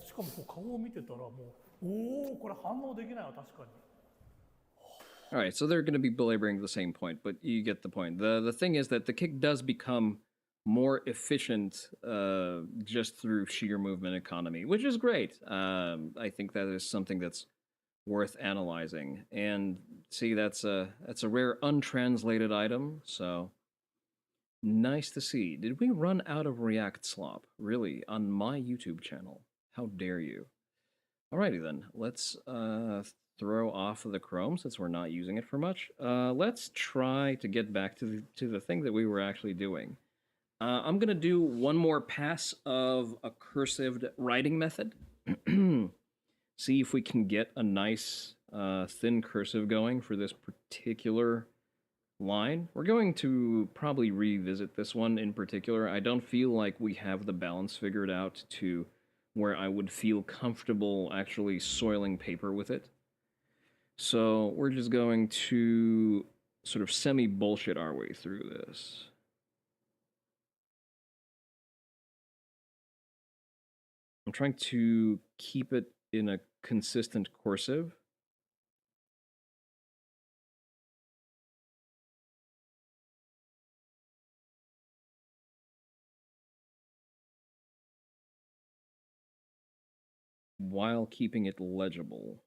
しかもこう顔を見てたらもうこれ反応できないわ確かに。All right, so they're going to be belaboring the same point, but you get the point. The thing is that the kick does become more efficient just through sheer movement economy, which is great. I think that is something that's worth analyzing. And see, that's a rare untranslated item, so nice to see. Did we run out of React slop? Really? On my YouTube channel? How dare you? Alrighty then, let's throw off the Chrome since we're not using it for much. Let's try to get back to the thing that we were actually doing. I'm gonna do one more pass of a cursived writing method. See if we can get a nice thin cursive going for this particular line. We're going to probably revisit this one in particular. I don't feel like we have the balance figured out to where I would feel comfortable actually soiling paper with it. So we're just going to sort of semi-bullshit our way through this. I'm trying to keep it in a consistent cursive. While keeping it legible.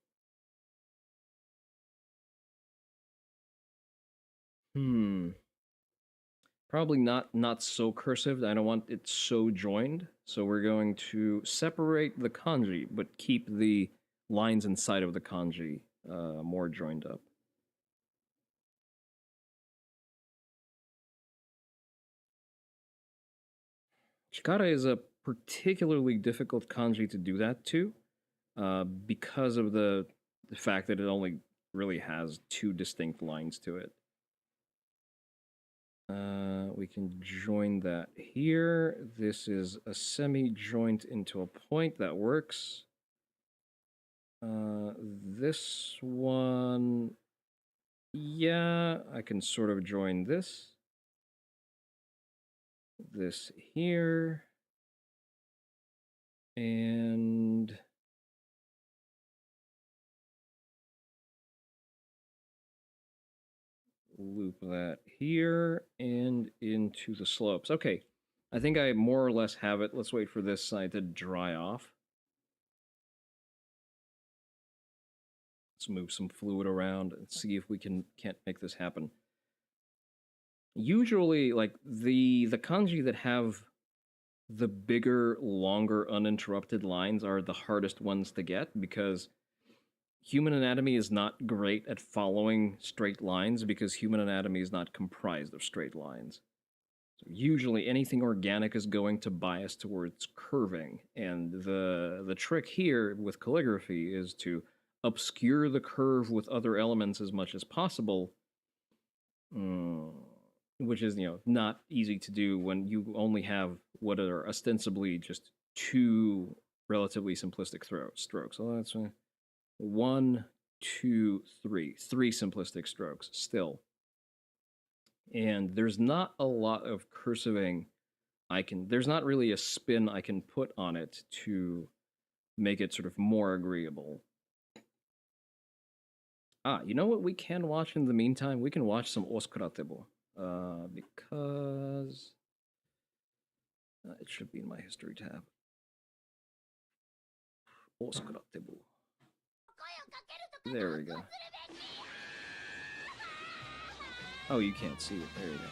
Probably not so cursive. I don't want it so joined. So we're going to separate the kanji, but keep the lines inside of the kanji more joined up. Chikara is a particularly difficult kanji to do that to, because of the fact that it only really has two distinct lines to it. We can join that here. This is a semi-joint into a point. That works. This one... Yeah, I can sort of join this. This here. And... loop that here and into the slopes. Okay, I think I more or less have it. Let's wait for this side to dry off. Let's move some fluid around and see if we can't make this happen. Usually, like, the kanji that have the bigger, longer, uninterrupted lines are the hardest ones to get because human anatomy is not great at following straight lines because human anatomy is not comprised of straight lines. So usually anything organic is going to bias towards curving, and the trick here with calligraphy is to obscure the curve with other elements as much as possible, which is, not easy to do when you only have what are ostensibly just two relatively simplistic strokes. So that's 1, 2, 3. 3 simplistic strokes, still. And there's not a lot of cursiving there's not really a spin I can put on it to make it sort of more agreeable. Ah, you know what we can watch in the meantime? We can watch some Oskuratebo. Because it should be in my history tab. Oskuratebo. There we go. Oh, you can't see it. There you go.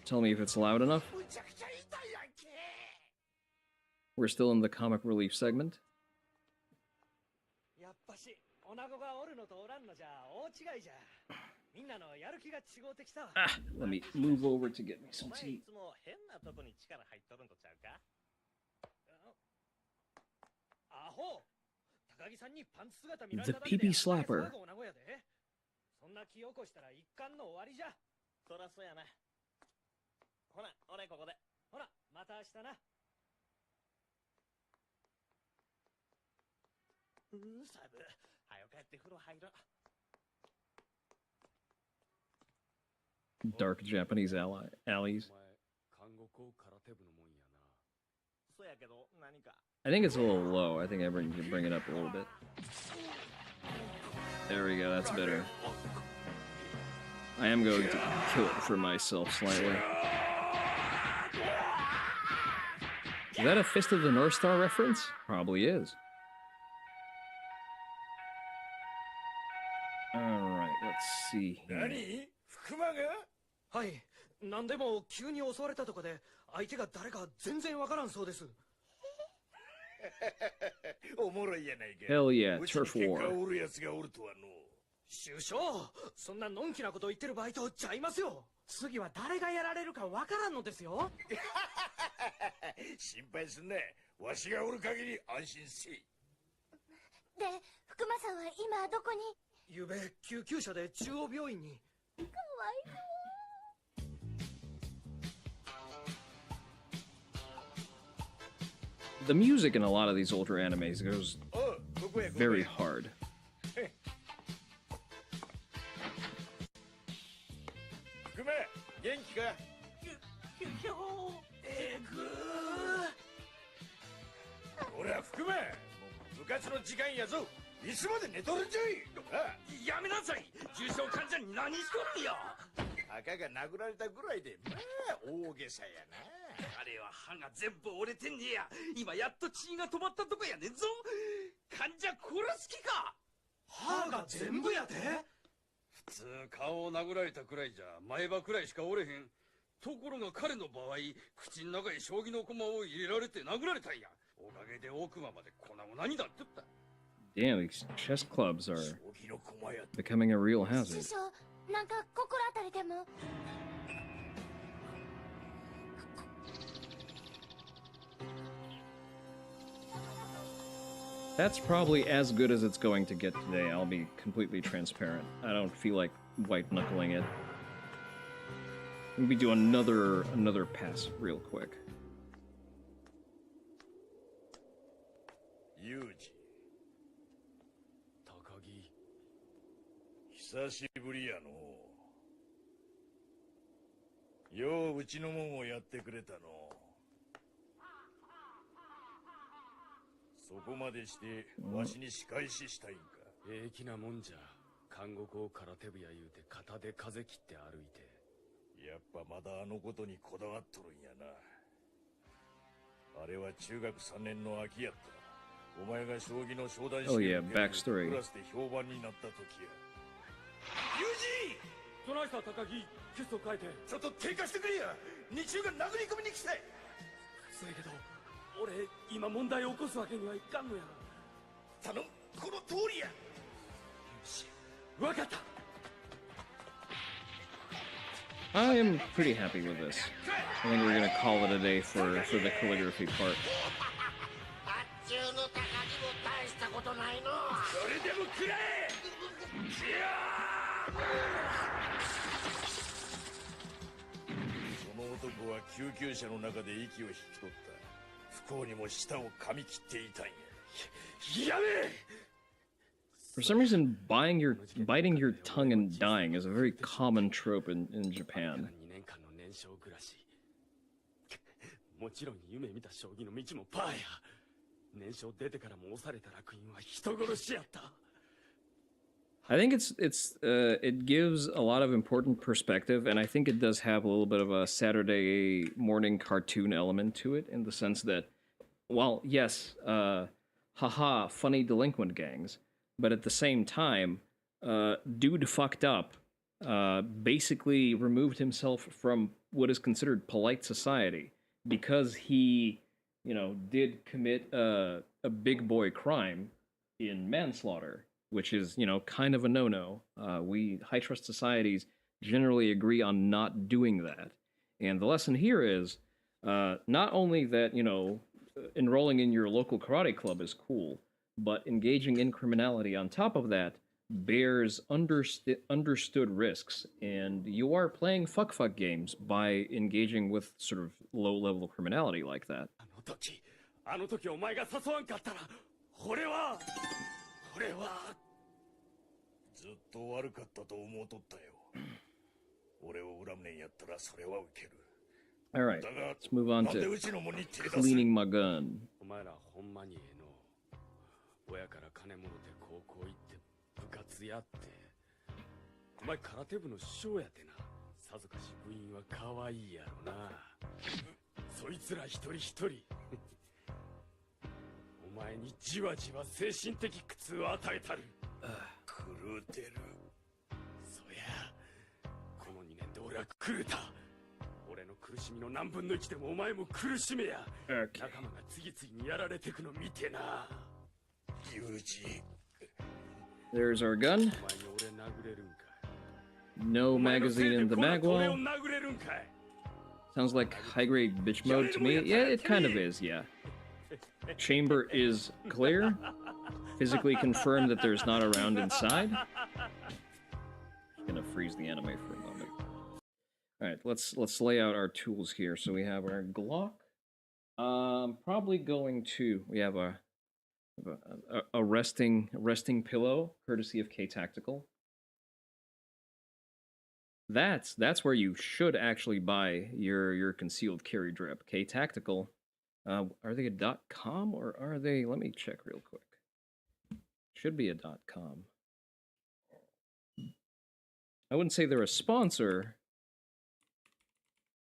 Tell me if it's loud enough. We're still in the comic relief segment. Ah, let me move over to get me some tea. The pee-pee slapper. そんな気起こしたら一巻の終わりじゃ。そらそうやな。ほな、俺ここで。ほな、また明日な。サブ、はよ帰って風呂入ろ。Dark Japanese alleys. I think it's a little low. I think I can bring it up a little bit. There we go, that's better. I am going to kill it for myself slightly. Is that a Fist of the North Star reference? Probably is. Alright, let's see here. 何？福間が？はい。なんでも急に襲われたとかで相手が誰か全然わからんそうです。おもろいやないか。Hell yeah, turf war. 首相、そんなのんきなこと言ってる場合とちゃいますよ。次は誰がやられるかわからんのですよ。心配すんな。わしがおる限り安心せい。で、福間さんは今どこに？ゆうべ救急車で中央病院に。かわいそう。The music in a lot of these older animes goes very hard. Damn, these chess clubs are becoming a real hazard. 師匠、なんか心当たりでも。That's probably as good as it's going to get today, I'll be completely transparent. I don't feel like white-knuckling it. Maybe do another pass real quick. Yuji. Takagi. 久しぶりやの。よううちのもんをやってくれたの。そこまでしてわしに仕返ししたいんか。平気なもんじゃ。監獄を空手部や言うて肩で風切って歩いて。やっぱまだあのことにこだわっとるんやな。あれは中学3年の秋やった。お前が将棋の昇段試験をクラスで評判になった時や。ユージ！どないした高木？キスを変えて。ちょっと警戒してくれや。日中が殴り込みに来て。そうやけど、俺今問題を起こすわけにはいかんのや。頼む、この通りや。よし、わかった。I am pretty happy with this. I think we're gonna call it a day for the calligraphy part. それでも食らえ！その男は救急車の中で息を引き取った。不幸にも舌を噛み切っていたんや。やめ！ For some reason, biting your tongue and dying is a very common trope in Japan. もちろん夢見た将棋の道もパーや。年少出てからも押された楽園は人殺しやった。I think it gives a lot of important perspective, and I think it does have a little bit of a Saturday morning cartoon element to it, in the sense that, well, yes, haha, funny delinquent gangs, but at the same time, dude fucked up, basically removed himself from what is considered polite society because he, did commit a big boy crime in manslaughter, which is, kind of a no-no. We high trust societies generally agree on not doing that. And the lesson here is not only that, enrolling in your local karate club is cool, but engaging in criminality on top of that bears understood risks, and you are playing fuck games by engaging with sort of low-level criminality like that. あの時お前が誘わんかったら俺はずっと悪かったと思うとったよ俺を恨むねんやったらそれは受ける Alright, let's move on to cleaning my gun. お前らほんまにええの親から金もろて高校行って部活やってお前空手部の師匠やてなさぞかし部員は可愛いやろなそいつら一人一人お前にじわじわ精神的苦痛を与えたる狂うてるそやこの2年で俺は狂うた俺の苦しみの何分の1でもお前も苦しめや、仲間が次々にやられてくの見てなユージ There's our gun. No magazine in the magwell. Sounds like high-grade bitch mode to me. Yeah, it kind of is, yeah. Chamber is clear. Physically confirmed that there's not a round inside. Just gonna freeze the anime for a moment. Alright, let's lay out our tools here. So we have our Glock. Probably going to... We have a resting pillow, courtesy of K Tactical. That's where you should actually buy your concealed carry drip. K Tactical. Are they a .com or are they? Let me check real quick. Should be a .com. I wouldn't say they're a sponsor,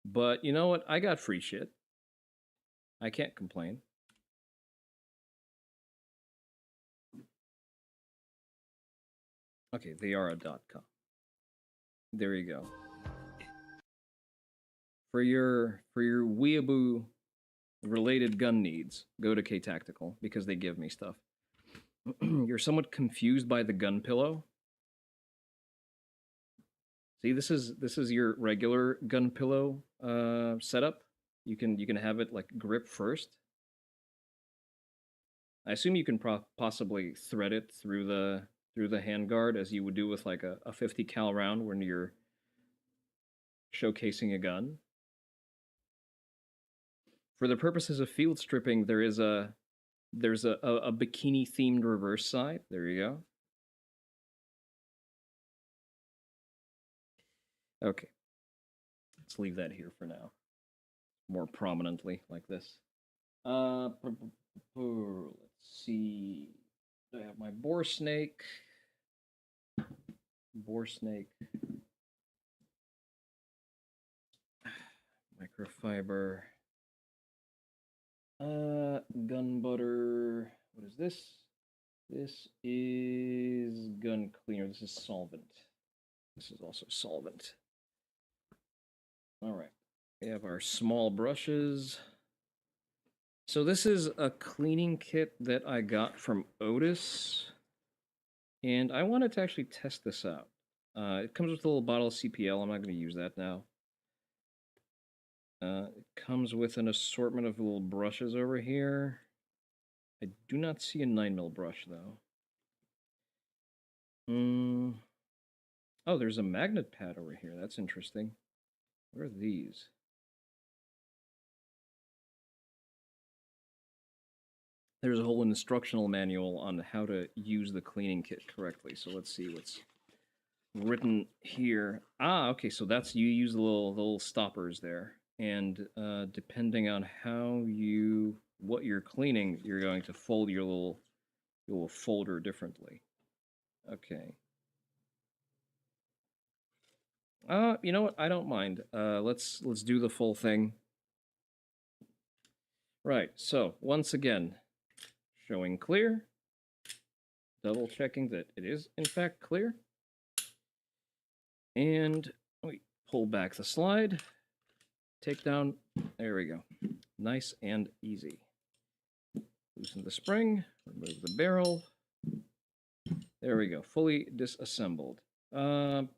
but you know what? I got free shit. I can't complain. Okay, they are a .com. There you go. For your weeaboo related gun needs, go to K Tactical because they give me stuff. You're somewhat confused by the gun pillow. See, this is your regular gun pillow setup. You can have it like grip first. I assume you can possibly thread it through the handguard as you would do with like a 50 cal round when you're showcasing a gun. For the purposes of field stripping, there's a bikini themed reverse side. There you go. Okay. Let's leave that here for now. More prominently like this. Let's see. I have my boar snake. Microfiber. Gun butter. What is this? This is gun cleaner. This is solvent. This is also solvent. All right. We have our small brushes. So this is a cleaning kit that I got from Otis. And I wanted to actually test this out. It comes with a little bottle of CPL. I'm not going to use that now. It comes with an assortment of little brushes over here. I do not see a 9mm brush, though. Oh, there's a magnet pad over here. That's interesting. What are these? There's a whole instructional manual on how to use the cleaning kit correctly. So let's see what's written here. Ah, okay, so that's, you use the little stoppers there. And depending on what you're cleaning, you're going to fold your little folder differently. Okay. You know what? I don't mind. Let's do the full thing. Right. So once again, showing clear, double checking that it is in fact clear, and we pull back the slide, take down. There we go. Nice and easy. Loosen the spring, remove the barrel. There we go. Fully disassembled. Not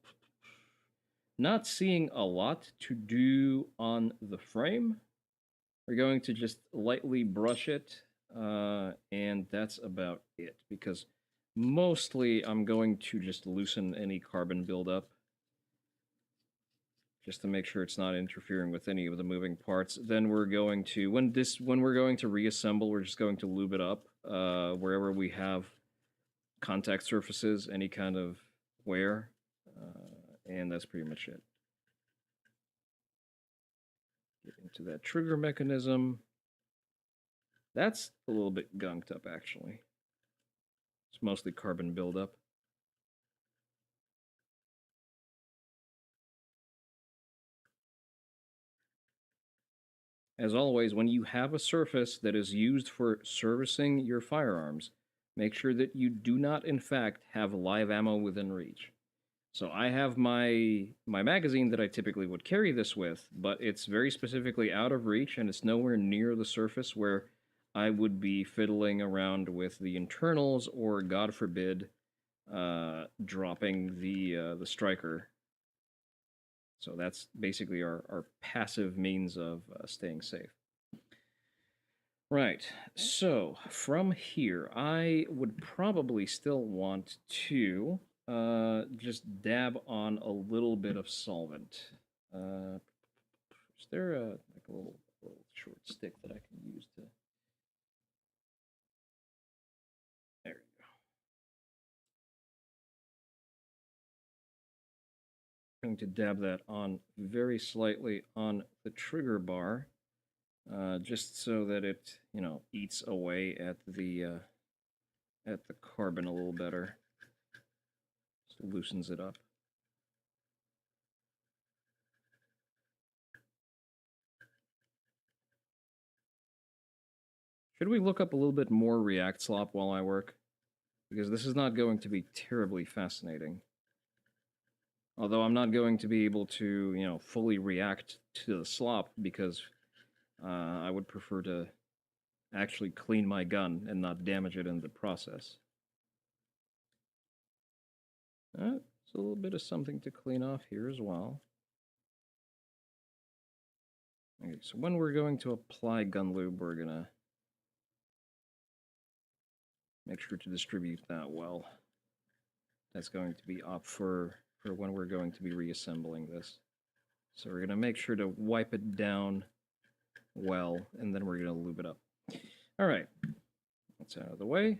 seeing a lot to do on the frame. We're going to just lightly brush it, and that's about it, because mostly I'm going to just loosen any carbon buildup, just to make sure it's not interfering with any of the moving parts. Then we're going to, when we're going to reassemble, we're just going to lube it up, wherever we have contact surfaces, any kind of wear, and that's pretty much it. Get into that trigger mechanism. That's a little bit gunked up, actually. It's mostly carbon buildup. As always, when you have a surface that is used for servicing your firearms, make sure that you do not, in fact, have live ammo within reach. So I have my magazine that I typically would carry this with, but it's very specifically out of reach, and it's nowhere near the surface where I would be fiddling around with the internals, or, God forbid, dropping the striker. So that's basically our passive means of staying safe. Right, so from here, I would probably still want to just dab on a little bit of solvent. Is there like a little short stick that I can use to... There you go. I'm going to dab that on very slightly on the trigger bar, just so that it, you know, eats away at the carbon a little better. Just loosens it up. Should we look up a little bit more React slop while I work? Because this is not going to be terribly fascinating. Although I'm not going to be able to, you know, fully react to the slop, because I would prefer to actually clean my gun and not damage it in the process. It's a little bit of something to clean off here as well. Okay, so when we're going to apply gun lube, we're gonna make sure to distribute that well. That's going to be up for when we're going to be reassembling this. So we're going to make sure to wipe it down well, and then we're going to lube it up. All right, that's out of the way.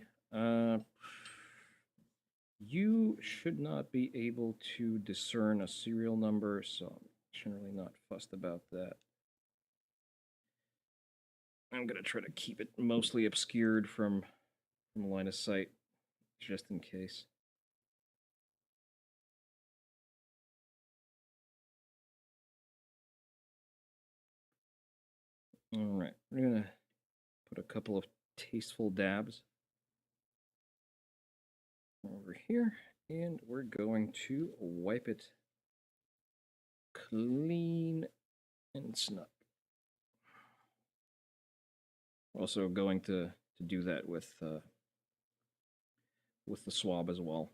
You should not be able to discern a serial number, so I'm generally not fussed about that. I'm going to try to keep it mostly obscured from line of sight, just in case. All right, we're going to put a couple of tasteful dabs over here, and we're going to wipe it clean and snug. Also going to do that with the swab as well.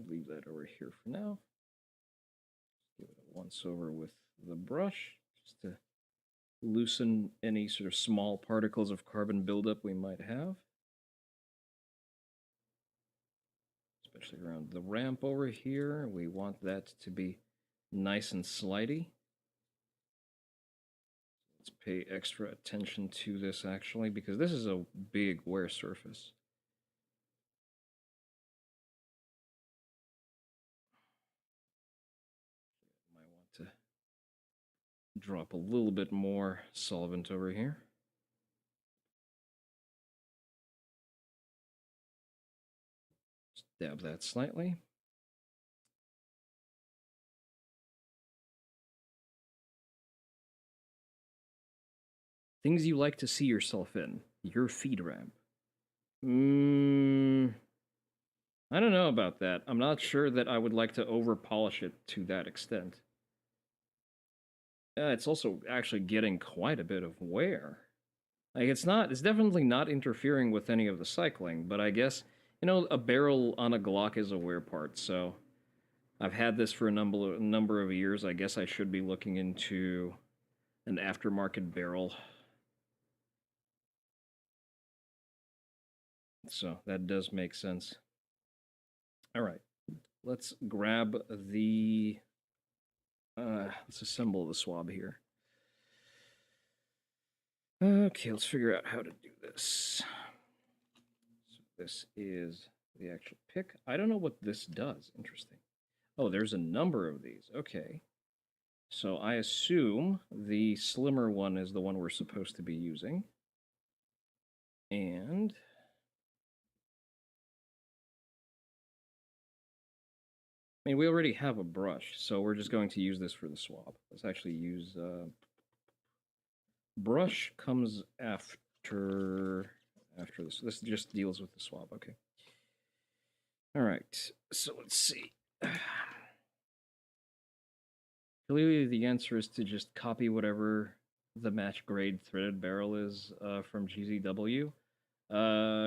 Leave that over here for now. Give it a once over with the brush, just to loosen any sort of small particles of carbon buildup we might have. Especially around the ramp over here. We want that to be nice and slidey. Let's pay extra attention to this, actually, because this is a big wear surface. drop a little bit more solvent over here. Just dab that slightly. Things you like to see yourself in. Your feed ramp. I don't know about that. I'm not sure that I would like to over-polish it to that extent. It's also actually getting quite a bit of wear. Like, it's definitely not interfering with any of the cycling, but I guess, you know, a barrel on a Glock is a wear part, so I've had this for a number of years. I guess I should be looking into an aftermarket barrel. So that does make sense. All right, let's grab the, let's assemble the swab here. Okay, let's figure out how to do this. So this is the actual pick. I don't know what this does. Interesting. Oh, there's a number of these. Okay. So I assume the slimmer one is the one we're supposed to be using. And I mean, we already have a brush, so we're just going to use this for the swab. Let's actually use... brush comes after this. This just deals with the swab, okay. All right, so let's see. Clearly the answer is to just copy whatever the match grade threaded barrel is from GZW.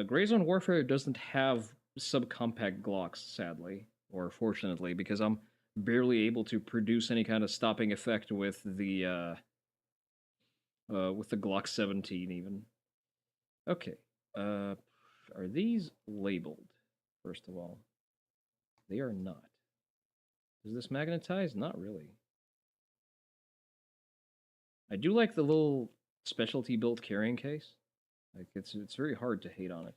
Gray Zone Warfare doesn't have subcompact Glocks, sadly, or fortunately, because I'm barely able to produce any kind of stopping effect with the Glock 17 even. Okay, are these labeled, first of all? They are not. Is this magnetized? Not really. I do like the little specialty built carrying case. Like, it's very hard to hate on it.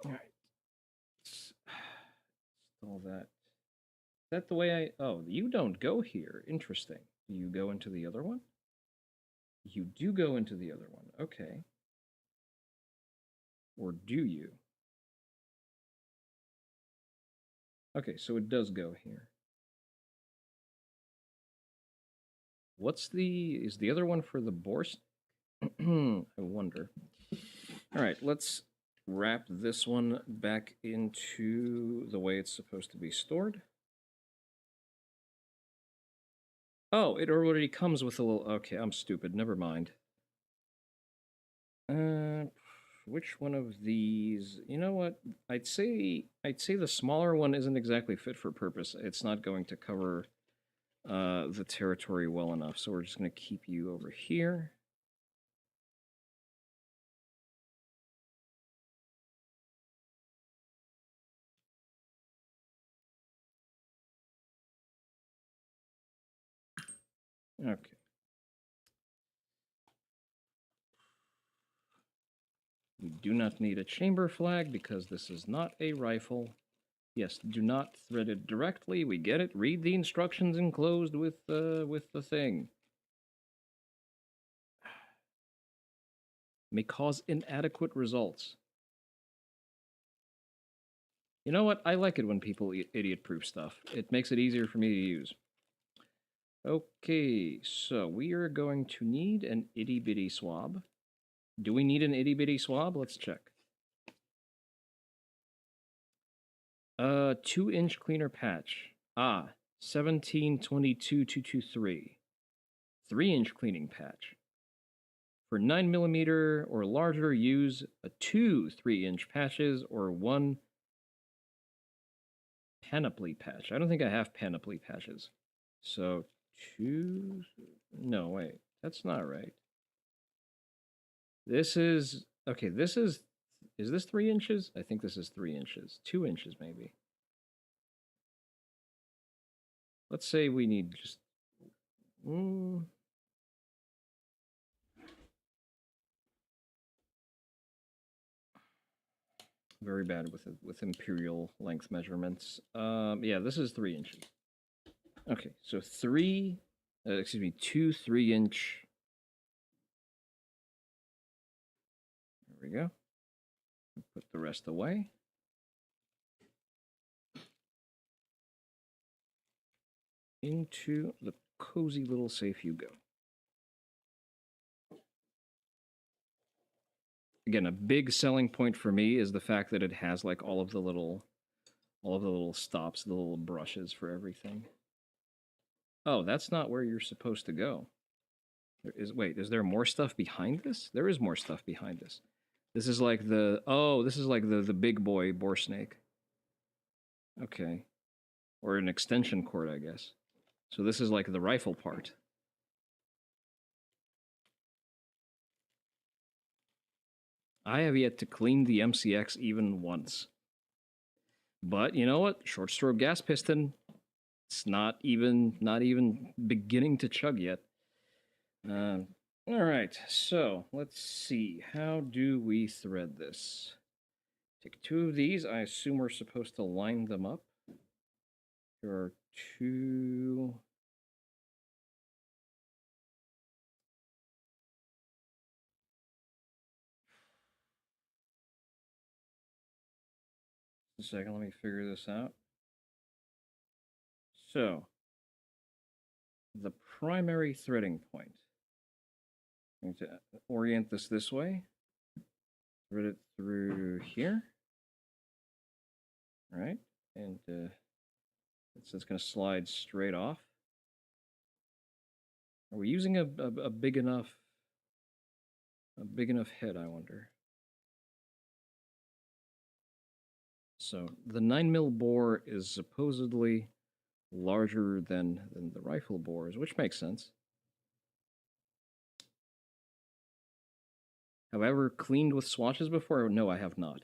All right. All that. Is that the way I... Oh, you don't go here. Interesting. Do you go into the other one? You do go into the other one. Okay. Or do you? Okay, so it does go here. What's the... Is the other one for the Borst? I wonder. All right, let's wrap this one back into the way it's supposed to be stored. Oh, it already comes with a little... Okay, I'm stupid. Never mind. Which one of these? You know what? I'd say the smaller one isn't exactly fit for purpose. It's not going to cover the territory well enough, so we're just going to keep you over here. Okay. We do not need a chamber flag because this is not a rifle. Yes, do not thread it directly. We get it. Read the instructions enclosed with the thing. May cause inadequate results. You know what? I like it when people idiot-proof stuff. It makes it easier for me to use. Okay, so we are going to need an itty-bitty swab. Do we need an itty-bitty swab? Let's check. 2-inch cleaner patch. 1722223. 3-inch cleaning patch. For 9mm or larger, use 2 3-inch patches or 1 panoply patch. I don't think I have panoply patches. So 2... No, wait. That's not right. This is... Okay, this is... Is this 3 inches? I think this is 3 inches. 2 inches, maybe. Let's say we need just... Very bad with imperial length measurements. Yeah, this is 3 inches. Okay, so 3 excuse me, 2 3-inch. There we go. Put the rest away. Into the cozy little safe you go. Again, a big selling point for me is the fact that it has like all of the little stops, the little brushes for everything. Oh, that's not where you're supposed to go. Wait, is there more stuff behind this? There is more stuff behind this. This is like the big boy boar snake. Okay. Or an extension cord, I guess. So this is like the rifle part. I have yet to clean the MCX even once. But you know what? Short stroke gas piston. It's not even beginning to chug yet. All right, so let's see. How do we thread this? Take 2 of these. I assume we're supposed to line them up. There are 2. A second, let me figure this out. So, the primary threading point. I'm going to orient this way. Thread it through here. All right, and it's just going to slide straight off. Are we using a big enough head, I wonder? So the 9mm bore is supposedly larger than the rifle bores, which makes sense. Have I ever cleaned with swatches before? No, I have not.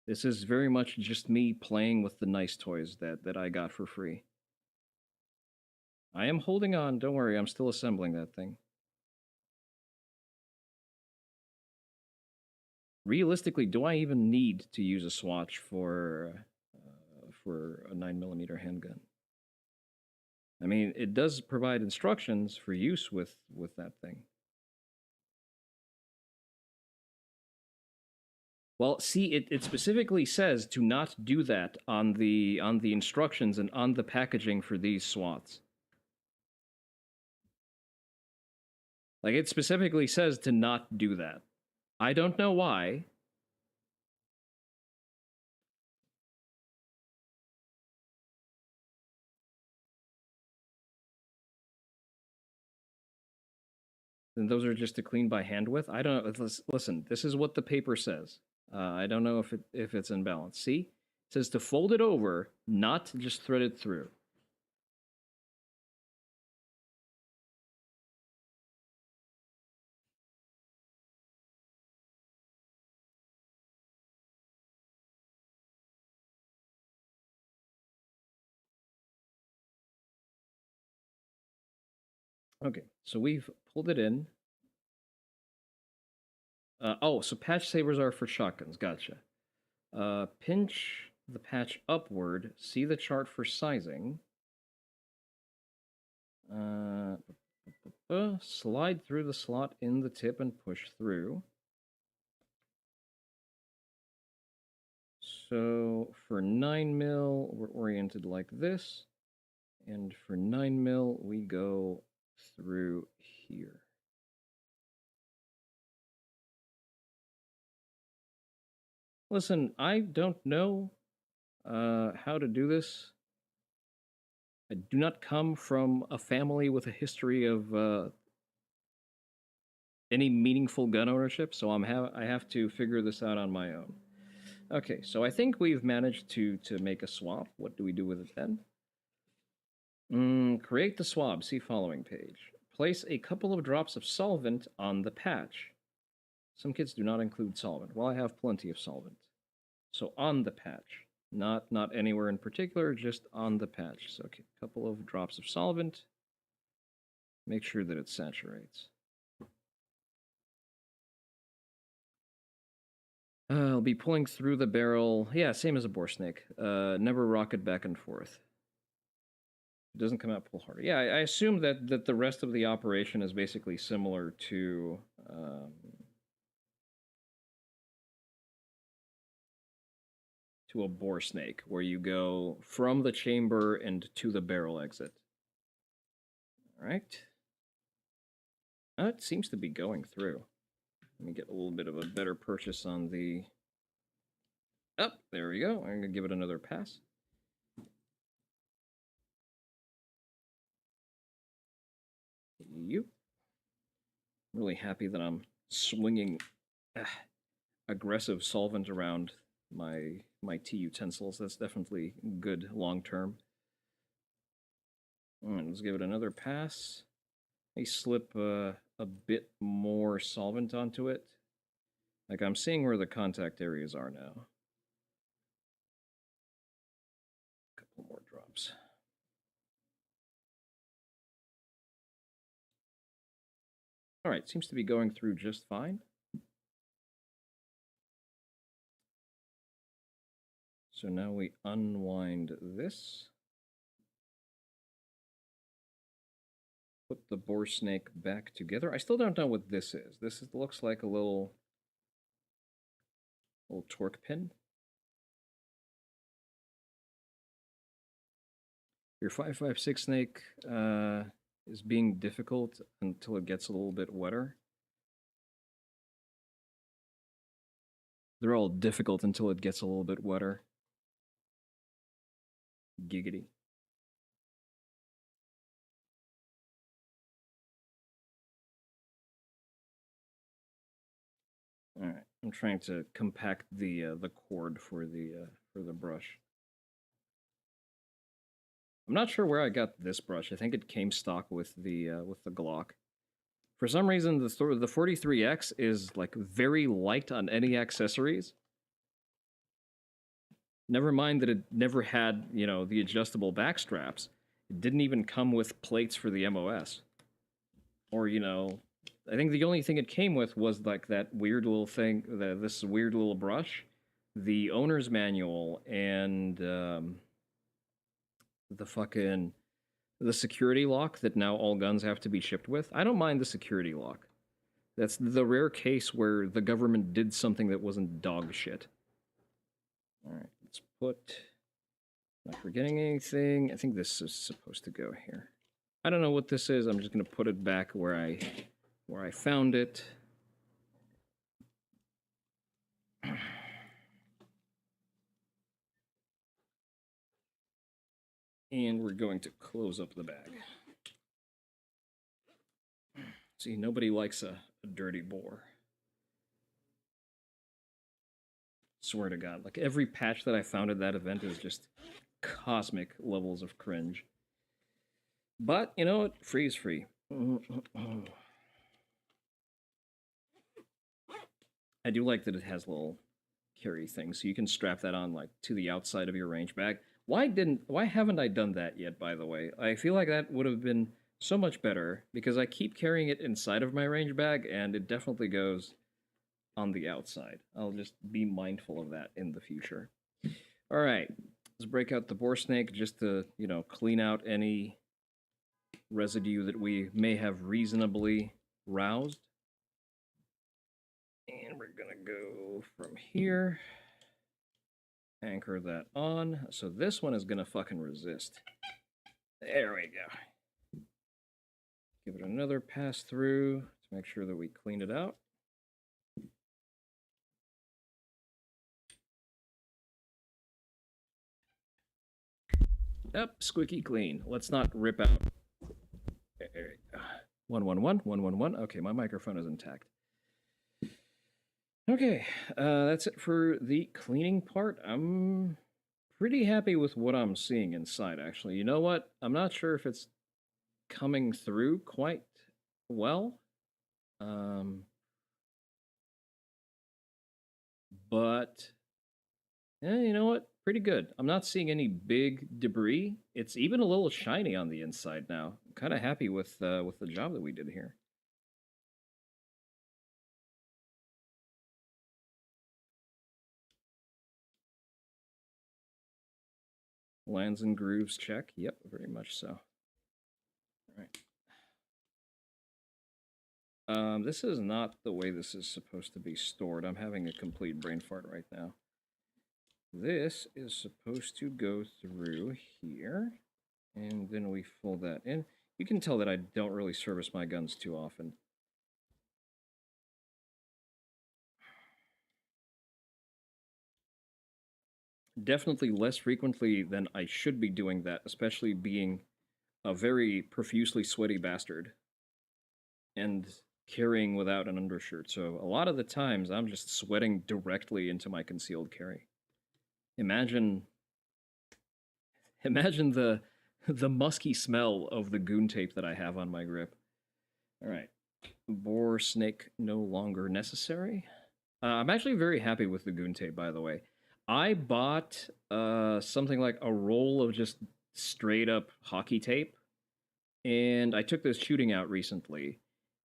This is very much just me playing with the nice toys that I got for free. I am holding on, don't worry, I'm still assembling that thing. Realistically, do I even need to use a swatch for a 9mm handgun? I mean, it does provide instructions for use with that thing. Well, see, it specifically says to not do that on the instructions and on the packaging for these swats. Like, it specifically says to not do that. I don't know why. And those are just to clean by hand with? I don't know. Listen, this is what the paper says. I don't know if it's in balance. See? It says to fold it over, not just thread it through. Okay, so we've pulled it in. Oh, so patch savers are for shotguns. Gotcha. Pinch the patch upward. See the chart for sizing. Slide through the slot in the tip and push through. So for 9mm, we're oriented like this. And for 9mm, we go through here. Listen, I don't know how to do this. I do not come from a family with a history of any meaningful gun ownership, so I have to figure this out on my own. Okay, so I think we've managed to make a swab. What do we do with it then? Create the swab. See following page. Place a couple of drops of solvent on the patch. Some kits do not include solvent. Well, I have plenty of solvent. So on the patch. Not anywhere in particular, just on the patch. So okay, a couple of drops of solvent. Make sure that it saturates. I'll be pulling through the barrel. Yeah, same as a bore snake. Never rock it back and forth. It doesn't come out pull harder. Yeah, I assume that the rest of the operation is basically similar to a bore snake, where you go from the chamber and to the barrel exit. All right. It seems to be going through. Let me get a little bit of a better purchase on the... Oh, there we go. I'm going to give it another pass. You. I'm really happy that I'm swinging aggressive solvent around my tea utensils. That's definitely good long term. All right, let's give it another pass. I slip a bit more solvent onto it. Like, I'm seeing where the contact areas are now. A couple more drops. All right, seems to be going through just fine. So now we unwind this. Put the bore snake back together. I still don't know what this is. Looks like a little torque pin. Your 556 snake is being difficult until it gets a little bit wetter. They're all difficult until it gets a little bit wetter. Giggity. All right, I'm trying to compact the cord for the brush. I'm not sure where I got this brush. I think it came stock with the Glock. For some reason, the 43X is like very light on any accessories. Never mind that it never had, you know, the adjustable back straps. It didn't even come with plates for the MOS. Or, you know, I think the only thing it came with was like that weird little thing, this weird little brush, the owner's manual, and the security lock that now all guns have to be shipped with. I don't mind the security lock. That's the rare case where the government did something that wasn't dog shit. All right, let's put... Not forgetting anything. I think this is supposed to go here. I don't know what this is. I'm just going to put it back where I found it. And we're going to close up the bag. See, nobody likes a dirty bore. Swear to God, like every patch that I found at that event is just cosmic levels of cringe. But, you know what? Free is free. I do like that it has little carry things, so you can strap that on like to the outside of your range bag. Why haven't I done that yet, by the way? I feel like that would have been so much better, because I keep carrying it inside of my range bag, and it definitely goes on the outside. I'll just be mindful of that in the future. All right, let's break out the bore snake just to, you know, clean out any residue that we may have reasonably roused. And we're gonna go from here, anchor that on. So this one is gonna fucking resist. There we go. Give it another pass through to make sure that we clean it out. Yep, squeaky clean. Let's not rip out. There we go. 111, 111. Okay, my microphone is intact. Okay, that's it for the cleaning part. I'm pretty happy with what I'm seeing inside, actually. You know what? I'm not sure if it's coming through quite well. But, you know what? Pretty good. I'm not seeing any big debris. It's even a little shiny on the inside now. I'm kind of happy with the job that we did here. Lands and grooves check. Yep, very much so. All right. This is not the way this is supposed to be stored. I'm having a complete brain fart right now. This is supposed to go through here, and then we fold that in. You can tell that I don't really service my guns too often. Definitely less frequently than I should be doing that, especially being a very profusely sweaty bastard and carrying without an undershirt. So a lot of the times I'm just sweating directly into my concealed carry. Imagine the musky smell of the goon tape that I have on my grip. All right. Boar snake no longer necessary. I'm actually very happy with the goon tape, by the way. I bought something like a roll of just straight up hockey tape, and I took this shooting out recently,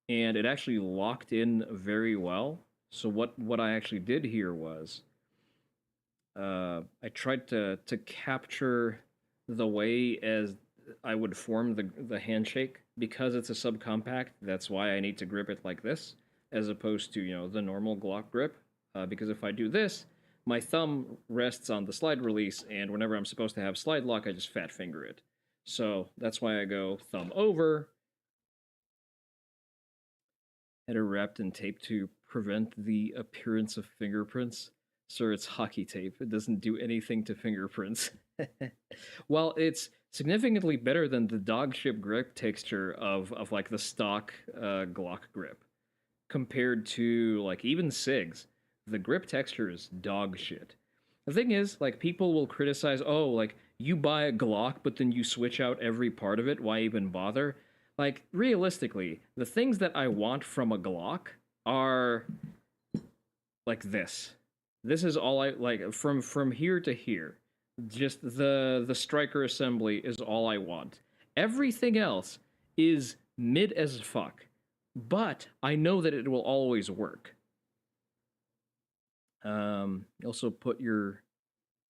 and it actually locked in very well. So what I actually did here was I tried to capture the way as I would form the handshake. Because it's a subcompact, that's why I need to grip it like this, as opposed to, you know, the normal Glock grip. Because if I do this, my thumb rests on the slide release, and whenever I'm supposed to have slide lock, I just fat finger it. So that's why I go thumb over, header wrapped in tape to prevent the appearance of fingerprints. Sir, it's hockey tape. It doesn't do anything to fingerprints. Well, it's significantly better than the dog ship grip texture of like the stock Glock grip. Compared to like even SIGs, the grip texture is dog shit. The thing is, like, people will criticize, oh, like, you buy a Glock, but then you switch out every part of it, why even bother? Like, realistically, the things that I want from a Glock are like this. This is all I like from here to here. Just the striker assembly is all I want. Everything else is mid as fuck, but I know that it will always work. Also put your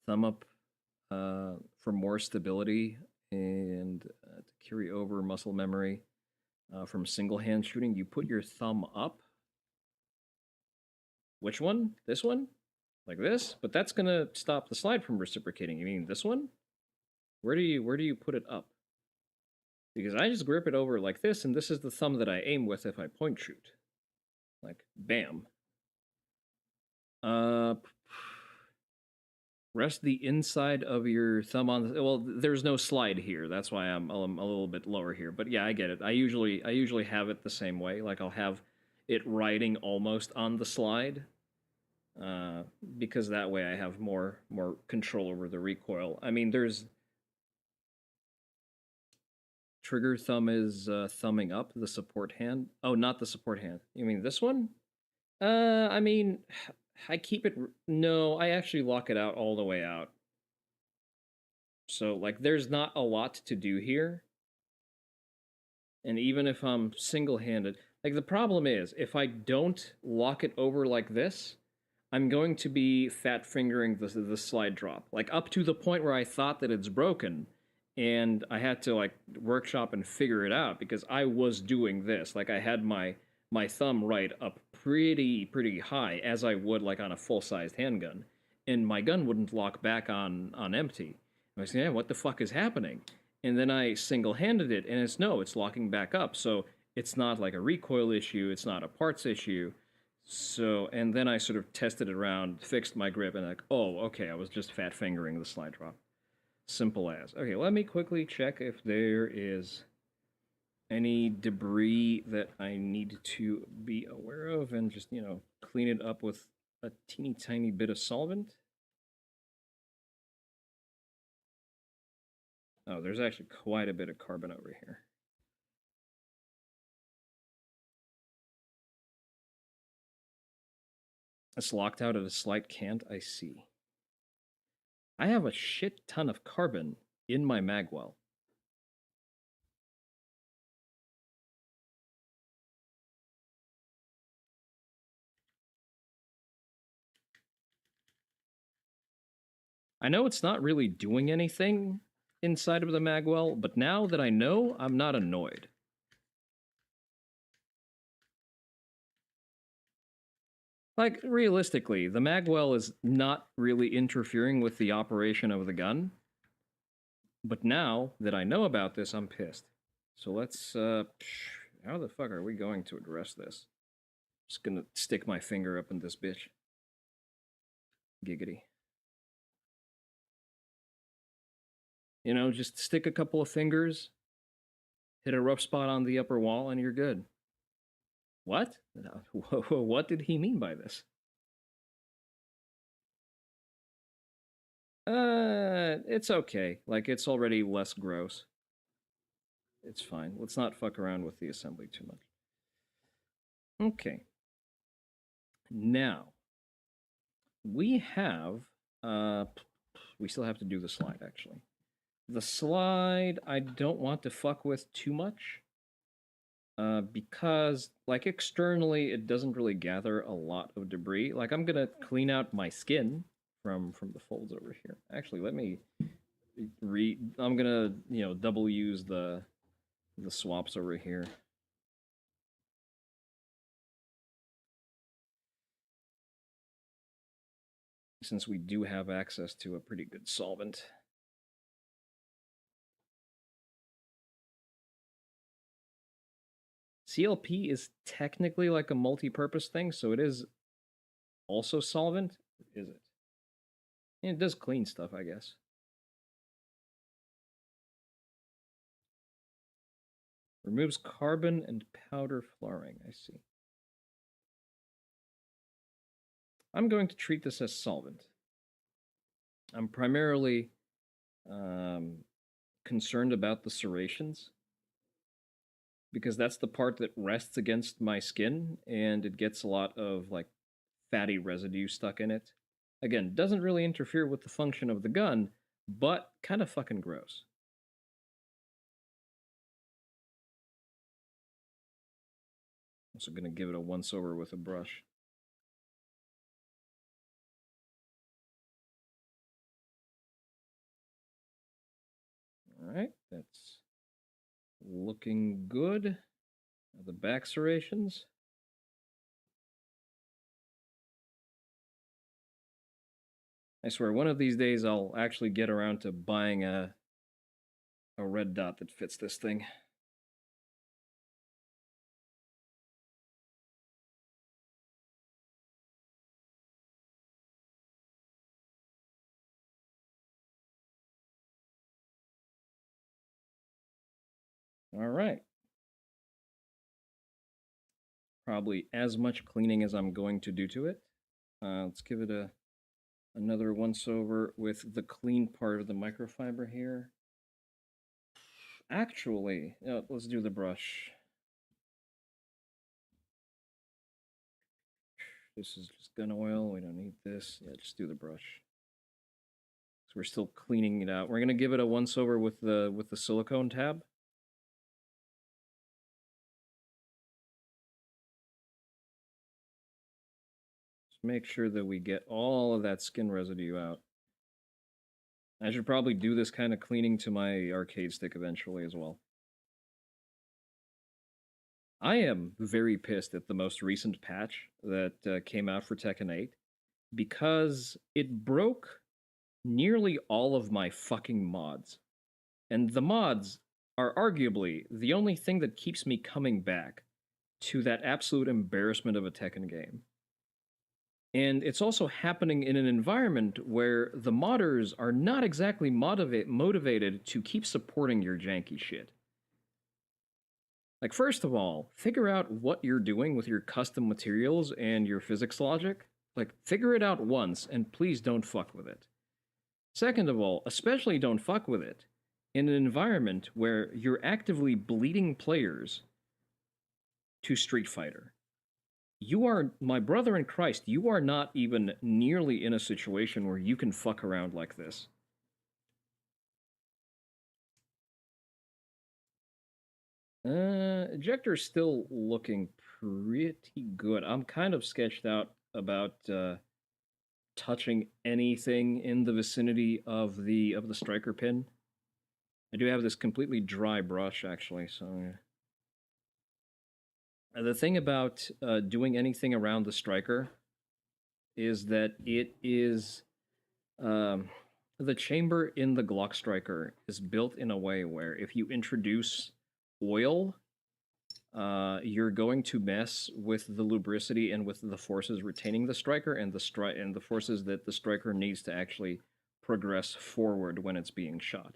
thumb up for more stability and to carry over muscle memory from single hand shooting. You put your thumb up. Which one? This one? Like this? But that's gonna stop the slide from reciprocating. You mean this one? Where do you put it up? Because I just grip it over like this, and this is the thumb that I aim with if I point shoot. Like, bam. Rest the inside of your thumb on the... Well, there's no slide here. That's why I'm a little bit lower here. But yeah, I get it. I usually have it the same way. Like, I'll have it riding almost on the slide. Because that way I have more control over the recoil. I mean, there's... Trigger thumb is thumbing up, the support hand. Oh, not the support hand. You mean this one? I mean... I keep it... No, I actually lock it out all the way out. So, like, there's not a lot to do here. And even if I'm single-handed... Like, the problem is, if I don't lock it over like this, I'm going to be fat-fingering the slide drop. Like, up to the point where I thought that it's broken, and I had to, like, workshop and figure it out, because I was doing this. Like, I had my thumb right up pretty high, as I would like on a full-sized handgun, and my gun wouldn't lock back on empty. I was saying, yeah, what the fuck is happening? And then I single-handed it, and it's locking back up. So it's not like a recoil issue, it's not a parts issue. So, and then I sort of tested it around, fixed my grip, and like, oh, okay, I was just fat fingering the slide drop. Simple as. Okay, let me quickly check if there is any debris that I need to be aware of, and just, you know, clean it up with a teeny tiny bit of solvent. Oh, there's actually quite a bit of carbon over here. It's locked out at a slight cant, I see. I have a shit ton of carbon in my magwell. I know it's not really doing anything inside of the magwell, but now that I know, I'm not annoyed. Like, realistically, the magwell is not really interfering with the operation of the gun. But now that I know about this, I'm pissed. So let's, how the fuck are we going to address this? Just gonna stick my finger up in this bitch. Giggity. You know, just stick a couple of fingers, hit a rough spot on the upper wall, and you're good. What? What did he mean by this? It's okay. Like, it's already less gross. It's fine. Let's not fuck around with the assembly too much. Okay. Now, we have, we still have to do the slide, actually. The slide, I don't want to fuck with too much. Because, like, externally, it doesn't really gather a lot of debris. Like, I'm gonna clean out my skin from the folds over here. Actually, let me I'm gonna, you know, double use the swaps over here. Since we do have access to a pretty good solvent. CLP is technically like a multi-purpose thing, so it is also solvent, is it? And it does clean stuff, I guess. Removes carbon and powder fluorine, I see. I'm going to treat this as solvent. I'm primarily concerned about the serrations, because that's the part that rests against my skin, and it gets a lot of, like, fatty residue stuck in it. Again, doesn't really interfere with the function of the gun, but kind of fucking gross. Also gonna give it a once-over with a brush. Alright, that's looking good. The back serrations. I swear, one of these days I'll actually get around to buying a red dot that fits this thing. All right. Probably as much cleaning as I'm going to do to it. Let's give it another once over with the clean part of the microfiber here. Actually, let's do the brush. This is just gun oil. We don't need this. Yeah, just do the brush. So we're still cleaning it out. We're gonna give it a once over with the silicone tab. Just make sure that we get all of that skin residue out. I should probably do this kind of cleaning to my arcade stick eventually as well. I am very pissed at the most recent patch that came out for Tekken 8 because it broke nearly all of my fucking mods. And the mods are arguably the only thing that keeps me coming back to that absolute embarrassment of a Tekken game. And it's also happening in an environment where the modders are not exactly motivated to keep supporting your janky shit. Like, first of all, figure out what you're doing with your custom materials and your physics logic. Like, figure it out once, and please don't fuck with it. Second of all, especially don't fuck with it in an environment where you're actively bleeding players to Street Fighter. You are, my brother in Christ, you are not even nearly in a situation where you can fuck around like this. Ejector's still looking pretty good. I'm kind of sketched out about touching anything in the vicinity of the striker pin. I do have this completely dry brush, actually, so... The thing about doing anything around the striker is that it is... the chamber in the Glock striker is built in a way where if you introduce oil, you're going to mess with the lubricity and with the forces retaining the striker and the forces that the striker needs to actually progress forward when it's being shot.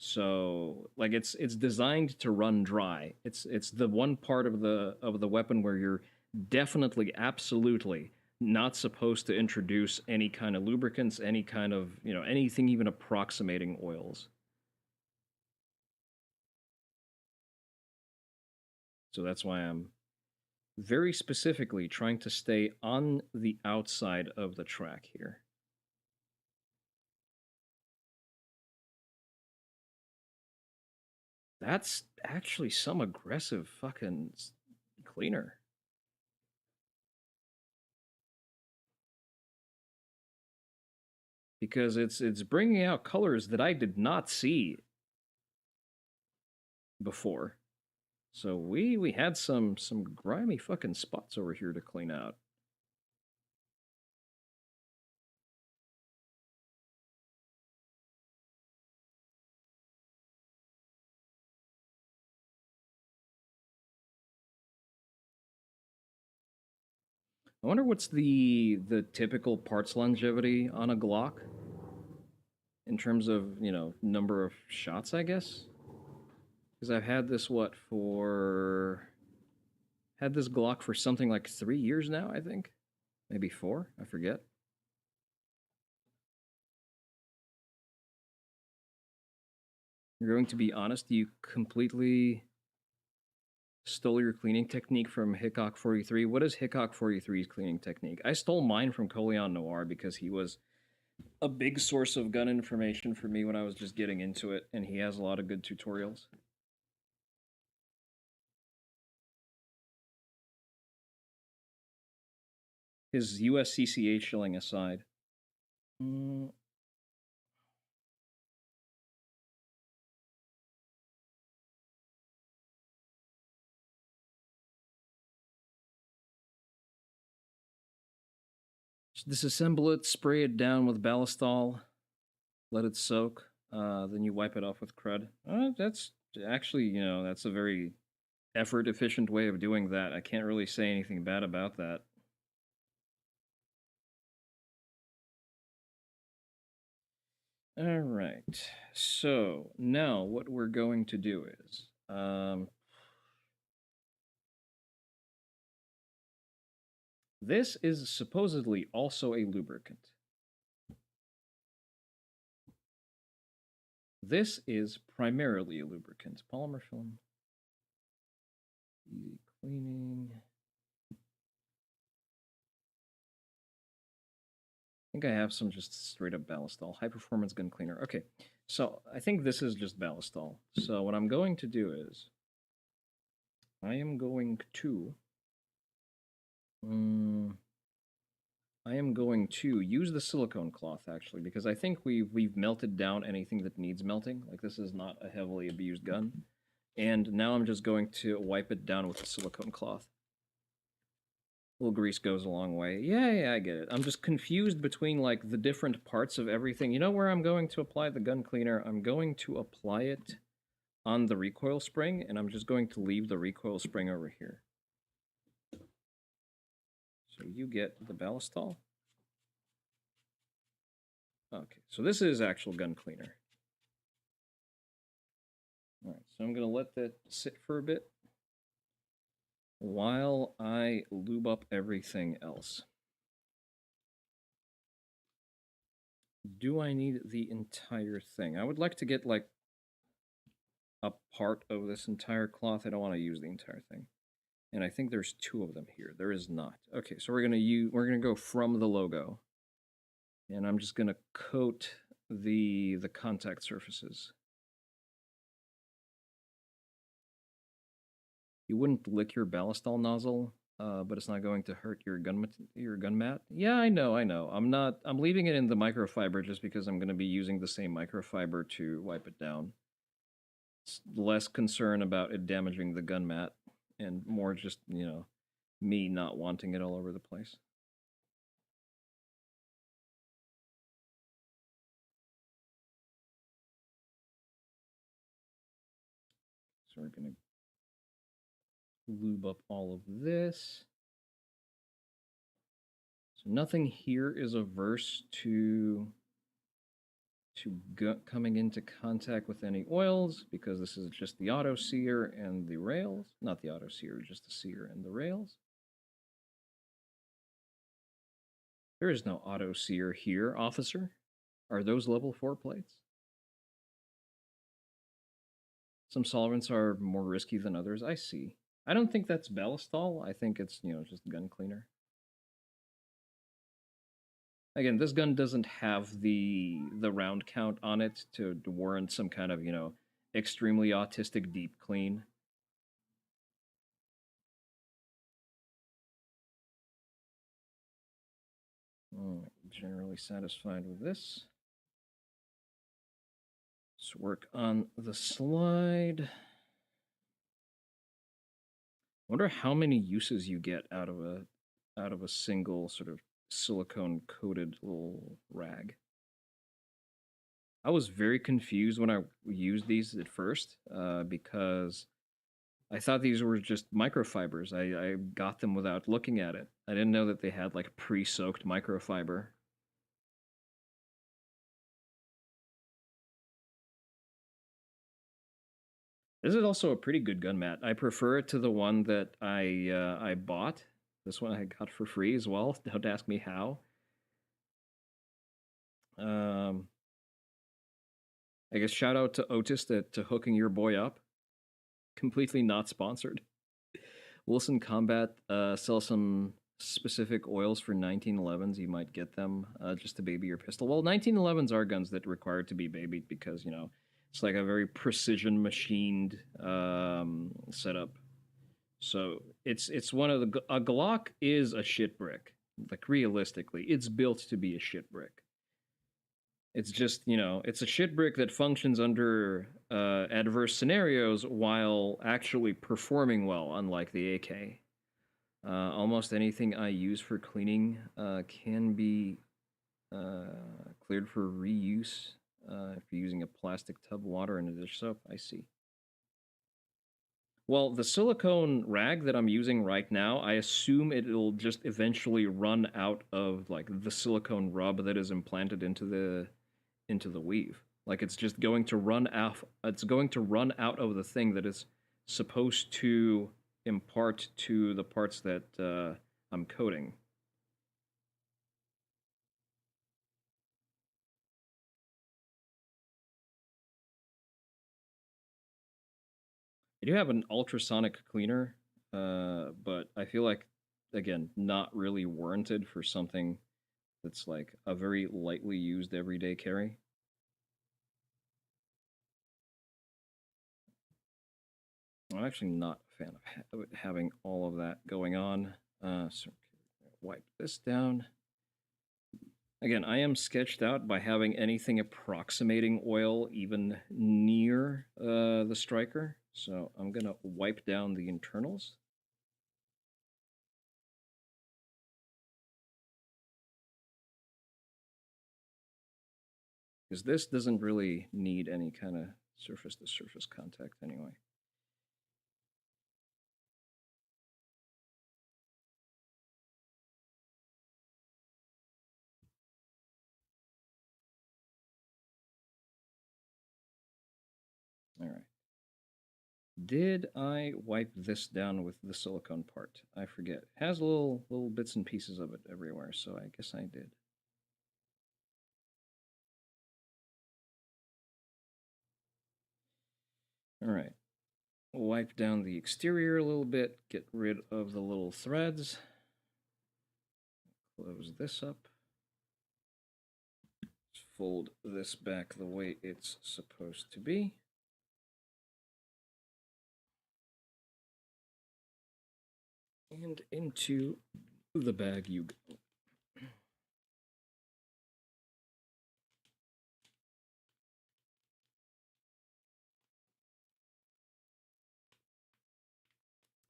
So, like, it's designed to run dry. It's the one part of the weapon where you're definitely, absolutely not supposed to introduce any kind of lubricants, any kind of, anything even approximating oils. So that's why I'm very specifically trying to stay on the outside of the track here. That's actually some aggressive fucking cleaner. Because it's bringing out colors that I did not see before. So we had some grimy fucking spots over here to clean out. I wonder what's the typical parts longevity on a Glock in terms of, number of shots, I guess. Because I've had this had this Glock for something like 3 years now, I think. Maybe 4, I forget. You're going to be honest, you completely stole your cleaning technique from Hickok 43. What is Hickok 43's cleaning technique? I stole mine from Coleon Noir because he was a big source of gun information for me when I was just getting into it, and he has a lot of good tutorials. His USCCA shilling aside. Disassemble it, spray it down with ballistol, let it soak, then you wipe it off with crud. That's actually, that's a very effort-efficient way of doing that. I can't really say anything bad about that. Alright, so now what we're going to do is, this is supposedly also a lubricant. This is primarily a lubricant. Polymer film. Easy cleaning. I think I have some just straight up ballistol. High performance gun cleaner. Okay, so I think this is just ballistol. So what I'm going to do is, I am going to use the silicone cloth, actually, because I think we've melted down anything that needs melting. Like, this is not a heavily abused gun. And now I'm just going to wipe it down with the silicone cloth. A little grease goes a long way. Yeah, I get it. I'm just confused between, like, the different parts of everything. You know where I'm going to apply the gun cleaner? I'm going to apply it on the recoil spring, and I'm just going to leave the recoil spring over here. So you get the ballistol. Okay, so this is actual gun cleaner. Alright, so I'm going to let that sit for a bit while I lube up everything else. Do I need the entire thing? I would like to get, like, a part of this entire cloth. I don't want to use the entire thing. And I think there's 2 of them here. There is not. Okay, so we're gonna go from the logo. And I'm just gonna coat the contact surfaces. You wouldn't lick your ballistol nozzle but it's not going to hurt your gun mat. Yeah, I know. I'm leaving it in the microfiber just because I'm going to be using the same microfiber to wipe it down. It's less concern about it damaging the gun mat and more just, me not wanting it all over the place. So we're going to lube up all of this. So nothing here is averse to coming into contact with any oils because this is just the auto sear and the rails. Not the auto sear, just the sear and the rails. There is no auto sear here, officer. Are those level 4 plates? Some solvents are more risky than others. I see. I don't think that's ballastol. I think it's, just gun cleaner. Again, this gun doesn't have the round count on it to warrant some kind of, extremely autistic deep clean. Generally satisfied with this. Let's work on the slide. Wonder how many uses you get out of a single sort of silicone coated little rag. I was very confused when I used these at first because I thought these were just microfibers. I got them without looking at it. I didn't know that they had like pre-soaked microfiber. This is also a pretty good gun mat. I prefer it to the one that I bought. This one I got for free as well. Don't ask me how. I guess shout out to Otis to hooking your boy up. Completely not sponsored. Wilson Combat sells some specific oils for 1911s. You might get them just to baby your pistol. Well, 1911s are guns that require to be babied because, it's like a very precision machined setup. So it's one of a Glock is a shit brick. Like realistically, it's built to be a shit brick. It's just, it's a shit brick that functions under adverse scenarios while actually performing well, unlike the AK. Almost anything I use for cleaning can be cleared for reuse if you're using a plastic tub, water, and a dish soap. I see. Well, the silicone rag that I'm using right now, I assume it'll just eventually run out of like the silicone rub that is implanted into the weave. Like it's just going to run out. It's going to run out of the thing that is supposed to impart to the parts that I'm coating. I do have an ultrasonic cleaner, but I feel like, again, not really warranted for something that's like a very lightly used everyday carry. I'm actually not a fan of having all of that going on. So wipe this down. Again, I am sketched out by having anything approximating oil even near the striker. So I'm going to wipe down the internals. Because this doesn't really need any kind of surface-to-surface contact anyway. All right. Did I wipe this down with the silicone part? I forget. It has little bits and pieces of it everywhere, so I guess I did. All right. Wipe down the exterior a little bit, get rid of the little threads. Close this up. Fold this back the way it's supposed to be. And into the bag you go.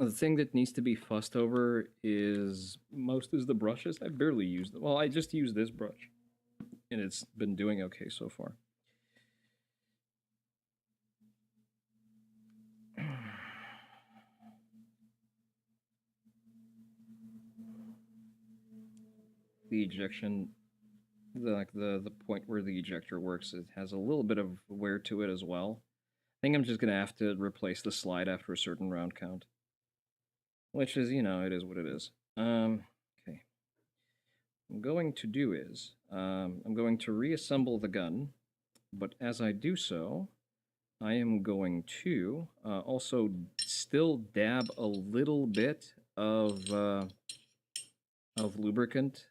The thing that needs to be fussed over is the brushes. I barely use them. Well, I just use this brush, and it's been doing okay so far. The ejection, the point where the ejector works, it has a little bit of wear to it as well. I think I'm just gonna have to replace the slide after a certain round count. Which is, you know, it is what it is. Okay. What I'm going to do is, I'm going to reassemble the gun, but as I do so, I am going to also still dab a little bit of lubricant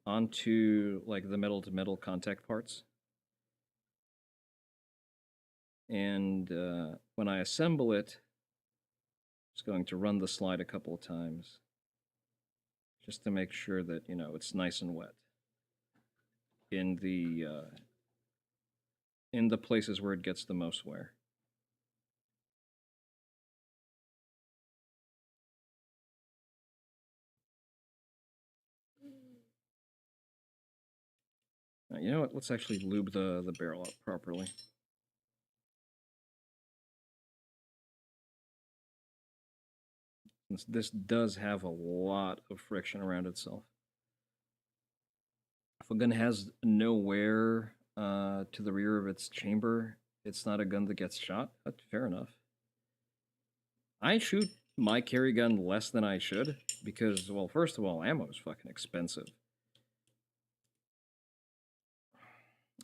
onto like the metal-to-metal contact parts. And when I assemble it, I'm just going to run the slide a couple of times, just to make sure that, you know, it's nice and wet in the places where it gets the most wear. You know what? Let's actually lube the barrel up properly. This does have a lot of friction around itself. If a gun has no wear to the rear of its chamber, it's not a gun that gets shot. That's fair enough. I shoot my carry gun less than I should because, well, first of all, ammo is fucking expensive.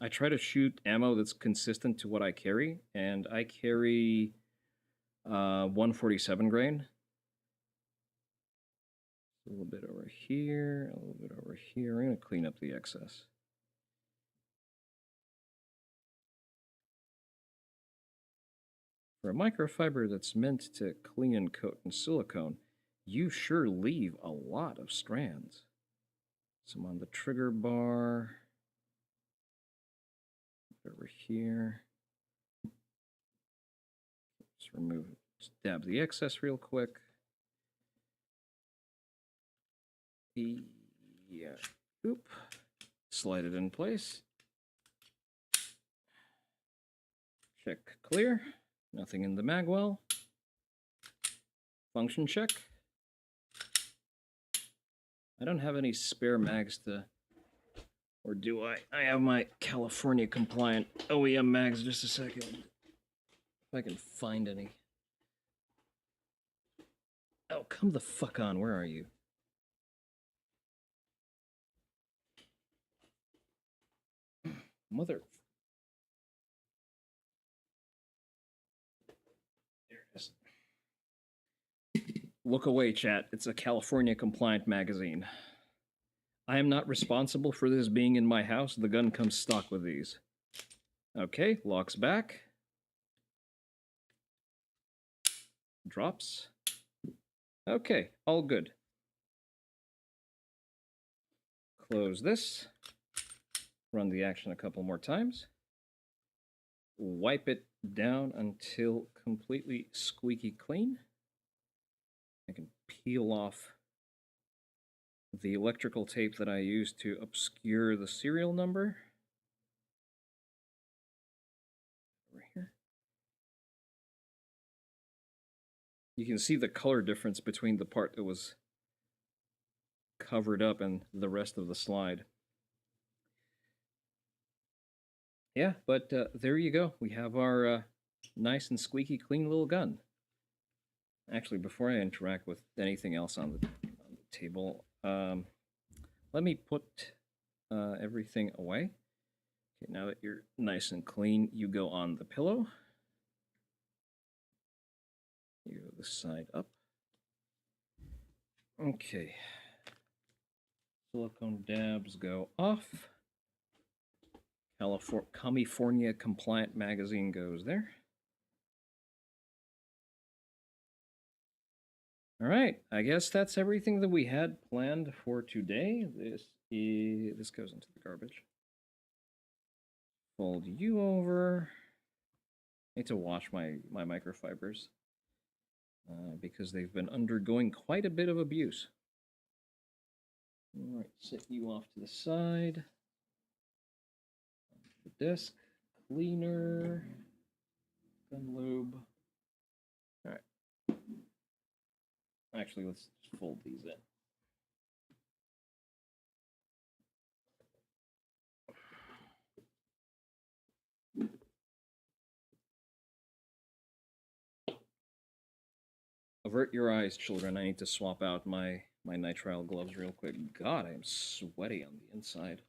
I try to shoot ammo that's consistent to what I carry, and I carry 147 grain. A little bit over here, a little bit over here. I'm going to clean up the excess. For a microfiber that's meant to clean and coat in silicone, you sure leave a lot of strands. Some on the trigger bar. Over here. Just remove it. Just dab the excess real quick. Yeah. Oop. Slide it in place. Check clear. Nothing in the magwell. Function check. I don't have any spare mags to... Or do I? I have my California compliant OEM mags. Just a second. If I can find any. Oh, come the fuck on. Where are you? Mother... There it is. Look away, chat. It's a California compliant magazine. I am not responsible for this being in my house. The gun comes stock with these. Okay, locks back. Drops. Okay, all good. Close this. Run the action a couple more times. Wipe it down until completely squeaky clean. I can peel off the electrical tape that I used to obscure the serial number. Over here. You can see the color difference between the part that was covered up and the rest of the slide. Yeah, but there you go. We have our nice and squeaky clean little gun. Actually, before I interact with anything else on the table, let me put everything away. Okay, now that you're nice and clean, you go on the pillow. You go the side up. Okay. Silicone dabs go off. California compliant magazine goes there. Alright, I guess that's everything that we had planned for today. This goes into the garbage. Fold you over. I need to wash my microfibers because they've been undergoing quite a bit of abuse. Alright, set you off to the side. The desk, cleaner, gun lube. Alright. Actually, let's just fold these in. Avert your eyes, children. I need to swap out my nitrile gloves real quick. God, I am sweaty on the inside.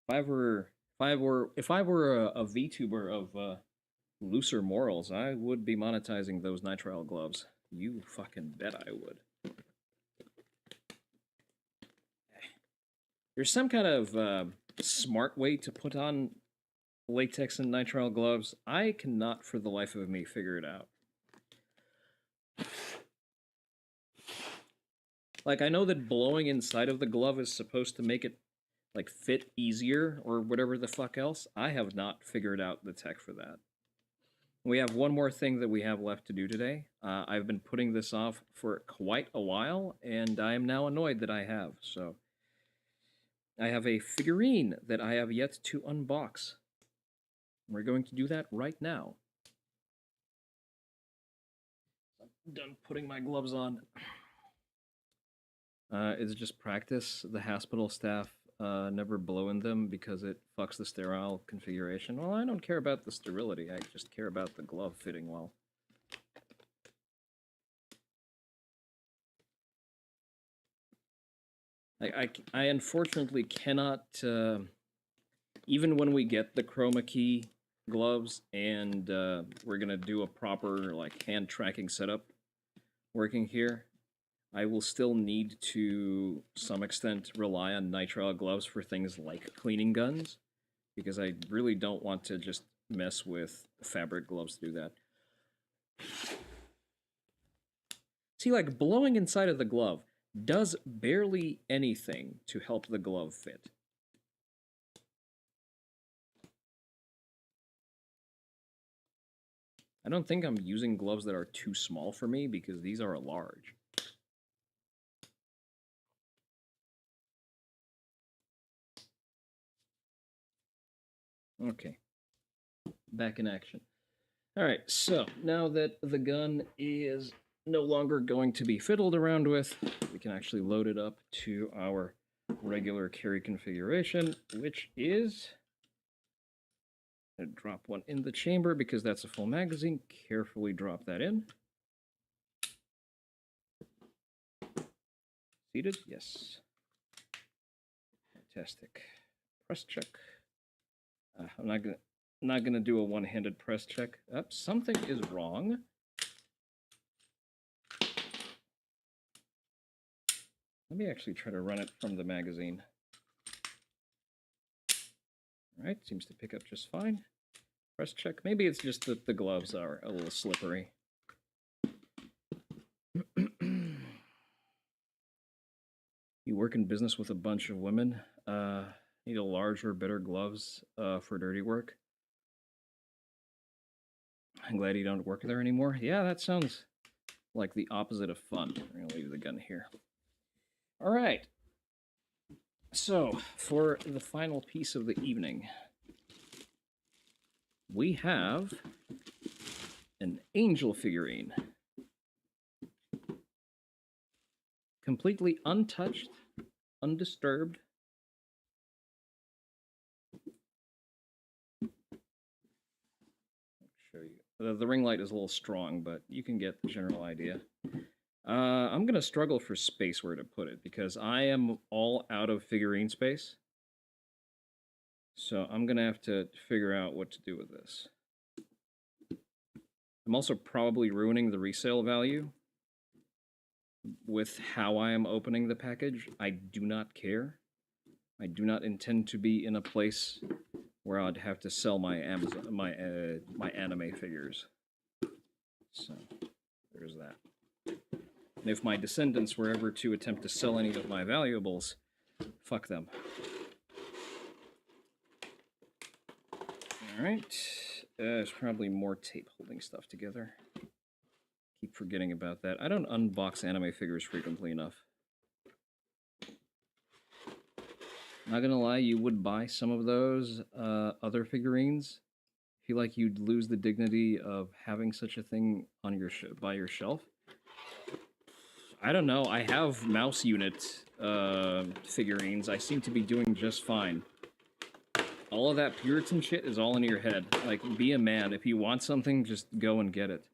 If I were a VTuber of looser morals, I would be monetizing those nitrile gloves. You fucking bet I would. There's some kind of smart way to put on latex and nitrile gloves. I cannot for the life of me figure it out. Like, I know that blowing inside of the glove is supposed to make it, like, fit easier or whatever the fuck else. I have not figured out the tech for that. We have one more thing that we have left to do today. I've been putting this off for quite a while, and I am now annoyed that I have. So, I have a figurine that I have yet to unbox. We're going to do that right now. I'm done putting my gloves on. It's just practice. The hospital staff never blow in them because it fucks the sterile configuration. Well, I don't care about the sterility. I just care about the glove fitting well. I unfortunately cannot, even when we get the chroma key gloves and we're going to do a proper like hand tracking setup working here, I will still need to some extent rely on nitrile gloves for things like cleaning guns, because I really don't want to just mess with fabric gloves to do that. See, like, blowing inside of the glove does barely anything to help the glove fit. I don't think I'm using gloves that are too small for me, because these are large. Okay, back in action. All right, so now that the gun is no longer going to be fiddled around with, we can actually load it up to our regular carry configuration, which is... I'm gonna drop one in the chamber because that's a full magazine. Carefully drop that in. Seated? Yes. Fantastic. Press check. I'm not gonna do a one-handed press check. Something is wrong. Let me actually try to run it from the magazine. All right, seems to pick up just fine. Press check. Maybe it's just that the gloves are a little slippery. You work in business with a bunch of women. Need a larger, better gloves for dirty work. I'm glad you don't work there anymore. Yeah, that sounds like the opposite of fun. I'm gonna leave the gun here. All right. So, for the final piece of the evening, we have an angel figurine. Completely untouched, undisturbed. I'll show you. The ring light is a little strong, but you can get the general idea. I'm going to struggle for space where to put it, because I am all out of figurine space. So I'm going to have to figure out what to do with this. I'm also probably ruining the resale value with how I am opening the package. I do not care. I do not intend to be in a place where I'd have to sell my my anime figures. So there's that. And if my descendants were ever to attempt to sell any of my valuables, fuck them. Alright. There's probably more tape holding stuff together. Keep forgetting about that. I don't unbox anime figures frequently enough. Not gonna lie, you would buy some of those other figurines. I feel like you'd lose the dignity of having such a thing on your by your shelf. I don't know. I have mouse unit figurines. I seem to be doing just fine. All of that Puritan shit is all in your head. Like, be a man. If you want something, just go and get it.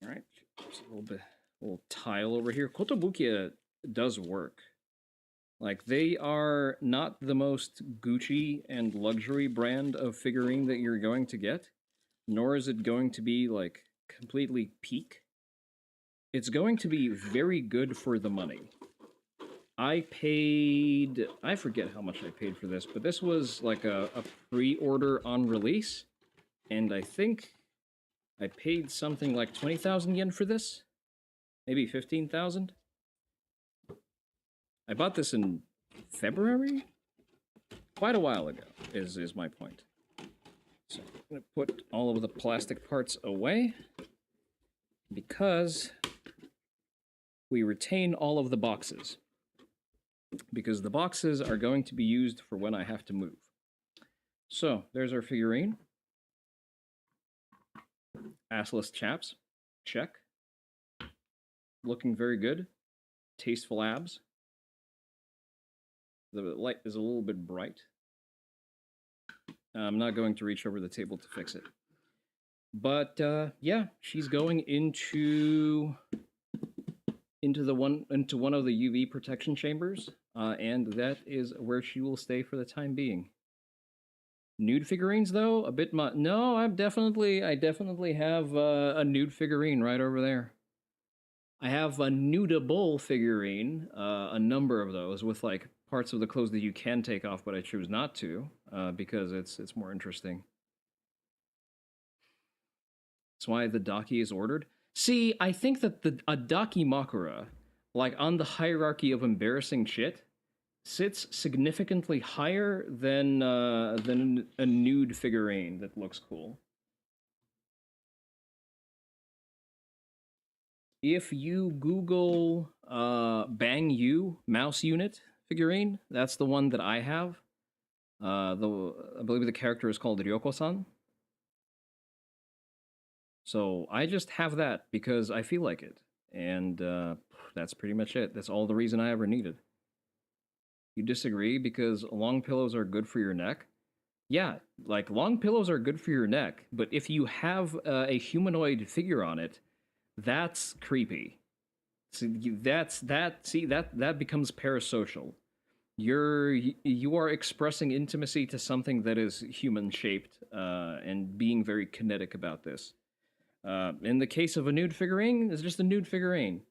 Alright. There's a little tile over here. Kotobukiya does work. Like, they are not the most Gucci and luxury brand of figurine that you're going to get, nor is it going to be, like, completely peak. It's going to be very good for the money. I forget how much I paid for this, but this was like a pre-order on release, and I think I paid something like 20,000 yen for this? Maybe 15,000? I bought this in February? Quite a while ago, is my point. So I'm going to put all of the plastic parts away, because we retain all of the boxes. Because the boxes are going to be used for when I have to move. So, there's our figurine. Assless chaps. Check. Looking very good. Tasteful abs. The light is a little bit bright. I'm not going to reach over the table to fix it. But, yeah, she's going into one of the UV protection chambers, and that is where she will stay for the time being. Nude figurines, though, a bit much. No, I definitely have a nude figurine right over there. I have a nudeable figurine, a number of those, with like parts of the clothes that you can take off, but I choose not to, because it's more interesting. That's why the Daki is ordered. See, I think that a Dakimakura, like on the hierarchy of embarrassing shit, sits significantly higher than a nude figurine that looks cool. If you Google Bang You mouse unit figurine, that's the one that I have. I believe the character is called Ryoko-san. So I just have that because I feel like it. And that's pretty much it. That's all the reason I ever needed. You disagree because long pillows are good for your neck? Yeah, like long pillows are good for your neck, but if you have a humanoid figure on it, that's creepy. See, that becomes parasocial. You are expressing intimacy to something that is human shaped and being very kinetic about this. In the case of a nude figurine, it's just a nude figurine.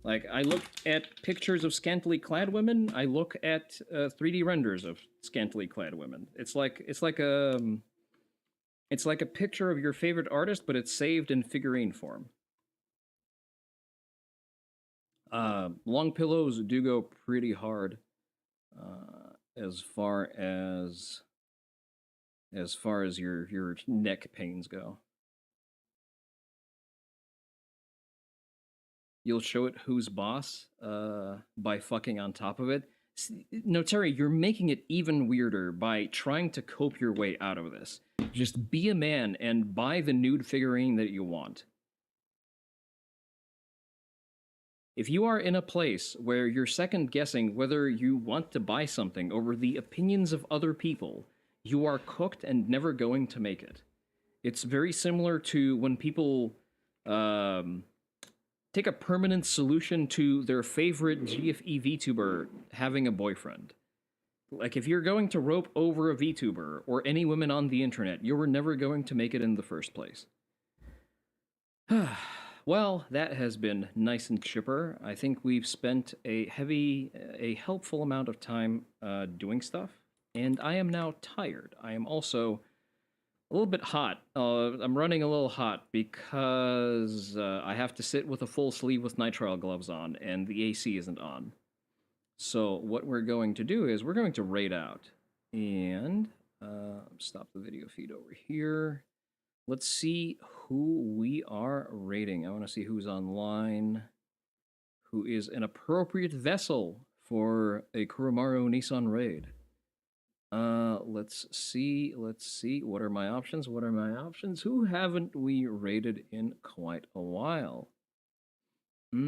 Like, I look at pictures of scantily clad women, I look at 3D renders of scantily clad women. It's like a picture of your favorite artist, but it's saved in figurine form. Long pillows do go pretty hard as far as your neck pains go. You'll show it who's boss by fucking on top of it. No, Terry, you're making it even weirder by trying to cope your way out of this. Just be a man and buy the nude figurine that you want. If you are in a place where you're second-guessing whether you want to buy something over the opinions of other people, you are cooked and never going to make it. It's very similar to when people take a permanent solution to their favorite GFE VTuber having a boyfriend. Like, if you're going to rope over a VTuber or any women on the internet, you were never going to make it in the first place. Well, that has been nice and chipper. I think we've spent a helpful amount of time doing stuff, and I am now tired. I am also A little bit hot. I'm running a little hot because I have to sit with a full sleeve with nitrile gloves on, and the AC isn't on. So what we're going to do is we're going to raid out. And stop the video feed over here. Let's see who we are raiding. I want to see who's online, who is an appropriate vessel for a Kuromaru Nissan raid. Let's see. What are my options? Who haven't we raided in quite a while? Let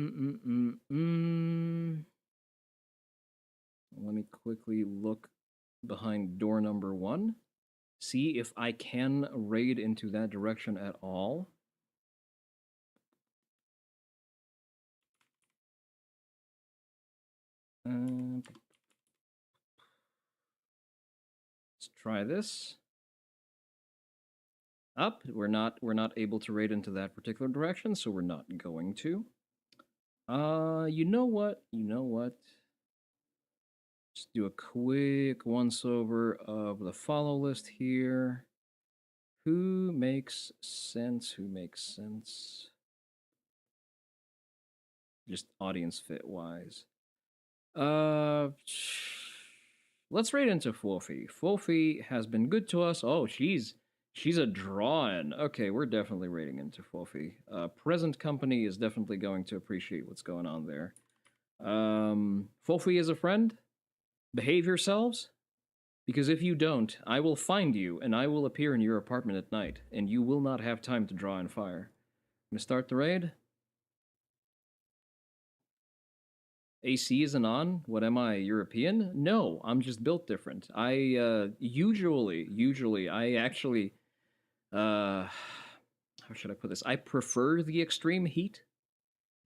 me quickly look behind door number 1. See if I can raid into that direction at all. Let's try this. Up. We're not able to raid into that particular direction, so we're not going to. You know what? Just do a quick once-over of the follow list here. Who makes sense? Just audience fit-wise. Let's raid into Fofi. Fofi has been good to us. Oh, she's a draw-in. Okay, we're definitely raiding into Fofi. Present company is definitely going to appreciate what's going on there. Fofi is a friend. Behave yourselves, because if you don't, I will find you, and I will appear in your apartment at night, and you will not have time to draw and fire. I'm gonna start the raid. AC isn't on? What am I, European? No, I'm just built different. I, usually, I actually, how should I put this? I prefer the extreme heat,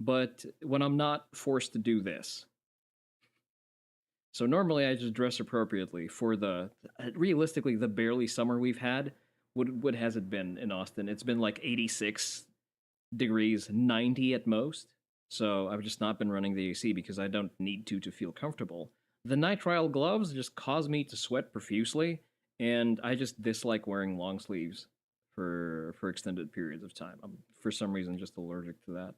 but when I'm not forced to do this. So normally I just dress appropriately for the, realistically, the barely summer we've had. What has it been in Austin? It's been like 86 degrees, 90 at most. So I've just not been running the AC because I don't need to feel comfortable. The nitrile gloves just cause me to sweat profusely, and I just dislike wearing long sleeves for extended periods of time. I'm, for some reason, just allergic to that.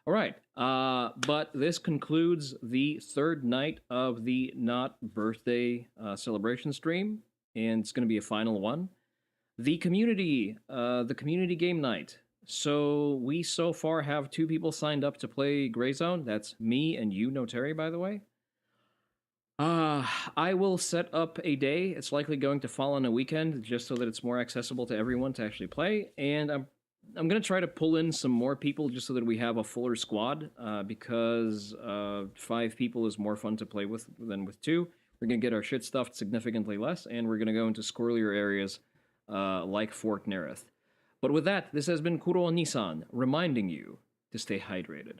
All right, but this concludes the third night of the Not Birthday celebration stream, and it's going to be a final one. The community game night. So we so far have 2 people signed up to play Gray Zone. That's me and you, No Terry, by the way. I will set up a day. It's likely going to fall on a weekend, just so that it's more accessible to everyone to actually play. And I'm going to try to pull in some more people just so that we have a fuller squad, because 5 people is more fun to play with than with 2. We're going to get our shit stuffed significantly less, and we're going to go into squirrelier areas like Fort Nerith. But with that, this has been Kuro Onii-san, reminding you to stay hydrated.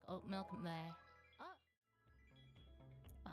Oat milk there.